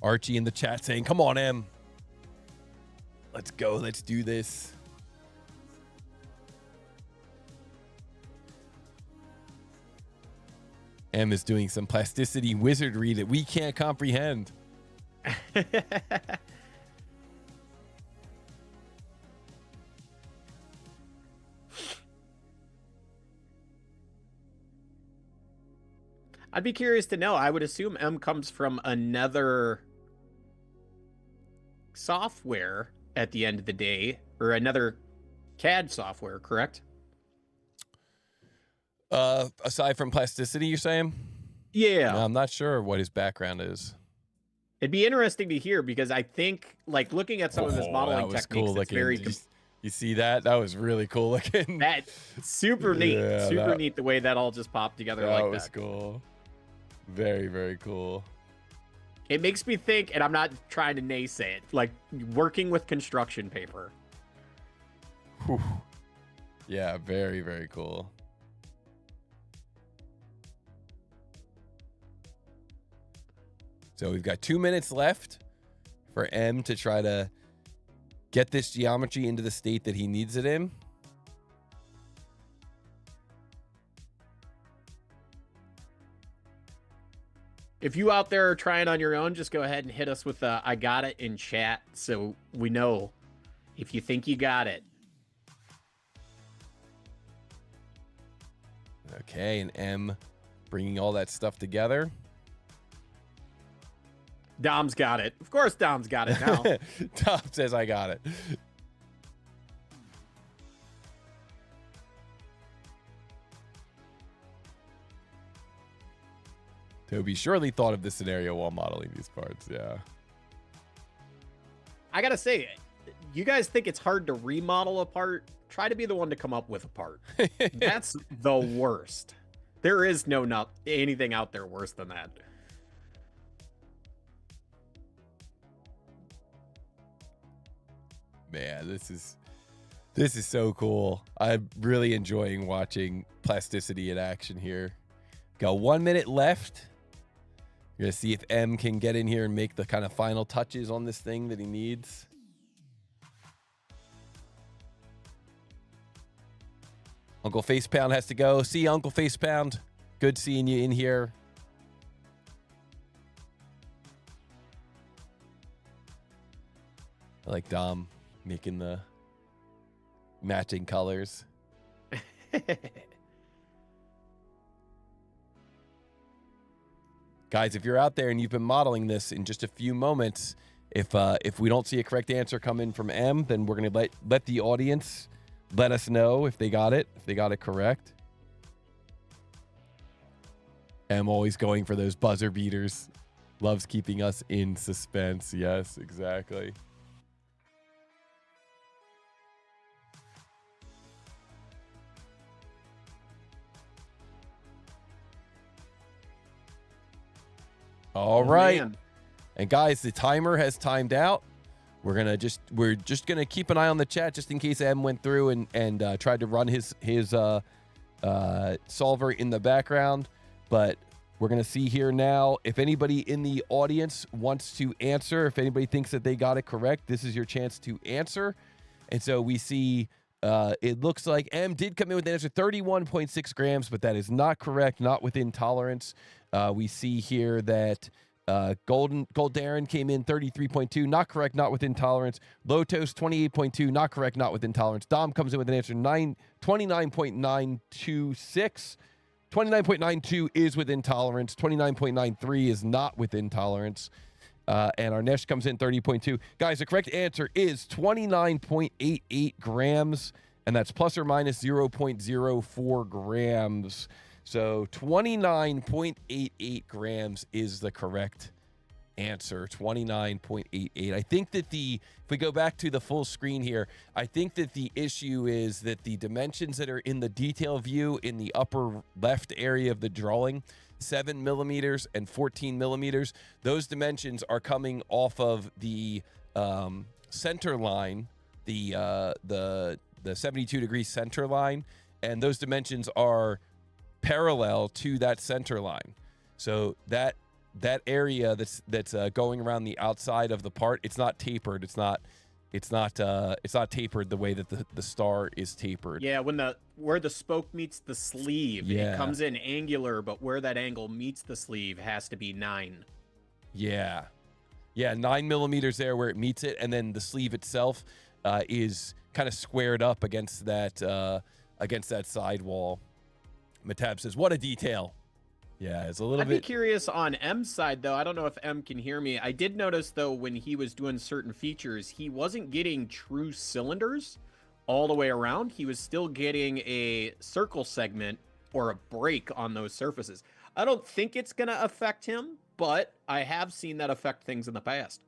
Archie in the chat saying, come on, M. Let's go. Let's do this. M is doing some plasticity wizardry that we can't comprehend. I'd be curious to know. I would assume M comes from another software at the end of the day, or another CAD software, correct? Aside from plasticity, you're saying? Yeah. No, I'm not sure what his background is. It'd be interesting to hear because I think, like, looking at some of his modeling that was techniques, cool it's looking. very You see that? That was really cool looking. that super neat, Yeah, super neat the way that all just popped together like that. That was cool. Very, very cool. It makes me think, and I'm not trying to naysay it, like working with construction paper. Whew. Yeah, very, very cool. So we've got 2 minutes left for M to try to get this geometry into the state that he needs it in. If you out there are trying on your own, just go ahead and hit us with the I got it in chat so we know if you think you got it. Okay, and M bringing all that stuff together. Dom's got it. Of course Dom's got it now. Tom says I got it. Toby surely thought of this scenario while modeling these parts. Yeah. I gotta say, you guys think it's hard to remodel a part? Try to be the one to come up with a part. That's the worst. There is not anything out there worse than that. Man, this is so cool. I'm really enjoying watching plasticity in action here. Got 1 minute left. We're gonna see if M can get in here and make the kind of final touches on this thing that he needs. Uncle Facepound has to go. See you, Uncle Facepound. Good seeing you in here. I like Dom making the matching colors. Guys, if you're out there and you've been modeling this in just a few moments, if we don't see a correct answer come in from M, then we're gonna let the audience let us know if they got it correct. M always going for those buzzer beaters. Loves keeping us in suspense. Yes, exactly. All right. Man. And guys, the timer has timed out. We're just gonna keep an eye on the chat just in case M went through and tried to run his solver in the background. But we're gonna see here now if anybody in the audience wants to answer. If anybody thinks that they got it correct, this is your chance to answer. And so we see it looks like M did come in with the answer 31.6 grams, but that is not correct, not within tolerance. We see here that Gold Darren came in 33.2, not correct, not within tolerance. Low Toast 28.2, not correct, not within tolerance. Dom comes in with an answer 29.926. 29.92 is within tolerance. 29.93 is not within tolerance. And our Nesh comes in 30.2. Guys, the correct answer is 29.88 grams, and that's plus or minus 0.04 grams. So 29.88 grams is the correct answer. 29.88. I think that if we go back to the full screen here, I think that the issue is that the dimensions that are in the detail view in the upper left area of the drawing, 7 millimeters and 14 millimeters, those dimensions are coming off of the center line, the 72-degree center line, and those dimensions are parallel to that center line. So that area that's going around the outside of the part, it's not tapered. It's not tapered the way that the star is tapered. Yeah, where the spoke meets the sleeve, Yeah. it comes in angular, but where that angle meets the sleeve has to be 9. Yeah. 9 millimeters there where it meets it, and then the sleeve itself is kind of squared up against that sidewall. Mehtab says, "What a detail." Yeah, it's a little I'd bit. be curious on M's side, though. I don't know if M can hear me. I did notice, though, when he was doing certain features, he wasn't getting true cylinders all the way around. He was still getting a circle segment or a break on those surfaces. I don't think it's going to affect him, but I have seen that affect things in the past.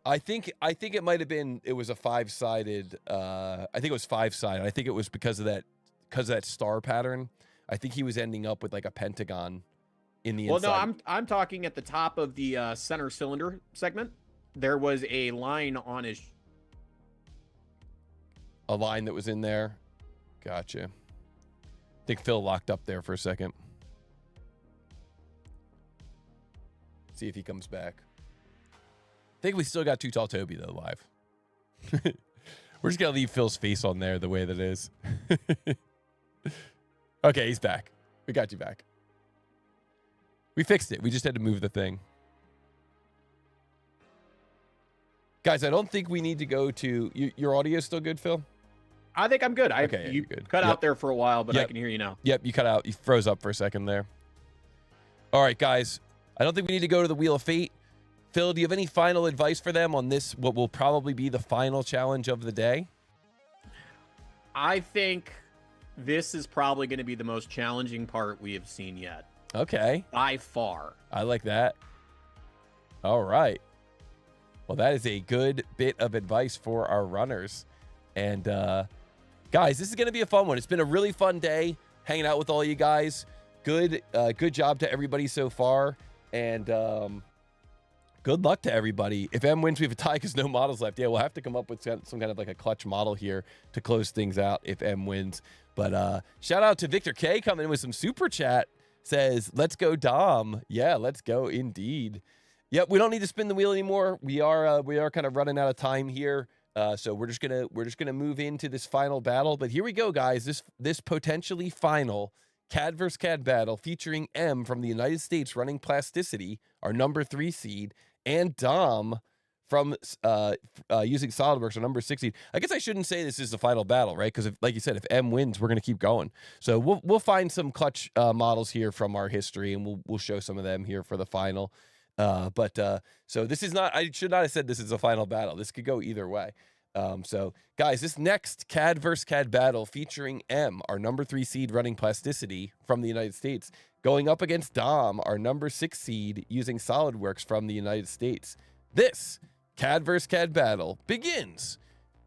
I think it might have been, it was a 5-sided, I think it was 5-sided. I think it was because of that star pattern. I think he was ending up with like a pentagon in the inside. Well, no, I'm talking at the top of the center cylinder segment. There was a line on his... A line that was in there. Gotcha. I think Phil locked up there for a second. See if he comes back. I think we still got Too Tall Toby, though, live. We're just going to leave Phil's face on there the way that it is. Okay, he's back. We got you back. We fixed it. We just had to move the thing. Guys, I don't think we need to go to... Your audio is still good, Phil? I think I'm good. Okay, you good. cut out there for a while, but I Yep. can hear you now. Yep, you cut out. You froze up for a second there. All right, guys. I don't think we need to go to the Wheel of Fate. Phil, do you have any final advice for them on this, what will probably be the final challenge of the day? I think this is probably going to be the most challenging part we have seen yet. Okay. By far. I like that. All right. Well, that is a good bit of advice for our runners. And guys, this is going to be a fun one. It's been a really fun day hanging out with all you guys. Good job to everybody so far. And good luck to everybody. If M wins, we have a tie because no models left. Yeah, we'll have to come up with some kind of like a clutch model here to close things out if M wins. But shout out to Victor K coming in with some super chat. Says, let's go Dom. Yeah, let's go indeed. Yep, we don't need to spin the wheel anymore. We are kind of running out of time here. So we're just gonna move into this final battle. But here we go, guys. This potentially final CAD vs. CAD battle featuring M from the United States running Plasticity, our number 3 seed, and Dom from using Solidbox, our number 6 seed. I guess I shouldn't say this is the final battle, right? Because like you said, if M wins, we're gonna keep going. So we'll find some clutch models here from our history, and we'll show some of them here for the final. So this is not, I should not have said this is a final battle. This could go either way. So guys, this next CAD vs. CAD battle featuring M, our number 3 seed running Plasticity from the United States, going up against Dom, our number 6 seed using SolidWorks from the United States. This CAD vs. CAD battle begins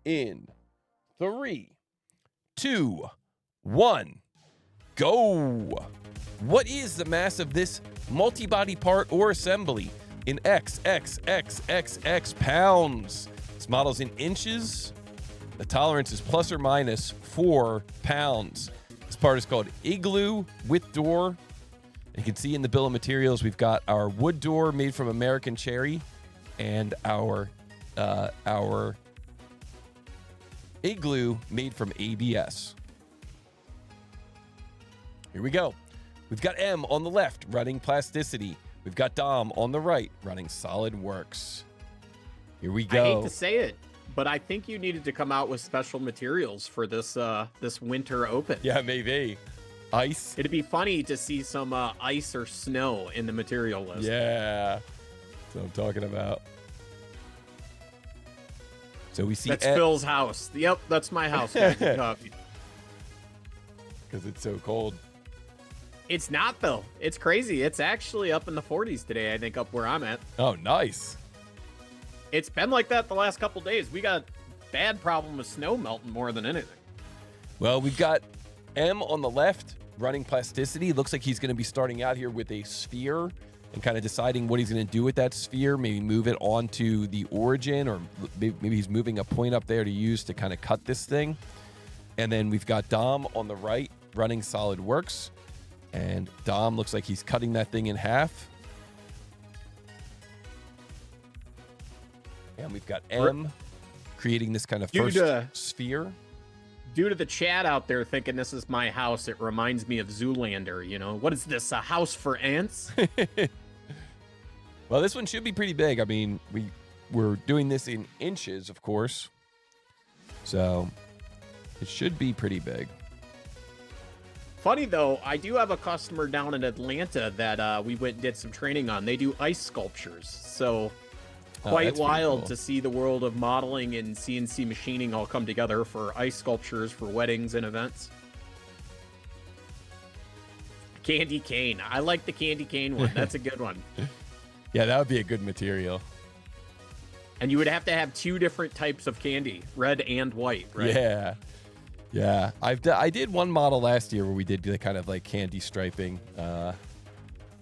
in 3, 2, 1, go. What is the mass of this multi-body part or assembly in XXXXX pounds? This model's in inches. The tolerance is plus or minus 4 pounds. This part is called Igloo with door. You can see in the bill of materials, we've got our wood door made from American cherry and our igloo made from ABS. Here we go. We've got M on the left running Plasticity. We've got Dom on the right running SolidWorks. Here we go. I hate to say it, but I think you needed to come out with special materials for this this winter open. Yeah, maybe. Ice. It'd be funny to see some ice or snow in the material list. Yeah. That's what I'm talking about. So we see That's Phil's house. Yep, that's my house. Because it's so cold. it's not, though. It's crazy. It's actually up in the 40s today, I think, up where I'm at. Oh, nice. It's been like that the last couple days. We got bad problem with snow melting more than anything. Well, we've got M on the left running Plasticity. Looks like he's going to be starting out here with a sphere and kind of deciding what he's going to do with that sphere. Maybe move it onto the origin, or maybe he's moving a point up there to use to kind of cut this thing. And then we've got Dom on the right running SolidWorks. And Dom looks like he's cutting that thing in half. And we've got M creating this kind of first sphere. Due to the chat out there thinking this is my house, it reminds me of Zoolander. You know, what is this, a house for ants? Well, this one should be pretty big. I mean, we're doing this in inches, of course. So it should be pretty big. Funny, though, I do have a customer down in Atlanta that we went and did some training on. They do ice sculptures. So quite wild to see the world of modeling and CNC machining all come together for ice sculptures for weddings and events. Candy cane. I like the candy cane one. That's a good one. Yeah, that would be a good material. And you would have to have 2 different types of candy, red and white, right? Yeah. Yeah. I did one model last year where we did the kind of like candy striping.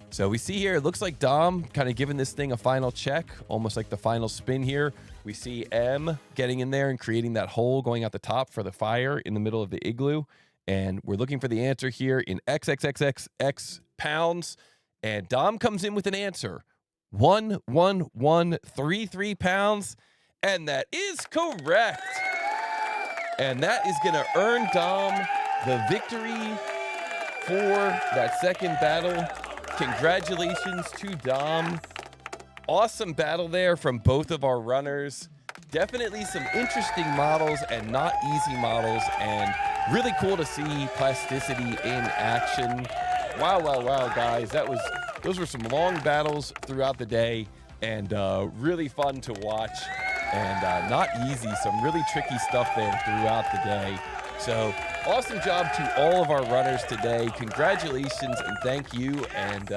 So we see here, it looks like Dom kind of giving this thing a final check, almost like the final spin here. We see M getting in there and creating that hole going out the top for the fire in the middle of the igloo. And we're looking for the answer here in XXXXX pounds. And Dom comes in with an answer, 11133 pounds. And that is correct. And that is going to earn Dom the victory for that second battle. Congratulations to Dom. Awesome battle there from both of our runners. Definitely some interesting models and not easy models, and really cool to see plasticity in action. Wow, wow, wow, guys. Those were some long battles throughout the day, and really fun to watch, and not easy. Some really tricky stuff there throughout the day. So awesome job to all of our runners today. Congratulations and thank you. And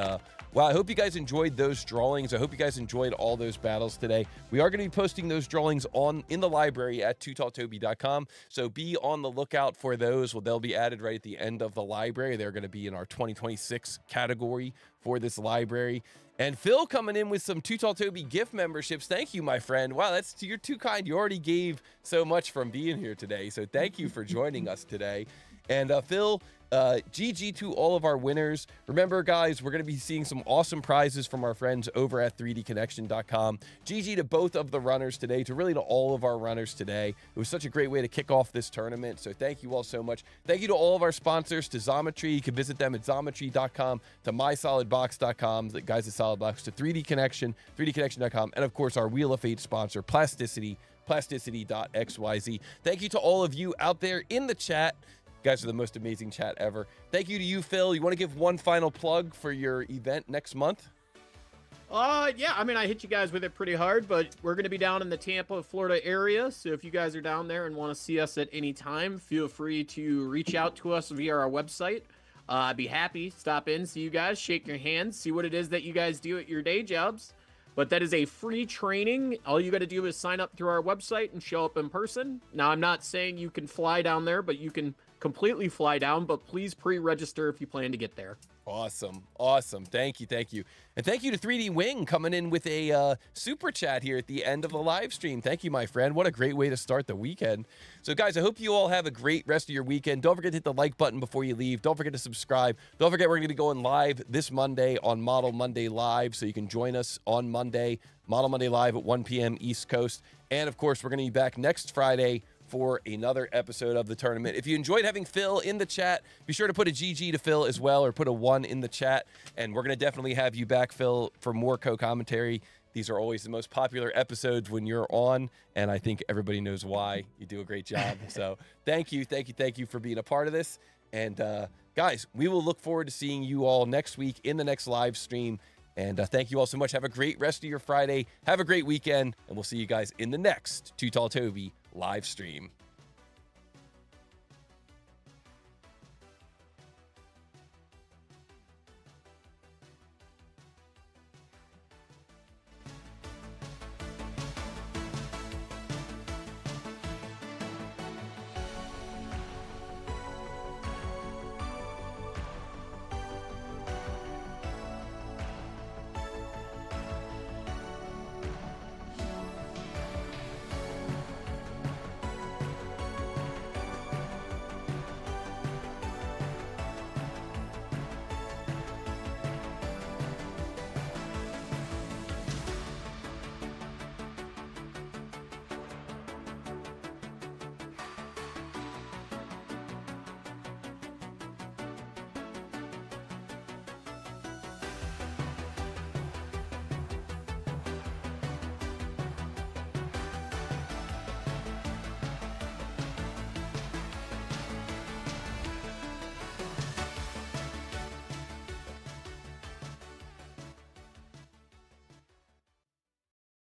wow, I hope you guys enjoyed those drawings. I hope you guys enjoyed all those battles today. We are going to be posting those drawings in the library at tootalltoby.com. So be on the lookout for those. Well, they'll be added right at the end of the library. They're going to be in our 2026 category for this library. And Phil coming in with some Too Tall Toby gift memberships. Thank you, my friend. Wow, you're too kind. You already gave so much from being here today. So thank you for joining us today. And Phil, GG to all of our winners. Remember, guys, we're going to be seeing some awesome prizes from our friends over at 3dconnection.com. GG to both of the runners today, to all of our runners today. It was such a great way to kick off this tournament. So thank you all so much. Thank you to all of our sponsors, to Xometry. You can visit them at xometry.com, to mysolidbox.com, the guys at Solidbox, to 3D Connection, 3dconnection.com, and of course our Wheel of Fate sponsor, plasticity.xyz. Thank you to all of you out there in the chat. You guys are the most amazing chat ever. Thank you to you, Phil. You want to give one final plug for your event next month? Yeah, I mean, I hit you guys with it pretty hard, but we're going to be down in the Tampa, Florida area. So if you guys are down there and want to see us at any time, feel free to reach out to us via our website. I'd be happy to stop in, see you guys, shake your hands, see what it is that you guys do at your day jobs. But that is a free training. All you got to do is sign up through our website and show up in person. Now, I'm not saying you can fly down there, but you can completely fly down, but please pre-register if you plan to get there. Awesome. Awesome. Thank you. Thank you. And thank you to 3D Wing coming in with a super chat here at the end of the live stream. Thank you, my friend. What a great way to start the weekend. So, guys, I hope you all have a great rest of your weekend. Don't forget to hit the like button before you leave. Don't forget to subscribe. Don't forget we're going to be going live this Monday on Model Monday Live, so you can join us on Monday, Model Monday Live at 1 p.m. East Coast. And, of course, we're going to be back next Friday for another episode of the tournament. If you enjoyed having Phil in the chat, be sure to put a GG to Phil as well, or put a 1 in the chat. And we're going to definitely have you back, Phil, for more co-commentary. These are always the most popular episodes when you're on, and I think everybody knows why. You do a great job. So thank you for being a part of this. And guys, we will look forward to seeing you all next week in the next live stream. And thank you all so much. Have a great rest of your Friday. Have a great weekend, and we'll see you guys in the next Too Tall Toby live stream.